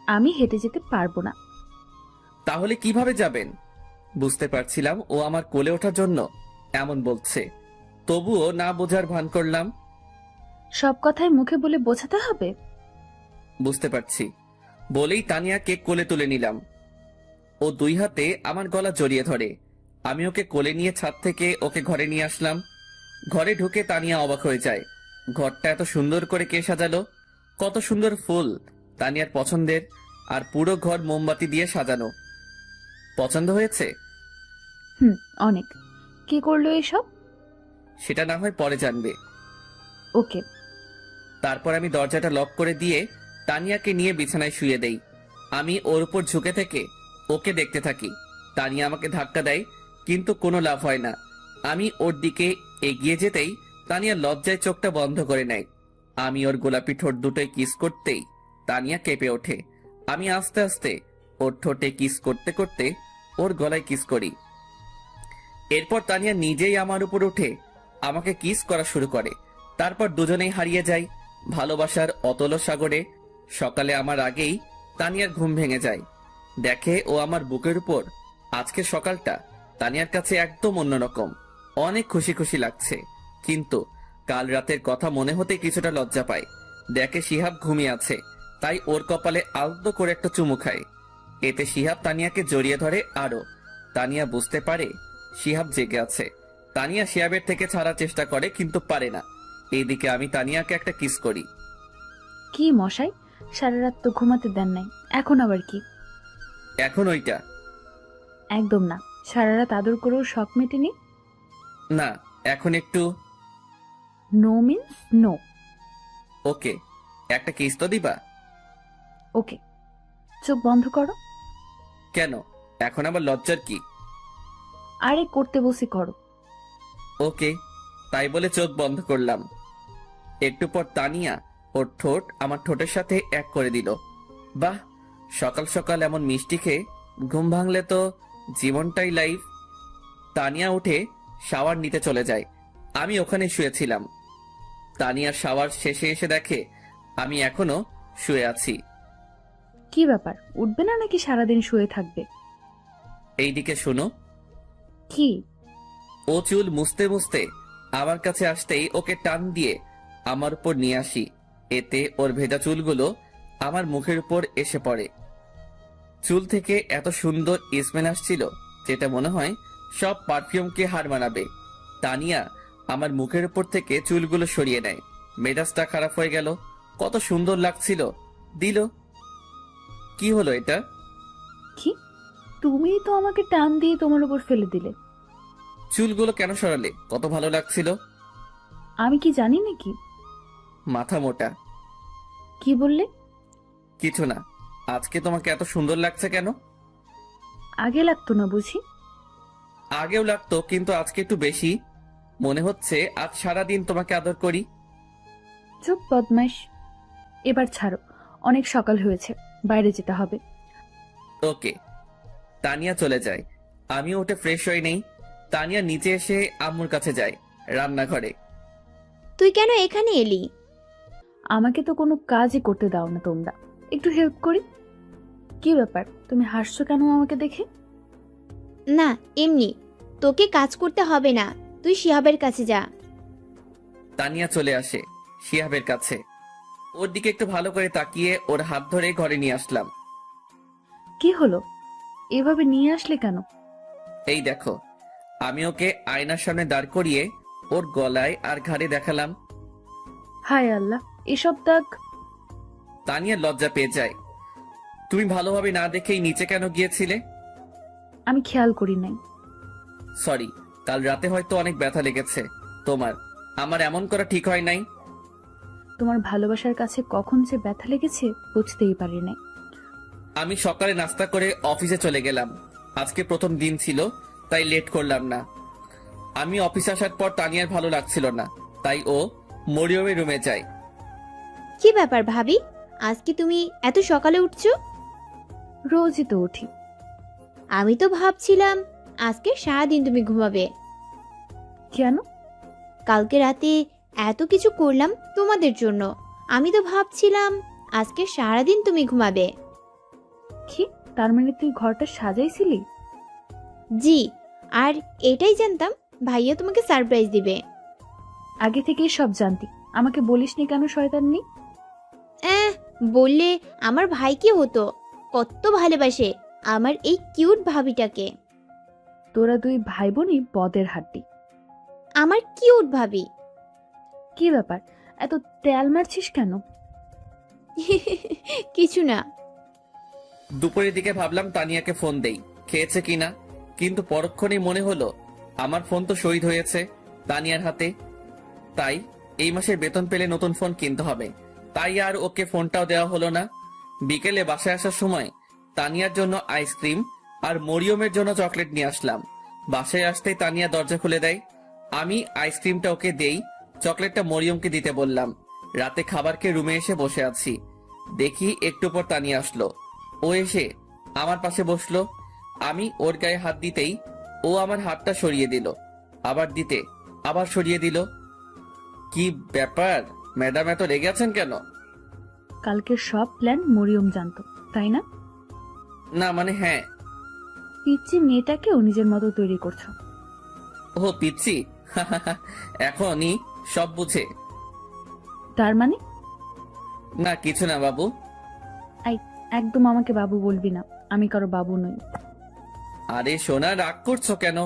আমি হেঁটে যেতে পারবো না। তাহলে কিভাবে যাবেন? বুঝতে পারছিলাম ও আমার কোলে ওঠার জন্য এমন বলছে, তবুও না বোঝার ভান করলাম। সব কথাই মুখে বলে বোঝাতে হবে? বুঝতে পারছি বলেই তানিয়া কেক কোলে তুলে নিলাম। ও দুই হাতে আমার গলা জড়িয়ে ধরে। আমি ওকে কোলে নিয়ে ছাদ থেকে ওকে ঘরে নিয়ে আসলাম। ঘরে ঢুকে তানিয়া অবাক হয়ে যায়। ঘরটা এত সুন্দর করে কে সাজালো! কত সুন্দর ফুল, তানিয়ার পছন্দের, আর পুরো ঘর মোমবাতি দিয়ে সাজানো। পছন্দ হয়েছে? অনেক। কে করলো এসব? সেটা না হয় পরে জানবে। ওকে। তারপর আমি দরজাটা লক করে দিয়ে তানিয়াকে নিয়ে বিছানায় শুয়ে দেই। আমি ওর উপর ঝুঁকে থেকে ওকে দেখতে থাকি। তানিয়া আমাকে ধাক্কা দেয়, কিন্তু কোনো লাভ হয় না। আমি ওর দিকে এগিয়ে যেতেই তানিয়া লজ্জায় চোখটা বন্ধ করে নেয়। আমি ওর গোলাপি ঠোঁট দুটোই কিস করতেই তানিয়া কেঁপে ওঠে আমি আস্তে আস্তে ওর ঠোঁটে কিস করতে করতে ওর গলায় কিস করি। এরপর তানিয়া নিজেই আমার উপর উঠে আমাকে কিস করা শুরু করে। তারপর দুজনেই হারিয়ে যাই ভালোবাসার অতল সাগরে। সকালে আমার আগেই তানিয়ার ঘুম ভেঙে যায়। দেখে ও আমার বুকের উপর। আজকের সকালটা তানিয়ার কাছে একদম অন্যরকম। অনেক খুশি খুশি লাগছে, কিন্তু কাল রাতের কথা মনে হতে কিছুটা লজ্জা পায়। দেখে শিহাব ঘুমিয়ে আছে, তাই ওর কপালে আলতো করে একটা চুমু খায়। এতে শিহাব তানিয়াকে জড়িয়ে ধরে আরো। তানিয়া বুঝতে পারে শিহাব জেগে আছে। তানিয়া শিহাবের থেকে ছাড়ার চেষ্টা করে, কিন্তু পারে না। এইদিকে আমি তানিয়াকে একটা কিস করি। কি মশাই, সারা রাত তো ঘুমাতে দেন নাই, এখন আবার কি? এখন ওইটা একদম না, সারা রাত আদর করেও শখ মেটেনি। না, এখন একটু। No means no. ওকে, একটা কিস তো দিবা? ওকে, চোখ বন্ধ করো। কেন, এখন আবার লজ্জার কি? আরে করতে বসে করো। ওকে, তাই বলে চোখ বন্ধ করলাম। একটু পর তানিয়া ওর ঠোঁট আমার ঠোঁটের সাথে এক করে দিল। বাহ, সকাল সকাল এমন মিষ্টি খেয়ে ঘুম ভাঙলে তো জীবনটাই লাইফ। তানিয়া উঠে শাওয়ার নিতে চলে যায়। আমি ওখানে শুয়েছিলাম। তানিয়ার শাওয়ার শেষে এসে দেখে আমি এখনো শুয়ে আছি। কি ব্যাপার, উঠবে না নাকি সারাদিন শুয়ে থাকবে? এইদিকে শোনো। কি? ও চুল মুছতে মুছতে আমার কাছে আসতেই ওকে টান দিয়ে আমার উপর নিয়ে আসি। এতে ওর ভেজা চুলগুলো আমার মুখের উপর এসে পড়ে। চুল থেকে এত সুন্দর স্মেল আসছিল, যেটা মনে হয় সব পারফিউমকে হার মানাবে। তানিয়া আমার মুখের উপর থেকে চুলগুলো সরিয়ে নেয়। মেজাজটা খারাপ হয়ে গেল। কত সুন্দর লাগছিল দিল। কি হলো এটা? কি? তুমি তো আমাকে টান দিয়ে তোমার উপর ফেলে দিলে। চুলগুলো কেন সরালে? কত ভালো লাগছিল। আমি কি জানি নাকি? মাথা মোটা। কি বললে? কিছু না। আজকে তোমাকে এত সুন্দর লাগছে কেন? আগে লাগতো না বুঝি? আগেও লাগতো, কিন্তু আজকে একটু বেশি। মনে হচ্ছে আজ সারাদিন তোমাকে আদর করি। চুপ বদমাইশ। এবার ছাড়ো, অনেক সকাল হয়েছে, বাইরে যেতে হবে। ওকে। তানিয়া চলে যায়। আমিও উঠে ফ্রেশ হয়ে নেই। তানিয়া নিচে এসে আম্মুর কাছে যায়, রান্নাঘরে। তুই কেন এখানে এলি? আমাকে তো কোনো কাজই করতে দাও না তোমরা, একটু হেল্প করি। কি ব্যাপার, তুমি হাসছো কেন আমাকে দেখে? না, এমনি। তোকে কাজ করতে হবে না, তুই শিহাবের কাছে যা। তানিয়া চলে আসে শিহাবের কাছে। ওর দিকে একটু ভালো করে তাকিয়ে ওর হাত ধরে ঘরে নিয়ে আসলাম। কি হলো, এভাবে নিয়ে আসলে কেন? এই দেখো, আমি ওকে আয়নার সামনে দাঁড় করিয়ে ওর গলায় আর ঘাড়ে দেখালাম। হায় আল্লাহ, এসব দাগ! তানিয়া লজ্জা পেয়ে যায়। তুমি ভালোভাবে না দেখেই নিচে কেন গিয়েছিলে? আমি খেয়াল করি নাই। সরি, কাল রাতে হয়তো অনেক ব্যথা লেগেছে তোমার। আমার এমন করা ঠিক হয় নাই। তোমার ভালোবাসার কাছে কখন যে ব্যথা লেগেছে বুঝতেই পারি নাই। আমি সকালে নাস্তা করে অফিসে চলে গেলাম। আজকে প্রথম দিন ছিল, তাই লেট করলাম না। আমি অফিসে আসার পর তানিয়ার ভালো লাগছিল না, তাই ও মরিয়মের রুমে যায়। কি ব্যাপার ভাবি, আজকে তুমি এত সকালে উঠছো? রোজই তো উঠি। আমি তো ভাবছিলাম আজকে সারাদিন তুমি ঘুমাবে। কেন? কালকে রাতে এত কিছু করলাম তোমাদের জন্য, আমি তো ভাবছিলাম আজকে সারাদিন তুমি ঘুমাবে। কি, তার মানে তুই ঘরটা সাজাইছিলি? জি, আর এটাই জানতাম ভাইয়া তোমাকে সারপ্রাইজ দিবে। আগে থেকেই সব জানতি, আমাকে বলিসনি কেন শয়তাননি? বললে আমার ভাই কি হতো, কত ভালোবাসে আমার এই কিউট ভাবিটাকে। তোরা দুই ভাই বোনই বদের হাড্ডি। আমার কিউট ভাবি। কি ব্যাপার, এত তেল মারছিস কেন? কিছু না। দুপুরের দিকে ভাবলাম তানিয়াকে ফোন দেই, খেয়েছে কিনা, কিন্তু পরক্ষণেই মনে হলো আমার ফোন তো শহীদ হয়েছে তানিয়ার হাতে। তাই এই মাসের বেতন পেলে নতুন ফোন কিনতে হবে। তাই আর ওকে ফোনটাও দেওয়া হলো না। বিকেলে বাসায় আসার সময় তানিয়ার জন্য আইসক্রিম আর মরিয়মের জন্য চকলেট নিয়ে আসলাম। বাসায় আসতেই তানিয়া দরজা খুলে দেয়। আমি আইসক্রিমটা ওকে দেই, চকলেটটা মরিয়মকে দিতে বললাম। রাতে খাবার খেয়ে রুমে এসে বসে আছি। দেখি একটু পর তানিয়া আসলো। ও এসে আমার পাশে বসলো। আমি ওর গায়ে হাত দিতেই ও আমার হাতটা সরিয়ে দিল, আবার দিতে আবার সরিয়ে দিল। কি ব্যাপার ম্যাডাম, এত রেগে আছেন কেন? কালকের সব প্ল্যান মরিয়ম জানতো, তাই না? না মানে হ্যাঁ। পিচ্ছি মেয়েটাকেও নিজের মতো তৈরি করছো। ও পিচ্ছি, এখনই সব বুঝে। তার মানে? না কিছু না বাবু। একদম আমাকে বাবু বলবি না, আমি কারো বাবু নই। আরে সোনা, রাগ করছো কেন?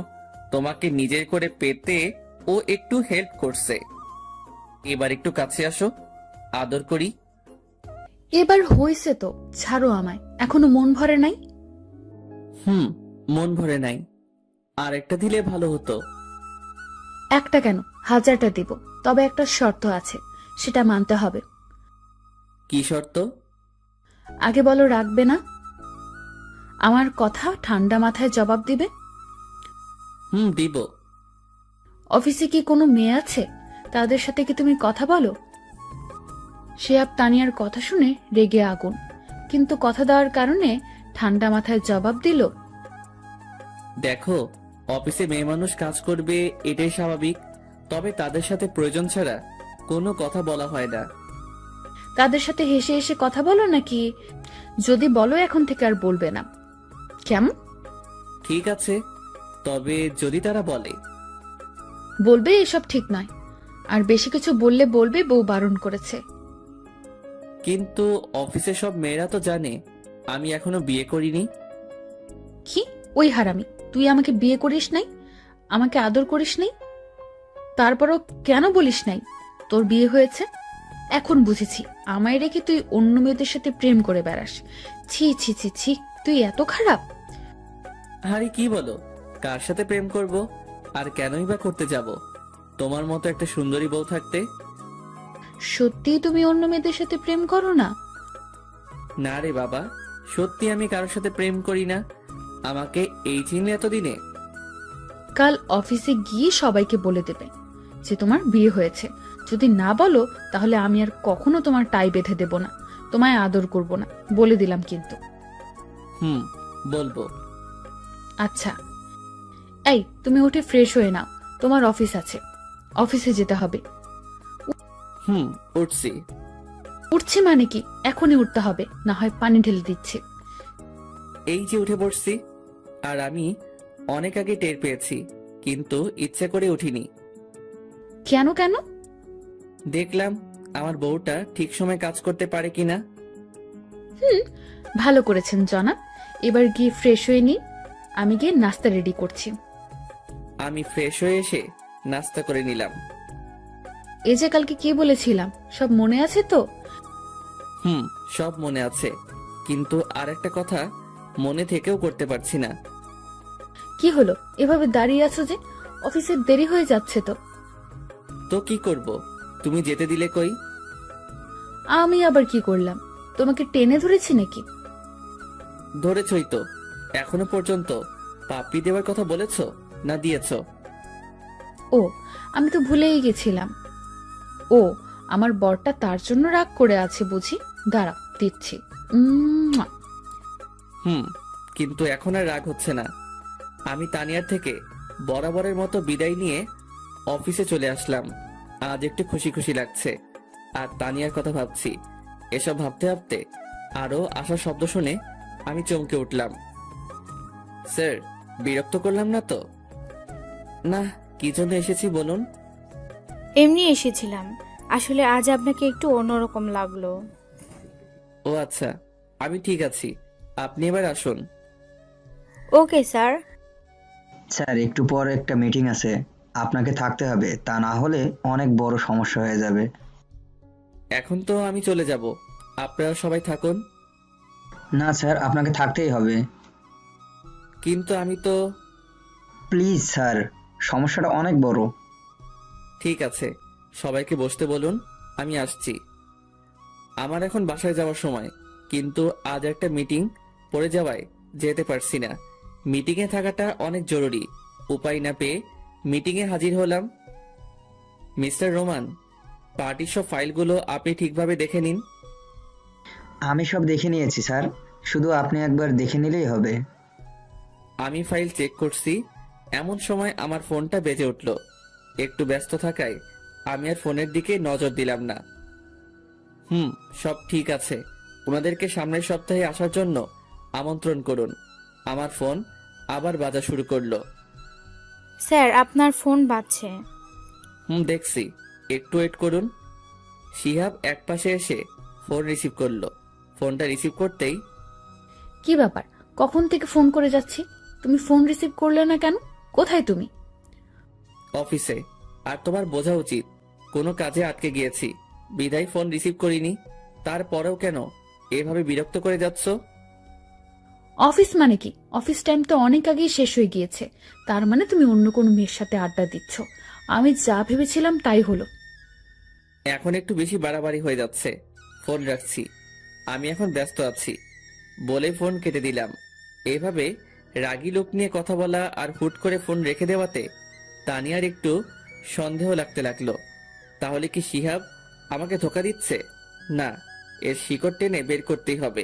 তোমাকে নিজের করে পেতে ও একটু হেল্প করছে। এবার একটু কাছে আসো, আদর করি। এবার হয়েছে তো, ছাড়ো আমায়, এখনো মন ভরে নাই। মন ভরে নাই, আর একটা দিলে ভালো হতো। একটা কেন, 1000টা দিব, তবে একটা শর্ত আছে, সেটা মানতে হবে। কি শর্ত? আগে বলো, রাখবে না? আমার কথা ঠান্ডা মাথায় জবাব দিবে। দিব। অফিসে কি কোনো মেয়ে আছে? তাদের সাথে কি তুমি কথা বলো? শিহাব তানিয়ার কথা শুনে রেগে আগুন, কিন্তু কথা দেওয়ার কারণে ঠান্ডা মাথায় জবাব দিল, দেখো, অফিসে মেয়ে মানুষ কাজ করবে, এটাই স্বাভাবিক। তবে তাদের সাথে প্রয়োজন ছাড়া কোনো কথা বলা হয় না। তাদের সাথে হেসে হেসে কথা বলো নাকি? যদি বলো এখন থেকে আর বলবে না, কেমন? ঠিক আছে, তবে যদি তারা বলে। বলবে এসব ঠিক নয়, আর বেশি কিছু বললে বলবে বউ বারণ করেছে। কিন্তু অফিসে সব মেয়েরা তো জানে আমি এখনো বিয়ে করিনি। কি? ওই হারামি, তুই আমাকে বিয়ে করিস নাই, আমাকে আদর করিস নাই, তারপরও কেন বলিস নাই তোর বিয়ে হয়েছে? এখন বুঝেছি, আমায় রেখে তুই অন্য মেয়েদের সাথে প্রেম করে বেড়াস। ছি ছি ছি ছি, তুই এত খারাপ। আরে কি বলো, কার সাথে প্রেম করব? আর কেনই বা করতে যাব তোমার মতো একটা সুন্দরী বউ থাকতে? সত্যিই তুমি অন্য মেয়েদের সাথে প্রেম করো না? না রে বাবা, সত্যি আমি কারোর সাথে প্রেম করি না। আমাকে এই চিনলে এতদিনে? কাল অফিসে গিয়ে সবাইকে বলে দেবে যে তোমার বিয়ে হয়েছে। যদি না বলো তাহলে আমি আর কখনো তোমার টাই বেঁধে দেব না, তোমায় আদর করব না, বলে দিলাম কিন্তু। বলবো। আচ্ছা, এই তুমি উঠে ফ্রেশ হয়ে নাও, তোমার অফিস আছে, অফিসে যেতে হবে। উঠছি। উঠছি মানে কি? এখনই উঠতে হবে, না হয় পানি ঢেলে দিচ্ছি। এই যে উঠে পড়ছি, আর আমি অনেক আগে টের পেয়েছি, কিন্তু ইচ্ছে করে উঠিনি। কেন কেন? দেখলাম আমার বউটা ঠিক সময় কাজ করতে পারে কিনা। ভালো করেছেন জনাব, এবার গিয়ে ফ্রেশ হয়ে নিন, আমি গিয়ে নাস্তা রেডি করছি। আমি ফ্রেশ হয়ে এসে নাস্তা করে নিলাম। এই যে কালকে কি বলেছিলাম, সব মনে আছে তো? সব মনে আছে, কিন্তু আর একটা কথা মনে থেকেও করতে পারছি না। কি হলো, এভাবে দাঁড়িয়ে আছো যে? অফিসের দেরি হয়ে যাচ্ছে তো। তো কি করব, তুমি যেতে দিলে কই? আমি আবার কি করলাম? তোমাকে টেনে ধরেছি নাকি? ধরেছই তো। এখনো পর্যন্ত পাপ্পি দেওয়ার কথা বলেছো না দিয়েছো? ও, আমি তো ভুলেই গেছিলাম। ও, আমার বরটা তার জন্য রাগ করে আছে বুঝি? দাঁড়া, দিচ্ছি। উম্মুয়া। কিন্তু এখন আর রাগ হচ্ছে না। আমি তানিয়ার থেকে বরাবরের মতো বিদায় নিয়ে অফিসে চলে আসলাম। আজ একটু খুশি খুশি লাগছে, আর তানিয়ার কথা ভাবছি। এসব ভাবতে ভাবতে আরো আসার শব্দ শুনে আমি চমকে উঠলাম। স্যার, বিরক্ত করলাম না তো? না, কি জন্য এসেছি বলুন? এমনি এসেছিলাম, আসলে আজ আপনাকে একটু অন্যরকম লাগলো। ও আচ্ছা, আমি ঠিক আছি, আপনি এবার আসুন। Okay sir. স্যার, একটু পর একটা মিটিং আছে, আপনাকে থাকতে হবে, তা না হলে অনেক বড় সমস্যা হয়ে যাবে। এখন তো আমি চলে যাব, আপনারা সবাই থাকুন। না স্যার, আপনাকে থাকতেই হবে। কিন্তু আমি তো। প্লিজ স্যার, সমস্যাটা অনেক বড়। ঠিক আছে, সবাইকে বসতে বলুন, আমি আসছি। আমার এখন বাসায় যাওয়ার সময়, কিন্তু আজ একটা মিটিং পড়ে যাওয়ায় যেতে পারছি না। মিটিংয়ে থাকাটা অনেক জরুরি, উপায় না পেয়ে মিটিংয়ে হাজির হলাম। মিস্টার রোমান, পার্টির সব ফাইলগুলো আপনি ঠিকভাবে দেখে নিন। আমি সব দেখে নিয়েছি স্যার, শুধু আপনি একবার দেখে নিলেই হবে। আমি ফাইল চেক করছি, এমন সময় আমার ফোনটা বেজে উঠল। একটু ব্যস্ত থাকায় আমি আর ফোনের দিকে নজর দিলাম না। সব ঠিক আছে, ওনাদেরকে সামনের সপ্তাহে আসার জন্য আমন্ত্রণ করুন। আমার ফোন আবার বাজা শুরু করলো। স্যার আপনার ফোন বাজছে। দেখছি, একটু ওয়েট করুন। শিহাব একপাশে এসে ফোন রিসিভ করলো। ফোনটা রিসিভ করতেই, কি ব্যাপার, কখন থেকে ফোন করে যাচ্ছি, তুমি ফোন রিসিভ করলে না কেন? কোথায় তুমি? অফিসে। আর তোমার বোঝা উচিত কোনো কাজে আটকে গিয়েছি, বিদায় ফোন রিসিভ করিনি। তারপরেও কেন এভাবে বিরক্ত করে যাচ্ছ? অফিস মানে কি? অফিস টাইম তো অনেক আগেই শেষ হয়ে গিয়েছে। তার মানে তুমি অন্য কোনো মেয়ের সাথে আড্ডা দিচ্ছ। আমি যা ভেবেছিলাম তাই হলো। এখন একটু বেশি বাড়াবাড়ি হয়ে যাচ্ছে, ফোন রাখছি, আমি এখন ব্যস্ত আছি বলে ফোন কেটে দিলাম। এভাবে রাগী লোক নিয়ে কথা বলা আর হুট করে ফোন রেখে দেওয়াতে তানিয়ার একটু সন্দেহ লাগতে লাগলো। তাহলে কি শিহাব আমাকে ধোকা দিচ্ছে? না, এর শিকড় টেনে বের করতেই হবে।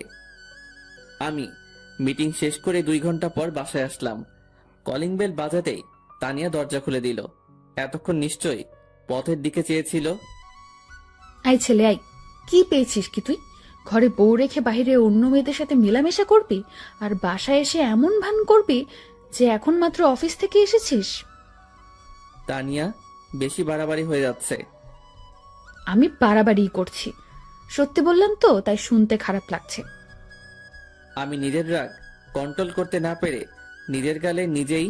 আমি মিটিং শেষ করে 2 ঘন্টা পর বাসায় আসলাম। কলিং বেল বাজাতেই তানিয়া দরজা খুলে দিল। এতক্ষণ নিশ্চয়ই পথের দিকে চেয়েছিল। আই ছেলে আই, কি পেয়েছিস কি তুই? ঘরে বউ রেখে বাইরে অন্য মেয়েদের সাথে মেলামেশা করবি, আর বাসায় এসে এমন ভান করবি যে এখন মাত্র অফিস থেকে এসেছিস? তানিয়া, বেশি বাড়াবাড়ি হয়ে যাচ্ছে। আমি বাড়াবাড়িই করছি, সত্যি বললাম তো, তাই শুনতে খারাপ লাগছে। আমি নিজের রাগ কন্ট্রোল করতে না পেরে নিজের গালে নিজেই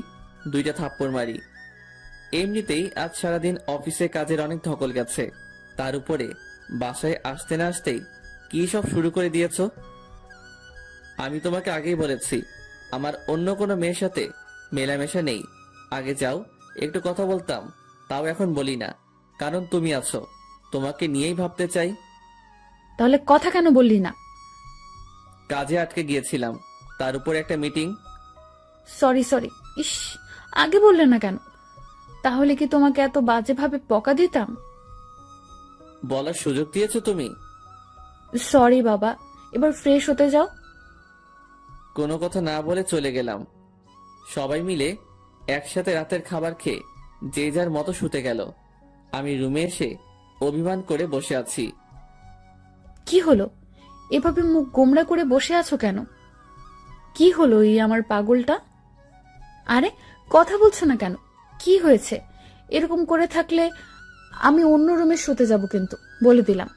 2টা থাপ্পড় মারি। এমনিতেই আজ সারাদিন অফিসে কাজের অনেক ধকল গেছে, তার উপরে বাসায় আসতে না আসতেই কি সব শুরু করে দিয়েছো। আমি তোমাকে আগেই বলেছি আমার অন্য কোনো মেয়ের সাথে মেলামেশা নেই। আগে যাও, একটু কথা বলতাম, তাও এখন বলি না, কারণ তুমি আছো, তোমাকে নিয়েই ভাবতে চাই। তাহলে কথা কেন বললি না? কাজে আটকে গিয়েছিলাম, তার উপর একটা মিটিং। সরি সরি, ইস, আগে বললে না কেন? তাহলে কি তোমাকে এত বাজেভাবে বকা দিতাম? বলার সুযোগ দিয়েছো তুমি। সরি বাবা, এবার ফ্রেশ হতে যাও। কোনো কথা না বলে চলে গেলাম। সবাই মিলে একসাথে রাতের খাবার খেয়ে যে যার মতো শুতে গেল। আমি রুমে এসে অভিমান করে বসে আছি। কি হলো? এভাবে মুখ গোমড়া করে বসে আছো কেন? কি হলো এই আমার পাগলটা? আরে কথা বলছো না কেন? কি হয়েছে? এরকম করে থাকলে আমি অন্য রুমে শুতে যাব, কিন্তু বলে দিলাম।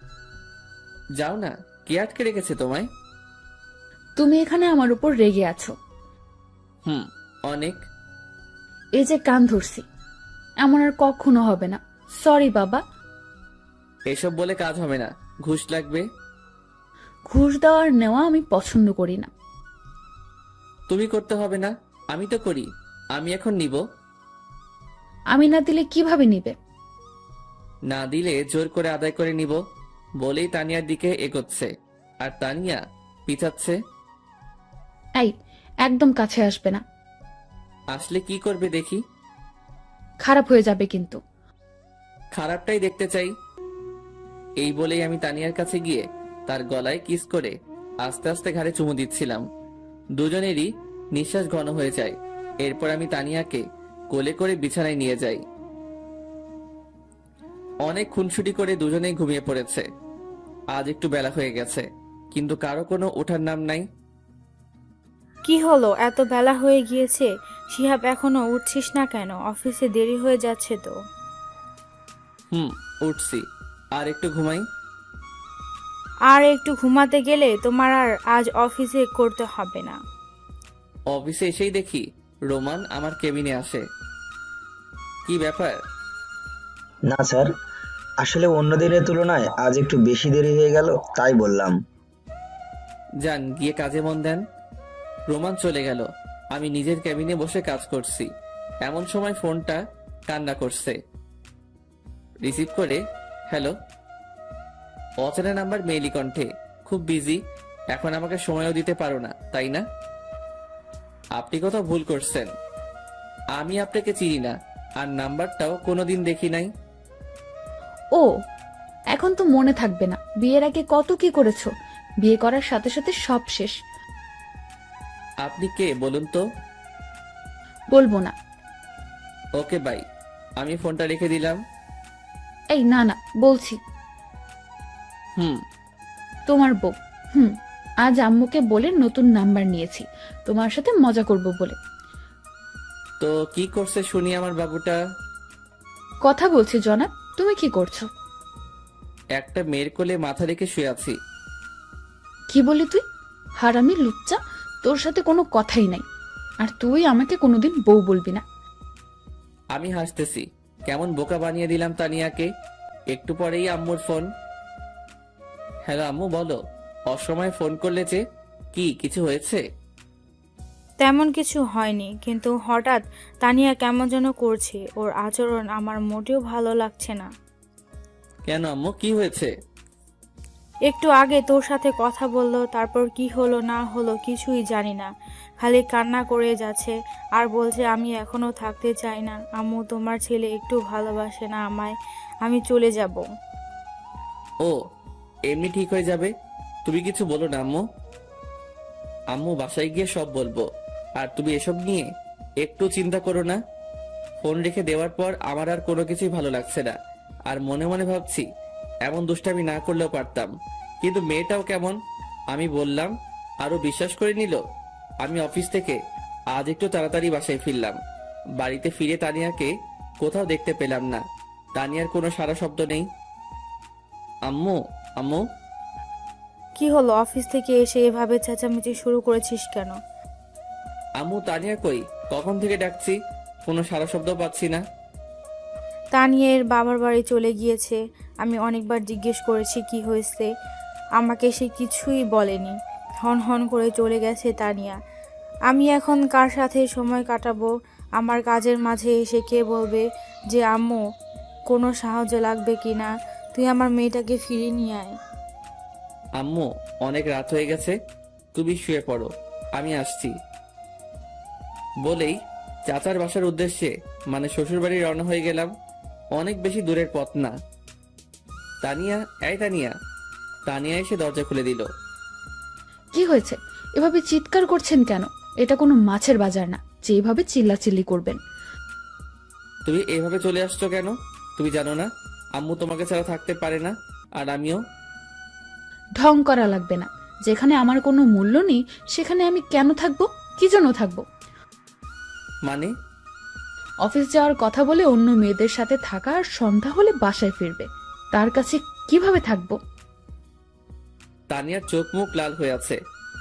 যাও না, কে আটকে রেখেছে তোমায়? তুমি এখানে আমার উপর রেগে আছো। অনেক। এই যে কান ধরছি, এমন আর কখনো হবে না। সরি বাবা। এসব বলে কাজ হবে না, ঘুষ লাগবে। ঘুষ দেওয়ার নেওয়া আমি পছন্দ করি না। তুমি করতে হবে না, আমি তো করি। আমি এখন নিব। আমি না দিলে কিভাবে নিবে? না দিলে জোর করে আদায় করে নিব বলেই তানিয়ার দিকে এগোচ্ছে, আর তানিয়া পিছাচ্ছে। এই, একদম কাছে আসবে না। আসলে কি করবে দেখি? খারাপ হয়ে যাবে কিন্তু। খারাপটাই দেখতে চাই। এই বলেই আমি তানিয়ার কাছে গিয়ে তার গলায় কিস করে আস্তে আস্তে ঘাড়ে চুমু দিচ্ছিলাম। দুজনেরই নিঃশ্বাস ঘন হয়ে যায়। এরপর আমি তানিয়াকে কোলে করে বিছানায় নিয়ে যাই। অনেক খুনসুটি করে দুজনেই ঘুমিয়ে পড়েছে। আজ একটু বেলা হয়ে গেছে, কিন্তু কারো কোনো ওঠার নাম নাই। কি হলো, এত বেলা হয়ে গিয়েছে, শিহাব এখনো উঠছিস না কেন? অফিসে দেরি হয়ে যাচ্ছে তো। উঠছি, আর একটু ঘুমাই। আর একটু ঘুমাতে গেলে তোমার আর আজ অফিসে করতে হবে না। অফিসে এসেই দেখি রোমান আমার কেবিনে আসে। কি ব্যাপার? না স্যার, আসলে অন্য দিনের তুলনায় আজ একটু বেশি দেরি হয়ে গেল, তাই বললাম। যান, গিয়ে কাজে মন দেন। রোমান চলে গেল। আমি নিজের কেবিনে বসে কাজ করছি। এমন সময় ফোনটা কান্না করছে। রিসিভ করে, হ্যালো। অচেনা নাম্বার, মেইলি কণ্ঠে। খুব বিজি, এখন আমাকে সময়ও দিতে পারো না, তাই না? আপনি কোথাও ভুল করছেন। আমি আপনাকে চিনি না, আর নাম্বারটাও কোনোদিন দেখি নাই। ও, এখন তো মনে থাকবে না। বিয়ের আগে কত কি করেছো, বিয়ে করার সাথে সাথে সব শেষ। আপনি কে বলুন তো? বলবো না। ওকে বাই, আমি ফোনটা রেখে দিলাম। এই না না, বলছি। হুম। তোমার বউ। হুম। আজ আম্মুকে বলে নতুন নাম্বার নিয়েছি, তোমার সাথে মজা করব বলে। তো কি করছে শুনি আমার বাবুটা? কথা বলছি জনাব, তুমি কি করছো? একটা মেয়ের কোলে মাথা রেখে শুয়ে আছি। কি বলি তুই? হারামি লুচ্চা, তোর সাথে কোনো কথাই নাই। আর তুই আমাকে কোনোদিন বউ বলবি না। আমি হাসতেছি, কেমন বোকা বানিয়ে দিলাম তানিয়াকে। একটু পরেই আম্মুর ফোন। হ্যালো আম্মু, বলো। অসময়ে ফোন করলে যে, কি কিছু হয়েছে? তেমন কিছু হয়নি, কিন্তু হঠাৎ তানিয়া কেমন যেন করছে। ওর আচরণ আমার মোটেও ভালো লাগছে না। কেন আম্মু, কি হয়েছে? একটু আগে তোর সাথে কথা বললো, তারপর কি হলো না হলো কিছুই জানি না। খালি কান্না করে যাচ্ছে আর বলছে আমি এখনো থাকতে চাই না। আম্মু, তোমার ছেলে একটু ভালোবাসে না আমায়, আমি চলে যাব। ও, এমনি ঠিক হয়ে যাবে, তুমি কিছু বলো না আম্মু। আম্মু, বাসায় গিয়ে সব বলবো। আর তুমি এসব নিয়ে একটু চিন্তা করো না। ফোন রেখে দেওয়ার পর আমার আর কোনো কিছুই ভালো লাগছে না। আর মনে মনে ভাবছি, এমন দুষ্টামি না করলেও পারতাম। কিন্তু মেয়েটাও কেমন। আমি বললাম, আরো বিশ্বাস করে নিল। আমি অফিস থেকে আজ একটু তাড়াতাড়ি বাসায় ফিরলাম। বাড়িতে ফিরে তানিয়াকে কোথাও দেখতে পেলাম না। তানিয়ার কোনো সারা শব্দ নেই। আম্মু, আম্মু। কি হলো? অফিস থেকে এসে এভাবে চেঁচামেচি শুরু করেছিস কেন? আম্মু, তানিয়া কই? কখন থেকে ডাকছি, কোনো সারা শব্দ পাচ্ছি না। তানিয়ের বাবার বাড়ি চলে গিয়েছে। আমি অনেকবার জিজ্ঞেস করেছি কি হয়েছে, আমাকে সে কিছুই বলেনি। হন হন করে চলে গেছে তানিয়া। আমি এখন কার সাথে সময় কাটাবো? আমার কাজের মাঝে এসে কে বলবে যে আম্মু কোনো সাহায্য লাগবে কি না, তুই আমার মেয়েটাকে ফিরিয়ে নিয়ে আয়। আম্মু, অনেক রাত হয়ে গেছে, তুমি শুয়ে পড়ো, আমি আসছি। বলেই চাচার বাসার উদ্দেশ্যে মানে শ্বশুর বাড়ি রওনা হয়ে গেলাম। অনেক বেশি দূরের পথ না। তানিয়া, এই তানিয়া। তানিয়া এসে দরজা খুলে দিল। কি হয়েছে? এভাবে চিৎকার করছেন কেন? এটা কোনো মাছের বাজার না যে এভাবে চিল্লাচিল্লি করবেন। তুমি এভাবে চলে আসছো কেন? তুমি জানো না আম্মু তোমাকে ছাড়া থাকতে পারে না, আর আমিও। ঢং করা লাগবে না। যেখানে আমার কোনো মূল্য নেই সেখানে আমি কেন থাকবো? কি জন্য থাকবো? মানে? অফিস যাওয়ার কথা বলে অন্য মেয়েদের সাথে থাকা আর সন্ধ্যা হলে বাসায় ফিরবে, তার কাছে কিভাবে থাকবো? তানিয়ার চোখ মুখ লাল হয়ে আছে।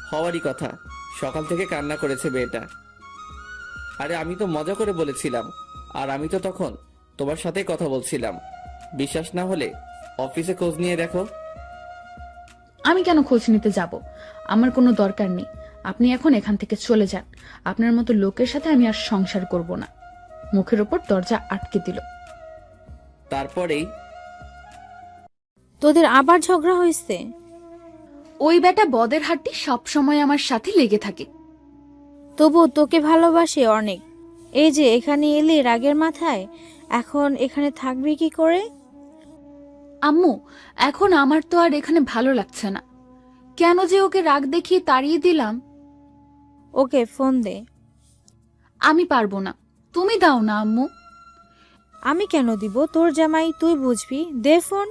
হওয়ারই কথা, সকাল থেকে কান্না করেছে মেয়েটা। আরে আমি তো মজা করে বলেছিলাম, আর আমি তো তখন তোমার সাথে কথা বলছিলাম। বিশ্বাস না হলে অফিসে খোঁজ নিয়ে দেখো। আমি কেন খোঁজ নিতে যাব? আমার কোনো দরকার নেই। আপনি এখন এখান থেকে চলে যান। আপনার মতো লোকের সাথে আমি আর সংসার করব না। মুখের ওপর দরজা আটকে দিল। তারপরেই তোদের আবার ঝগড়া হয়েছে? ওই বেটা বদের হাড্ডি সব সময় আমার সাথে লেগে থাকে। তবু তোকে ভালোবাসে অনেক। এই যে এখানে এলি রাগের মাথায়, এখন এখানে থাকবি কি করে? আম্মু, এখন আমার তো আর এখানে ভালো লাগছে না। কেন যে ওকে রাগ দেখিয়ে তাড়িয়ে দিলাম। ওকে ফোন দে। আমি পারবো না, তুমি দাও না আম্মু। আমি কেন দিব? তোর জামাই, তুই বুঝবি। দে ফোন।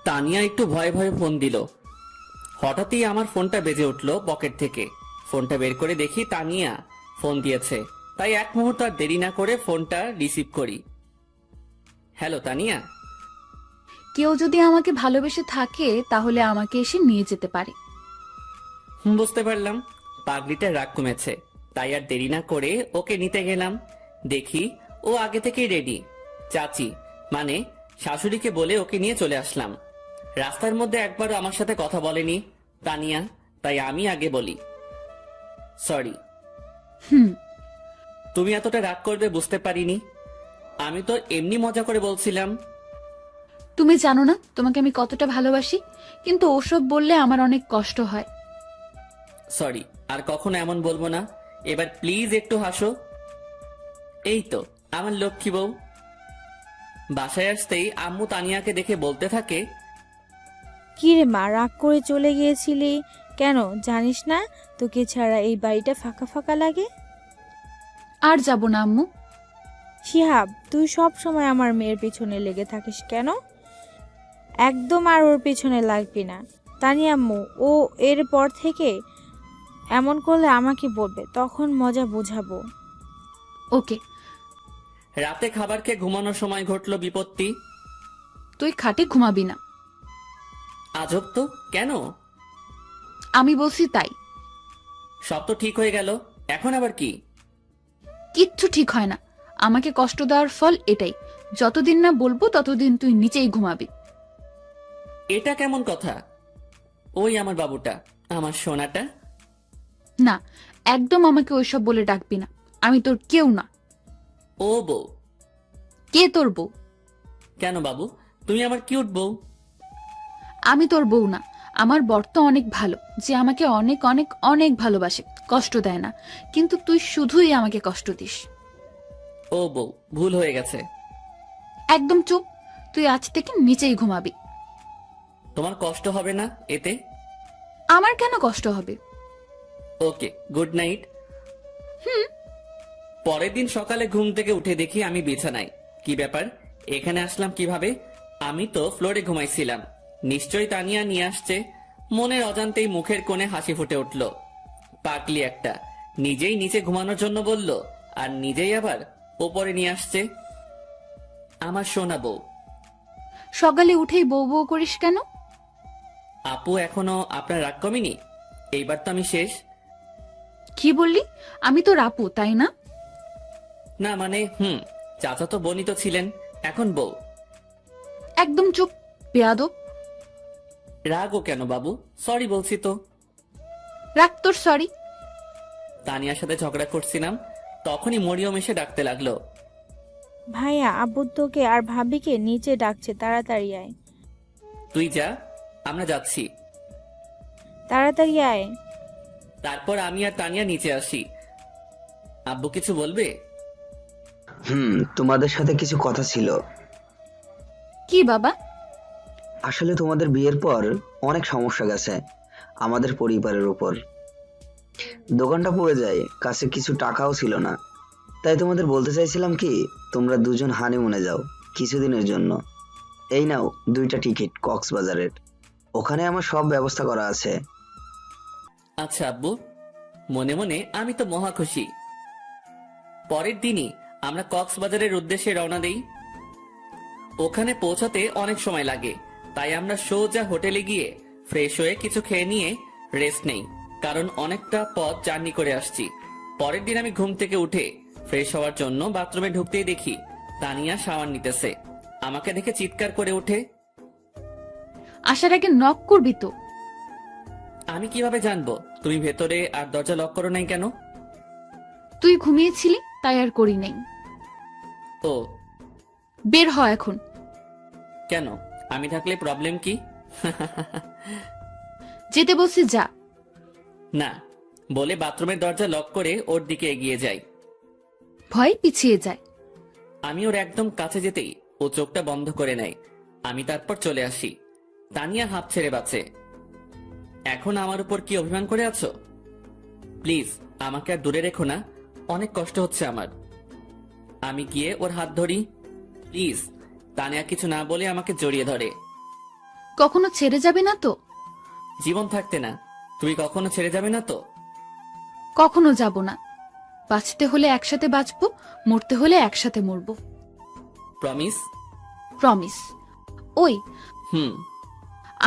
তানিয়া একটু ভয়ে ভয়ে ফোন দিল। হঠাৎই আমার ফোনটা বেজে উঠলো পকেট থেকে। ফোনটা বের করে দেখি তানিয়া ফোন দিয়েছে। তাই এক মুহূর্ত আর দেরি না করে ফোনটা রিসিভ করি। হ্যালো তানিয়া। কেউ যদি আমাকে ভালোবেসে থাকে তাহলে আমাকে এসে নিয়ে যেতে পারে। বুঝতে পারলাম পাগড়িটা রাগ কমেছে, তাই আর দেরি না করে ওকে নিতে গেলাম। দেখি ও আগে থেকেই রেডি। চাচি মানে শাশুড়িকে বলে ওকে নিয়ে চলে আসলাম। রাস্তার মধ্যে একবারও আমার সাথে কথা বলেনি তানিয়া, তাই আমি আগে বলি, সরি। তুমি এতটা রাগ করবে বুঝতে পারিনি। আমি তো এমনি মজা করে বলছিলাম। তুমি জানো না তোমাকে আমি কতটা ভালোবাসি, কিন্তু ওসব বললে আমার অনেক কষ্ট হয়। সরি, আর কখনো এমন বলবো না। এবার প্লিজ একটু হাসো। এই তো আমার লক্ষ্মী বউ। বাসায় আসতেই আম্মু তানিয়াকে দেখে বলতে থাকে, কি রে মা, রাগ করে চলে গিয়েছিলি? কেন জানিস না তোকে ছাড়া এই বাড়িটা ফাঁকা ফাঁকা লাগে? আর যাব না আম্মু। শিহাব, তুই সব সময় আমার মেয়ের পিছনে লেগে থাকিস কেন? একদম আর ওর পিছনে লাগবি না। তানিয়া আম্মু, ও এর পর থেকে এমন করলে আমাকে বলবে, তখন মজা বুঝাবো। ওকে। রাতে খাবার খেয়ে ঘুমানোর সময় ঘটলো বিপত্তি। তুই খাটে ঘুমাবি না। আজব তো, কেন? আমি বলছি তাই। সব তো ঠিক হয়ে গেল, এখন আবার কি? কিচ্ছু ঠিক হয় না। আমাকে কষ্ট দেওয়ার ফল এটাই। যতদিন না বলবো ততদিন তুই নিচেই ঘুমাবি। এটা কেমন কথা? ওই আমার বাবুটা, আমার সোনাটা। না, একদম আমাকে ওইসব বলে ডাকবি না। আমি তোর কেউ না। ও বউ? কে তোর বউ? কেন বাবু, তুমি আমার কিউট বউ। আমি তোর বউ না। আমার বর তো অনেক ভালো, যে আমাকে অনেক অনেক অনেক ভালোবাসে, কষ্ট দেয় না। কিন্তু তুই শুধুই আমাকে কষ্ট দিস। ও বউ, ভুল হয়ে গেছে। একদম চুপ। তুই আজ থেকে নিচেই ঘুমাবি। তোমার কষ্ট হবে না এতে? আমার কেন কষ্ট হবে? ওকে, গুড নাইট। পরের দিন সকালে ঘুম থেকে উঠে দেখি আমি বিছানায়। কি ব্যাপার, এখানে আসলাম কিভাবে? আমি তো ফ্লোরে ঘুমাইছিলাম। নিশ্চয়ই তানিয়া নিয়ে আসছে। মনের অজান্তেই মুখের কোণে হাসি ফুটে উঠল। পাগলি একটা, নিজেই নিচে ঘুমানোর জন্য বলল, আর নিজেই আবার ওপরে নিয়ে আসছে। আমার সোনা বউ। সকালে উঠেই বউ বউ করিস কেন? আপু, এখনো আপনার রাগ কমেনি? এইবার তো আমি শেষ। কি বললি? আমি তোর আপু, তাই না? না মানে চাচা তো বোনই তো ছিলেন, এখন বউ। একদম চুপ, বেয়াদব। রাগও কেন বাবু, সরি বলছি তো। রাখ তোর সরি। তানিয়ার সাথে ঝগড়া করছিলাম, তখনই মরিয়ম এসে ডাকতে লাগলো। ভাইয়া, আব্বু তোকে আর ভাবিকে নিচে ডাকছে, তাড়াতাড়ি আয়। তুই যা, আমরা যাচ্ছি। তাড়াতাড়ি আয়। তারপর আমি আর তানিয়া নিচে আসি। আব্বু কিছু বলবে? তোমাদের সাথে কিছু কথা ছিল। কি বাবা? আসলে তোমাদের বিয়ের পর অনেক সমস্যা গেছে আমাদের পরিবারের উপর। দোকানটা পড়ে যায়, কাছে কিছু টাকাও ছিল না। তাই তোমাদের বলতে চাইছিলাম কি, তোমরা দুজন হানিমুনে যাও কিছুদিনের জন্য। এই নাও 2টা টিকিট কক্সবাজারের। ওখানে আমার সব ব্যবস্থা করা আছে। আচ্ছা আব্বু, মনে মনে আমি তো মহা খুশি। পরের দিনই আমরা কক্সবাজারের উদ্দেশ্যে রওনা দেই। ওখানে পৌঁছাতে অনেক সময় লাগে, তাই আমরা সোজা হোটেলে গিয়ে ফ্রেশ হয়ে কিছু খেয়ে নিয়ে রেস্ট নেই, কারণ অনেকটা পথ জার্নি করে আসছি। পরের দিন আমি ঘুম থেকে উঠে ফ্রেশ হওয়ার জন্য বাথরুমে ঢুকতেই দেখি তানিয়া শাওয়ার নিতেছে। আমাকে দেখে চিৎকার করে ওঠে। আসার আগে নক করবি তো। আমি কিভাবে জানবো তুমি ভেতরে আর দরজা লক করো নাই কেন? তুই ঘুমিয়েছিলি, তাই আর করি নাই। ও, বের হ এখন। কেন? আমি থাকলে প্রবলেম কি? যেতে বলছি যা। না বলে বাথরুমের দরজা লক করে ওর দিকে এগিয়ে যাই। ভয় পিছিয়ে যায়। আমি ওর একদম কাছে যেতেই ও চোখটা বন্ধ করে নেয়। আমি তারপর চলে আসি। তানিয়া হাঁপ ছেড়ে বাঁচে। এখন আমার উপর কি অভিমান করে আছো? প্লিজ আমাকে আর দূরে রেখো না, অনেক কষ্ট হচ্ছে আমার। আমি গিয়ে ওর হাত ধরি। প্লিজ। তানিয়া কিছু না বলে আমাকে জড়িয়ে ধরে। কখনো ছেড়ে যাবে না তো? জীবন থাকতে না। তুমি কখনো ছেড়ে যাবে না তো? কখনো যাব না। বাঁচতে হলে একসাথে বাঁচবো, মরতে হলে একসাথে মরবো। প্রমিস? প্রমিস। ওই, হুম।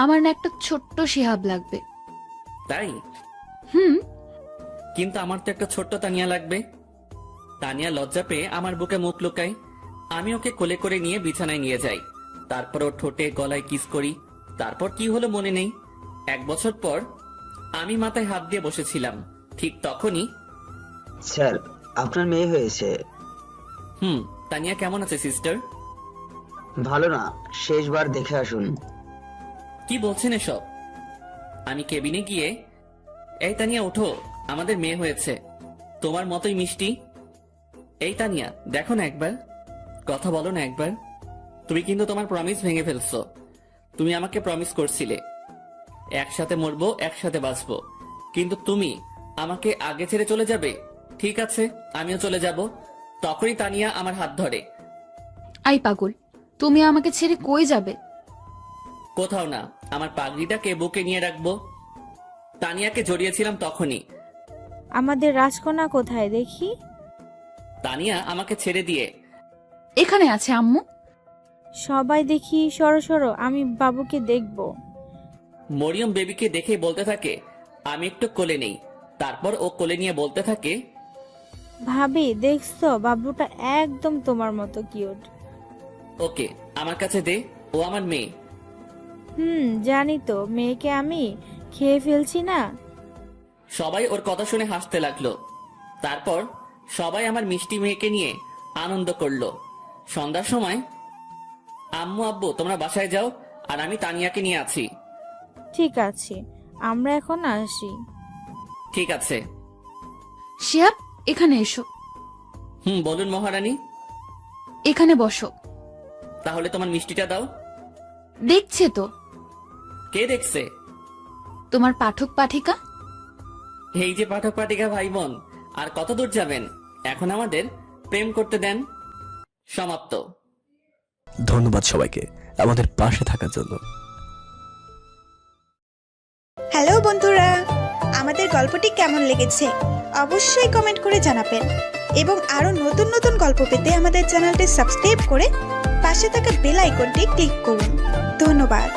আমার না একটা ছোট্ট শিহাব লাগবে। তাই? হুম। কিন্তু আমার তো একটা ছোট্ট তানিয়া লাগবে। তানিয়া লজ্জা পেয়ে আমার বুকে মুখ লুকায়। আমি ওকে কোলে করে নিয়ে বিছানায় নিয়ে যাই। তারপর ওর ঠোঁটে গলায় কিস করি। তারপর কি হলো মনে নেই। 1 বছর পর আমি মাথায় হাত দিয়ে বসেছিলাম, ঠিক তখনই। স্যার, আপনার মেয়ে হয়েছে। তানিয়া কেমন আছে সিস্টার? ভালো না, শেষবার দেখে আসুন। কি বলছেন এসব? আমি কেবিনে গিয়ে, এই তানিয়া ওঠো, আমাদের মেয়ে হয়েছে, তোমার মতোই মিষ্টি। এই তানিয়া দেখো না একবার, কথা বলো না একবার। তুমি কিন্তু তোমার প্রমিস ভেঙে ফেলছো। তুমি আমাকে প্রমিস করছিলে একসাথে মরবো, একসাথে বাঁচবো। কিন্তু তুমি আমাকে আগে ছেড়ে চলে যাবে? ঠিক আছে, আমিও চলে যাব। তখনই তানিয়া আমার হাত ধরে। আই পাগল, তুমি আমাকে ছেড়ে কই যাবে? কোথাও না, আমার পাগড়িটাকে বুকে নিয়ে রাখবো। তানিয়াকে জড়িয়েছিলাম তখনই। আমাদের রাজকন্যা কোথায় দেখি? তানিয়া আমাকে ছেড়ে দিয়ে এখানে আছে আম্মু। সবাই দেখি, সরো সরো, আমি বাবুকে দেখব। মরিয়ম বেবিকে দেখে বলতে থাকে, আমি একটু কোলে নেই। তারপর ও কোলে নিয়ে বলতে থাকে, ভাবি দেখছো, বাবুটা একদম তোমার মতো কিউট। ওকে আমার কাছে দে, ও আমার মেয়ে। জানি তো, মেয়েকে আমি খেয়ে ফেলছি না। সবাই ওর কথা শুনে হাসতে লাগলো। তারপর সবাই আমার মিষ্টি মেয়েকে নিয়ে আনন্দ করলো। সন্ধ্যার সময় আম্মু আব্বু তোমরা বাসায় যাও, আর আমি তানিয়াকে নিয়ে আছি। ঠিক আছে, আমরা এখন আসি। ঠিক আছে। শিহাব, এখানে এসো। বলুন মহারানী। এখানে বসো। তাহলে তোমার মিষ্টিটা দাও। দেখছে তো, কে দেখছে? তোমার পাঠক পাঠিকা। এই যে পাঠক পাঠিকা ভাই বোন, আর কত দূর যাবেন? এখন আমাদের প্রেম করতে দেন। সমাপ্ত। ধন্যবাদ সবাইকে আমাদের পাশে থাকার জন্য। হ্যালো বন্ধুরা, আমাদের গল্পটি কেমন লেগেছে অবশ্যই কমেন্ট করে জানাবেন এবং আরো নতুন নতুন গল্প পেতে আমাদের চ্যানেলটি সাবস্ক্রাইব করে পাশে থাকা বেল আইকনটি ক্লিক করুন। ধন্যবাদ।